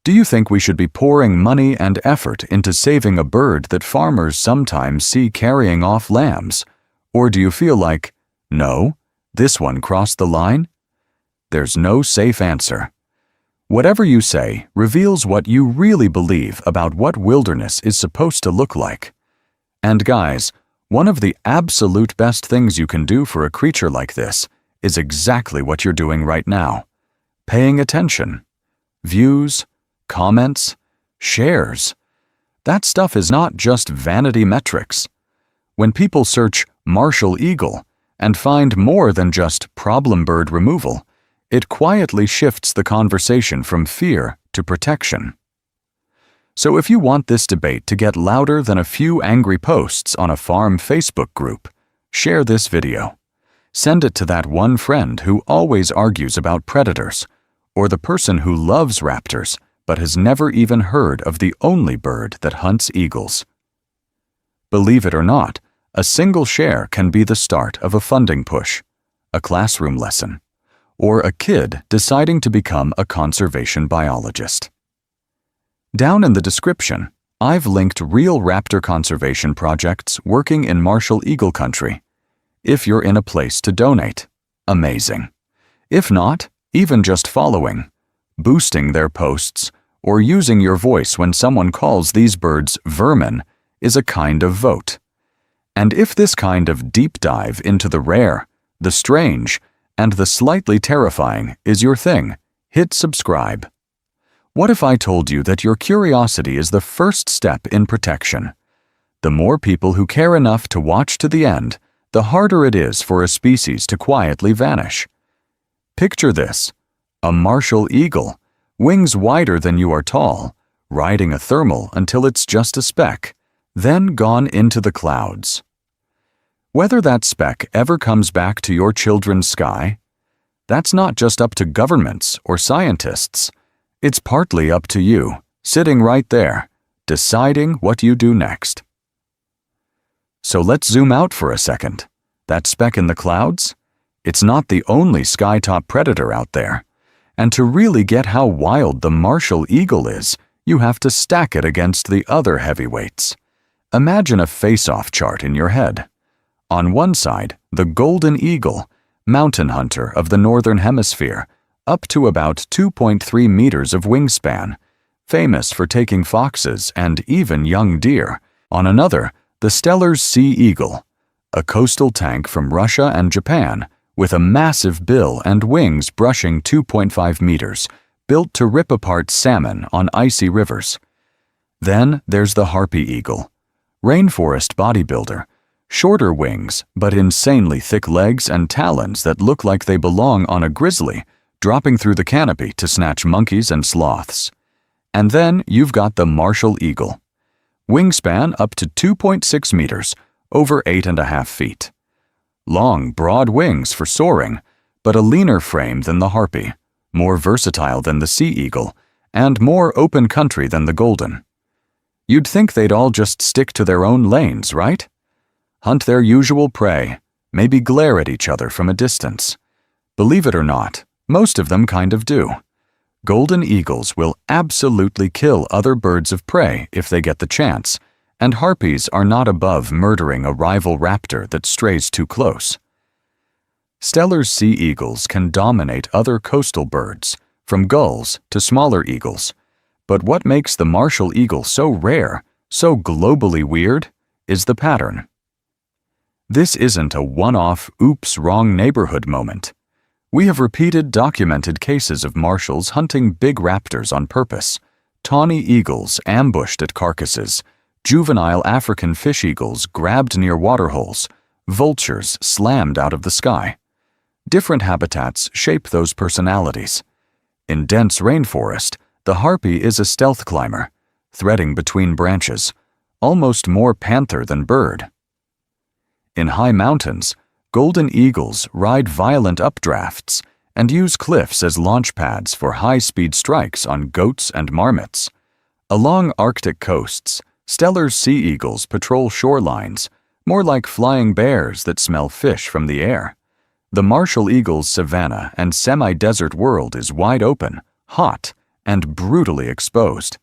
Do you think we should be pouring money and effort into saving a bird that farmers sometimes see carrying off lambs? Or do you feel like, no, this one crossed the line? There's no safe answer. Whatever you say reveals what you really believe about what wilderness is supposed to look like. And guys, one of the absolute best things you can do for a creature like this is exactly what you're doing right now. Paying attention. Views, comments, shares. That stuff is not just vanity metrics. When people search martial eagle and find more than just problem bird removal, It quietly shifts the conversation from fear to protection. So if you want this debate to get louder than a few angry posts on a farm Facebook group, share this video. Send it to that one friend who always argues about predators, or the person who loves raptors but has never even heard of the only bird that hunts eagles. Believe it or not, a single share can be the start of a funding push, a classroom lesson, or a kid deciding to become a conservation biologist. Down in the description, I've linked real raptor conservation projects working in Martial Eagle country. If you're in a place to donate, amazing. If not, even just following, boosting their posts, or using your voice when someone calls these birds vermin is a kind of vote. And if this kind of deep dive into the rare, the strange, and the slightly terrifying is your thing, hit subscribe. What if I told you that your curiosity is the first step in protection? The more people who care enough to watch to the end, the harder it is for a species to quietly vanish. Picture this: a Martial eagle, wings wider than you are tall, riding a thermal until it's just a speck, then gone into the clouds. Whether that speck ever comes back to your children's sky, that's not just up to governments or scientists. It's partly up to you, sitting right there, deciding what you do next. So let's zoom out for a second. That speck in the clouds? It's not the only skytop predator out there. And to really get how wild the Martial eagle is, you have to stack it against the other heavyweights. Imagine a face-off chart in your head. On one side, the golden eagle, mountain hunter of the northern hemisphere, up to about 2.3 meters of wingspan, famous for taking foxes and even young deer. On another, the Steller's sea eagle, a coastal tank from Russia and Japan, with a massive bill and wings brushing 2.5 meters, built to rip apart salmon on icy rivers. Then there's the harpy eagle, rainforest bodybuilder, shorter wings but insanely thick legs and talons that look like they belong on a grizzly, dropping through the canopy to snatch monkeys and sloths. And then you've got the Martial eagle, wingspan up to 2.6 meters, over 8.5 feet. Long, broad wings for soaring, but a leaner frame than the harpy, more versatile than the sea eagle, and more open country than the golden. You'd think they'd all just stick to their own lanes, right? Hunt their usual prey, maybe glare at each other from a distance. Believe it or not, most of them kind of do. Golden eagles will absolutely kill other birds of prey if they get the chance, and harpies are not above murdering a rival raptor that strays too close. Steller's sea eagles can dominate other coastal birds, from gulls to smaller eagles. But what makes the Martial eagle so rare, so globally weird, is the pattern. This isn't a one-off oops, wrong neighborhood moment. We have repeated documented cases of Martials hunting big raptors on purpose, tawny eagles ambushed at carcasses, juvenile African fish eagles grabbed near waterholes, vultures slammed out of the sky. Different habitats shape those personalities. In dense rainforest, the harpy is a stealth climber, threading between branches, almost more panther than bird. In high mountains, golden eagles ride violent updrafts and use cliffs as launch pads for high-speed strikes on goats and marmots. Along Arctic coasts, Steller's sea eagles patrol shorelines, more like flying bears that smell fish from the air. The Martial eagle's savanna and semi-desert world is wide open, hot, and brutally exposed.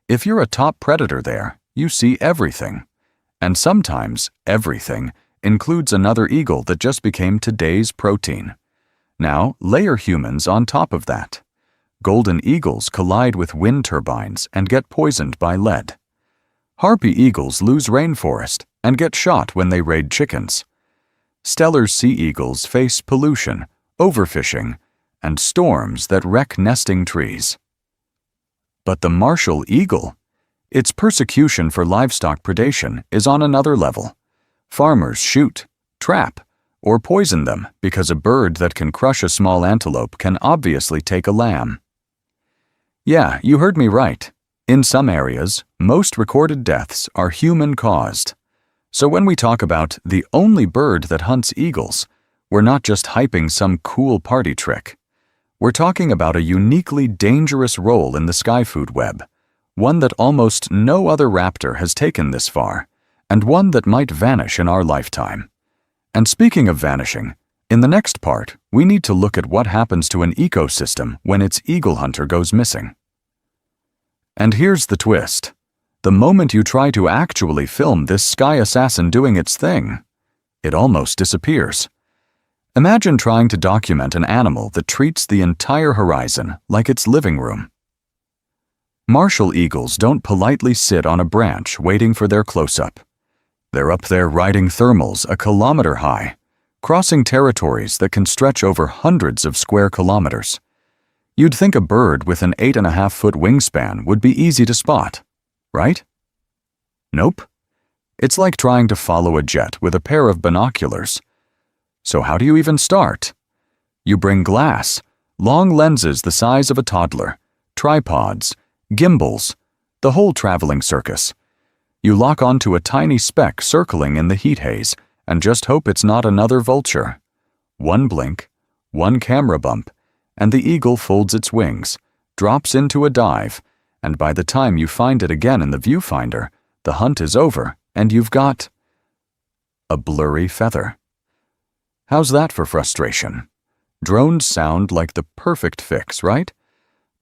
If you're a top predator there, you see everything. And sometimes everything includes another eagle that just became today's protein. Now, layer humans on top of that. Golden eagles collide with wind turbines and get poisoned by lead. Harpy eagles lose rainforest and get shot when they raid chickens. Steller's sea eagles face pollution, overfishing, and storms that wreck nesting trees. But the Martial eagle, its persecution for livestock predation is on another level. Farmers shoot, trap, or poison them because a bird that can crush a small antelope can obviously take a lamb. Yeah, you heard me right. In some areas, most recorded deaths are human-caused. So when we talk about the only bird that hunts eagles, we're not just hyping some cool party trick. We're talking about a uniquely dangerous role in the sky food web, one that almost no other raptor has taken this far, and one that might vanish in our lifetime. And speaking of vanishing, in the next part, we need to look at what happens to an ecosystem when its eagle hunter goes missing. And here's the twist. The moment you try to actually film this sky assassin doing its thing, it almost disappears. Imagine trying to document an animal that treats the entire horizon like its living room. Martial eagles don't politely sit on a branch waiting for their close-up. They're up there riding thermals a kilometer high, crossing territories that can stretch over hundreds of square kilometers. You'd think a bird with an 8.5-foot wingspan would be easy to spot, right? Nope. It's like trying to follow a jet with a pair of binoculars. So how do you even start? You bring glass, long lenses the size of a toddler, tripods, gimbals, the whole traveling circus. You lock onto a tiny speck circling in the heat haze and just hope it's not another vulture. One blink, one camera bump, and the eagle folds its wings, drops into a dive, and by the time you find it again in the viewfinder, the hunt is over and you've got a blurry feather. How's that for frustration? Drones sound like the perfect fix, right?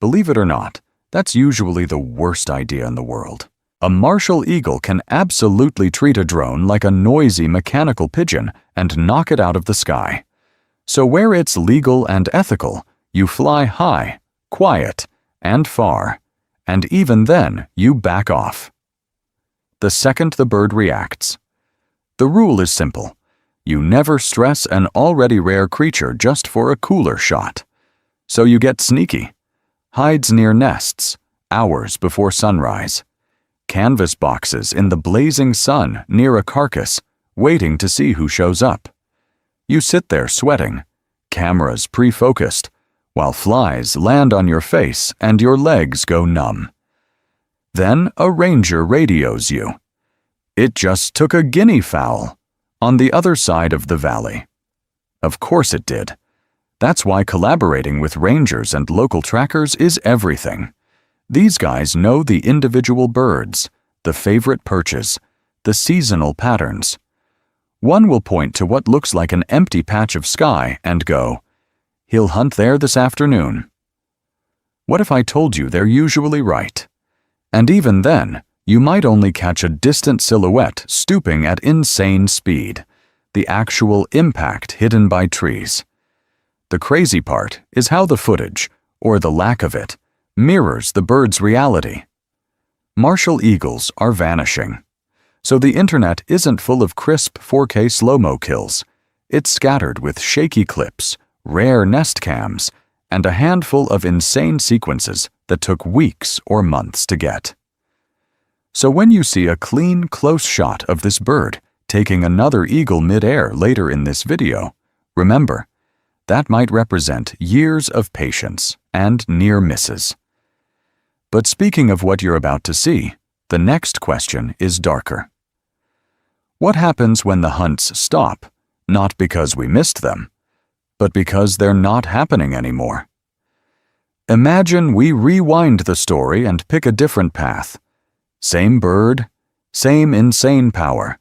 Believe it or not, that's usually the worst idea in the world. A martial eagle can absolutely treat a drone like a noisy mechanical pigeon and knock it out of the sky. So where it's legal and ethical, you fly high, quiet, and far, and even then you back off. The second the bird reacts. The rule is simple. You never stress an already rare creature just for a cooler shot. So you get sneaky. Hides near nests, hours before sunrise. Canvas boxes in the blazing sun near a carcass, waiting to see who shows up. You sit there sweating, cameras pre-focused, while flies land on your face and your legs go numb. Then a ranger radios you. It just took a guinea fowl on the other side of the valley. Of course it did. That's why collaborating with rangers and local trackers is everything. These guys know the individual birds, the favorite perches, the seasonal patterns. One will point to what looks like an empty patch of sky and go, "He'll hunt there this afternoon." What if I told you they're usually right? And even then, you might only catch a distant silhouette stooping at insane speed, the actual impact hidden by trees. The crazy part is how the footage, or the lack of it, mirrors the bird's reality. Martial eagles are vanishing. So the internet isn't full of crisp 4K slow-mo kills. It's scattered with shaky clips, rare nest cams, and a handful of insane sequences that took weeks or months to get. So when you see a clean, close shot of this bird taking another eagle mid-air later in this video, remember, that might represent years of patience and near misses. But speaking of what you're about to see, the next question is darker. What happens when the hunts stop, not because we missed them, but because they're not happening anymore? Imagine we rewind the story and pick a different path. Same bird, same insane power,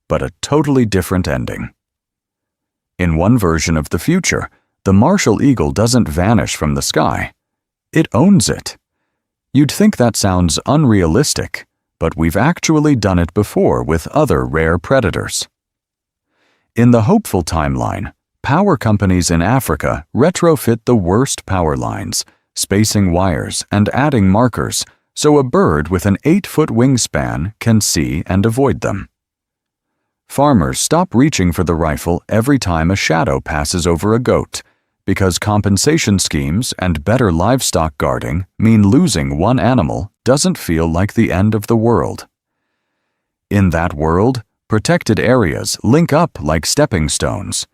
but a totally different ending. In one version of the future, the martial eagle doesn't vanish from the sky. It owns it. You'd think that sounds unrealistic, but we've actually done it before with other rare predators. In the hopeful timeline, power companies in Africa retrofit the worst power lines, spacing wires and adding markers so a bird with an 8-foot wingspan can see and avoid them. Farmers stop reaching for the rifle every time a shadow passes over a goat, because compensation schemes and better livestock guarding mean losing one animal doesn't feel like the end of the world. In that world, protected areas link up like stepping stones.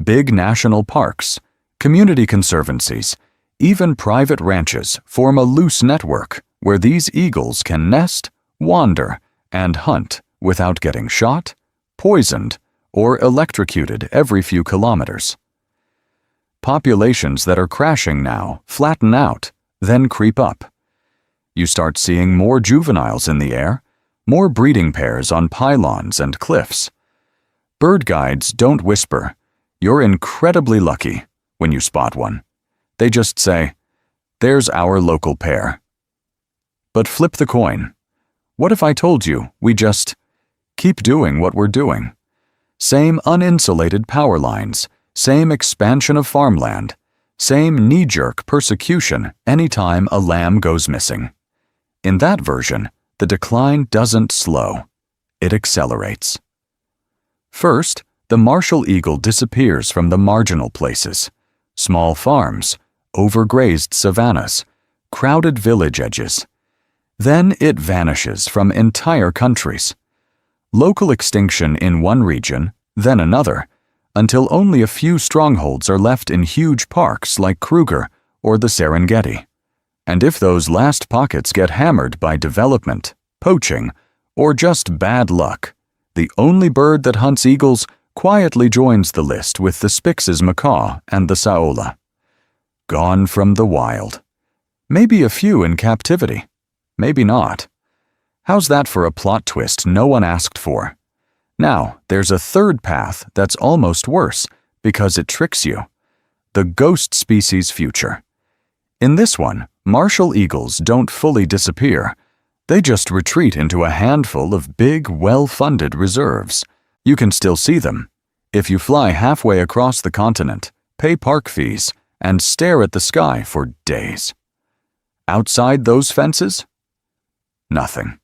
Big national parks, community conservancies, even private ranches form a loose network where these eagles can nest, wander, and hunt without getting shot, poisoned, or electrocuted every few kilometers. Populations that are crashing now flatten out, then creep up. You start seeing more juveniles in the air, more breeding pairs on pylons and cliffs. Bird guides don't whisper, "You're incredibly lucky," when you spot one. They just say, "There's our local pair." But flip the coin. What if I told you we just keep doing what we're doing? Same uninsulated power lines, same expansion of farmland, same knee-jerk persecution anytime a lamb goes missing. In that version, the decline doesn't slow, it accelerates. First, the martial eagle disappears from the marginal places, small farms, overgrazed savannas, crowded village edges. Then it vanishes from entire countries. Local extinction in one region, then another, until only a few strongholds are left in huge parks like Kruger or the Serengeti. And if those last pockets get hammered by development, poaching, or just bad luck, the only bird that hunts eagles quietly joins the list with the Spix's macaw and the saola. Gone from the wild. Maybe a few in captivity. Maybe not. How's that for a plot twist no one asked for? Now, there's a third path that's almost worse because it tricks you. The ghost species future. In this one, martial eagles don't fully disappear. They just retreat into a handful of big, well-funded reserves. You can still see them. If you fly halfway across the continent, pay park fees, and stare at the sky for days. Outside those fences? Nothing.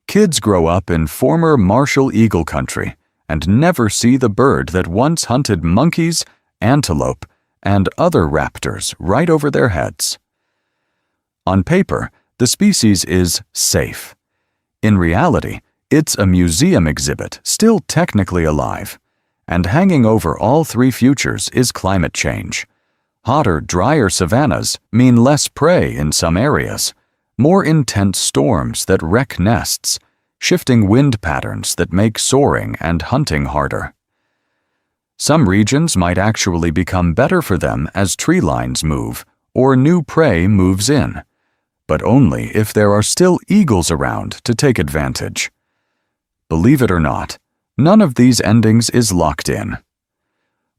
Kids grow up in former martial eagle country and never see the bird that once hunted monkeys, antelope, and other raptors right over their heads. On paper, the species is safe. In reality, it's a museum exhibit still technically alive, and hanging over all three futures is climate change. Hotter, drier savannas mean less prey in some areas, more intense storms that wreck nests, shifting wind patterns that make soaring and hunting harder. Some regions might actually become better for them as tree lines move or new prey moves in, but only if there are still eagles around to take advantage. Believe it or not, none of these endings is locked in.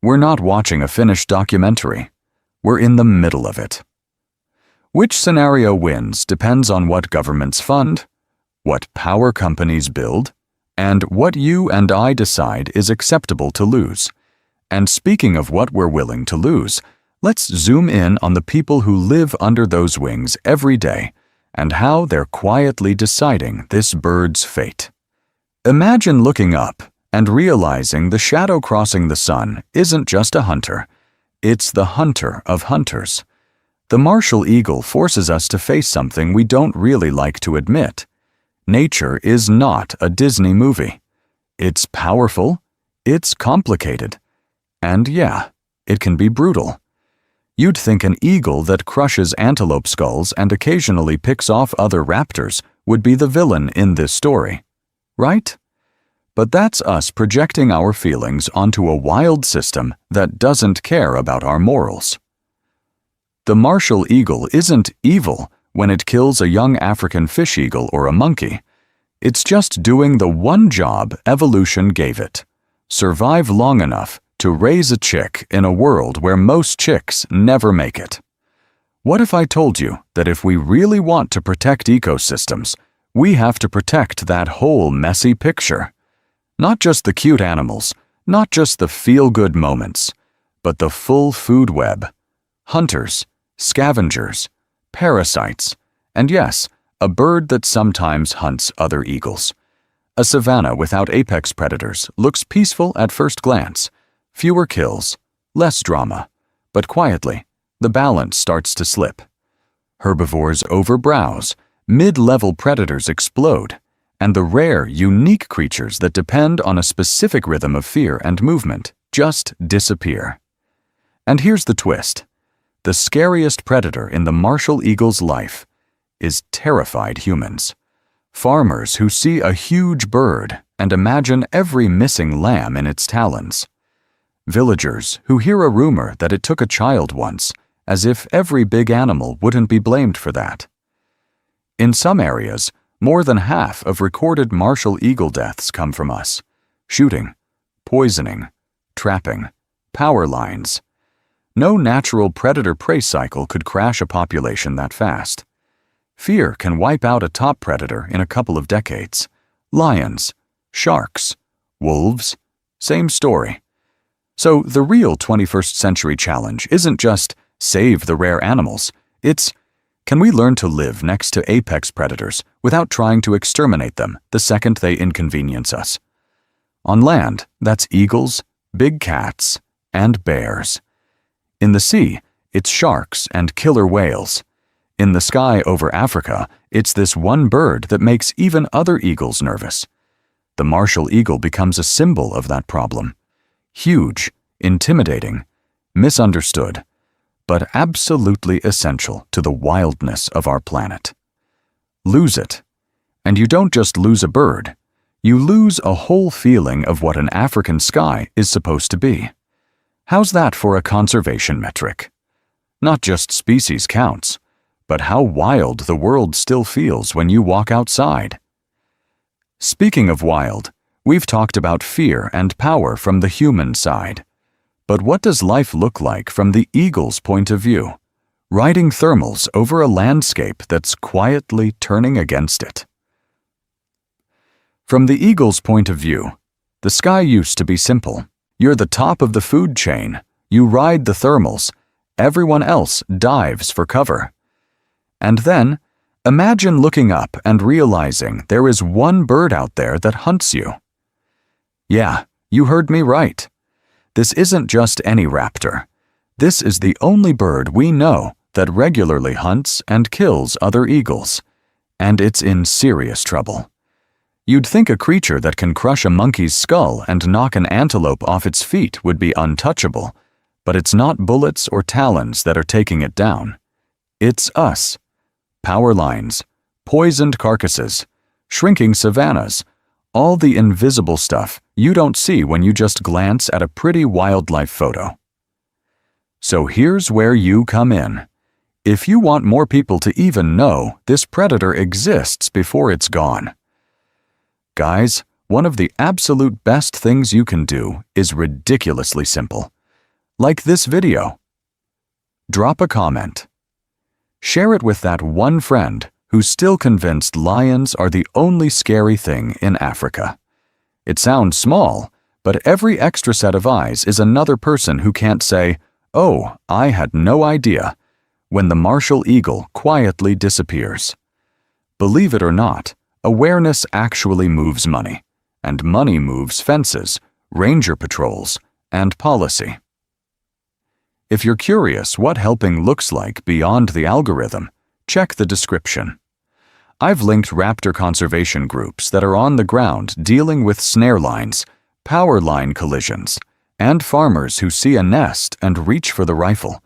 We're not watching a finished documentary. We're in the middle of it. Which scenario wins depends on what governments fund, what power companies build, and what you and I decide is acceptable to lose. And speaking of what we're willing to lose, let's zoom in on the people who live under those wings every day and how they're quietly deciding this bird's fate. Imagine looking up and realizing the shadow crossing the sun isn't just a hunter, it's the hunter of hunters. The martial eagle forces us to face something we don't really like to admit. Nature is not a Disney movie. It's powerful, it's complicated, and yeah, it can be brutal. You'd think an eagle that crushes antelope skulls and occasionally picks off other raptors would be the villain in this story, right? But that's us projecting our feelings onto a wild system that doesn't care about our morals. The martial eagle isn't evil when it kills a young African fish eagle or a monkey. It's just doing the one job evolution gave it: survive long enough to raise a chick in a world where most chicks never make it. What if I told you that if we really want to protect ecosystems, we have to protect that whole messy picture? Not just the cute animals, not just the feel-good moments, but the full food web. Hunters, scavengers, parasites, and yes, a bird that sometimes hunts other eagles. A savanna without apex predators looks peaceful at first glance. Fewer kills, less drama, but quietly, the balance starts to slip. Herbivores overbrowse, mid-level predators explode, and the rare, unique creatures that depend on a specific rhythm of fear and movement just disappear. And here's the twist. The scariest predator in the martial eagle's life is terrified humans. Farmers who see a huge bird and imagine every missing lamb in its talons. Villagers who hear a rumor that it took a child once, as if every big animal wouldn't be blamed for that. In some areas, more than half of recorded martial eagle deaths come from us. Shooting, poisoning, trapping, power lines. No natural predator-prey cycle could crash a population that fast. Fear can wipe out a top predator in a couple of decades. Lions, sharks, wolves, same story. So the real 21st century challenge isn't just save the rare animals, it's can we learn to live next to apex predators without trying to exterminate them the second they inconvenience us? On land, that's eagles, big cats, and bears. In the sea, it's sharks and killer whales. In the sky over Africa, it's this one bird that makes even other eagles nervous. The martial eagle becomes a symbol of that problem. Huge, intimidating, misunderstood, but absolutely essential to the wildness of our planet. Lose it, and you don't just lose a bird, you lose a whole feeling of what an African sky is supposed to be. How's that for a conservation metric? Not just species counts, but how wild the world still feels when you walk outside. Speaking of wild, we've talked about fear and power from the human side. But what does life look like from the eagle's point of view, riding thermals over a landscape that's quietly turning against it? From the eagle's point of view, the sky used to be simple. You're the top of the food chain, you ride the thermals, everyone else dives for cover. And then, imagine looking up and realizing there is one bird out there that hunts you. Yeah, you heard me right. This isn't just any raptor. This is the only bird we know that regularly hunts and kills other eagles, and it's in serious trouble. You'd think a creature that can crush a monkey's skull and knock an antelope off its feet would be untouchable, but it's not bullets or talons that are taking it down. It's us. Power lines, poisoned carcasses, shrinking savannas, all the invisible stuff you don't see when you just glance at a pretty wildlife photo. So here's where you come in. If you want more people to even know this predator exists before it's gone. Guys, one of the absolute best things you can do is ridiculously simple. Like this video. Drop a comment. Share it with that one friend who's still convinced lions are the only scary thing in Africa. It sounds small, but every extra set of eyes is another person who can't say, "Oh, I had no idea," when the martial eagle quietly disappears. Believe it or not, awareness actually moves money, and money moves fences, ranger patrols, and policy. If you're curious what helping looks like beyond the algorithm, check the description. I've linked raptor conservation groups that are on the ground dealing with snare lines, power line collisions, and farmers who see a nest and reach for the rifle.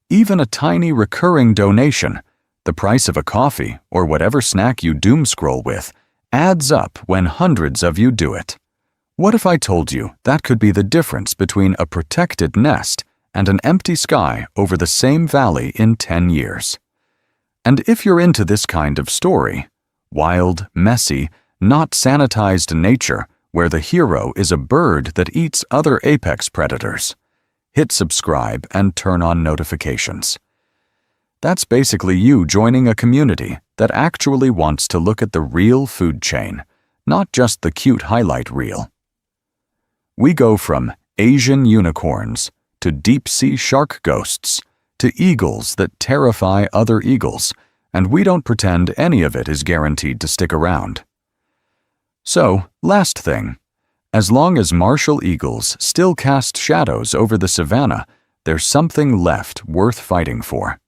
Even a tiny recurring donation, the price of a coffee or whatever snack you doom scroll with, adds up when hundreds of you do it. What if I told you that could be the difference between a protected nest and an empty sky over the same valley in 10 years? And if you're into this kind of story, wild, messy, not sanitized nature where the hero is a bird that eats other apex predators, hit subscribe and turn on notifications. That's basically you joining a community that actually wants to look at the real food chain, not just the cute highlight reel. We go from Asian unicorns to deep-sea shark ghosts to eagles that terrify other eagles, and we don't pretend any of it is guaranteed to stick around. So, last thing, as long as martial eagles still cast shadows over the savanna, there's something left worth fighting for.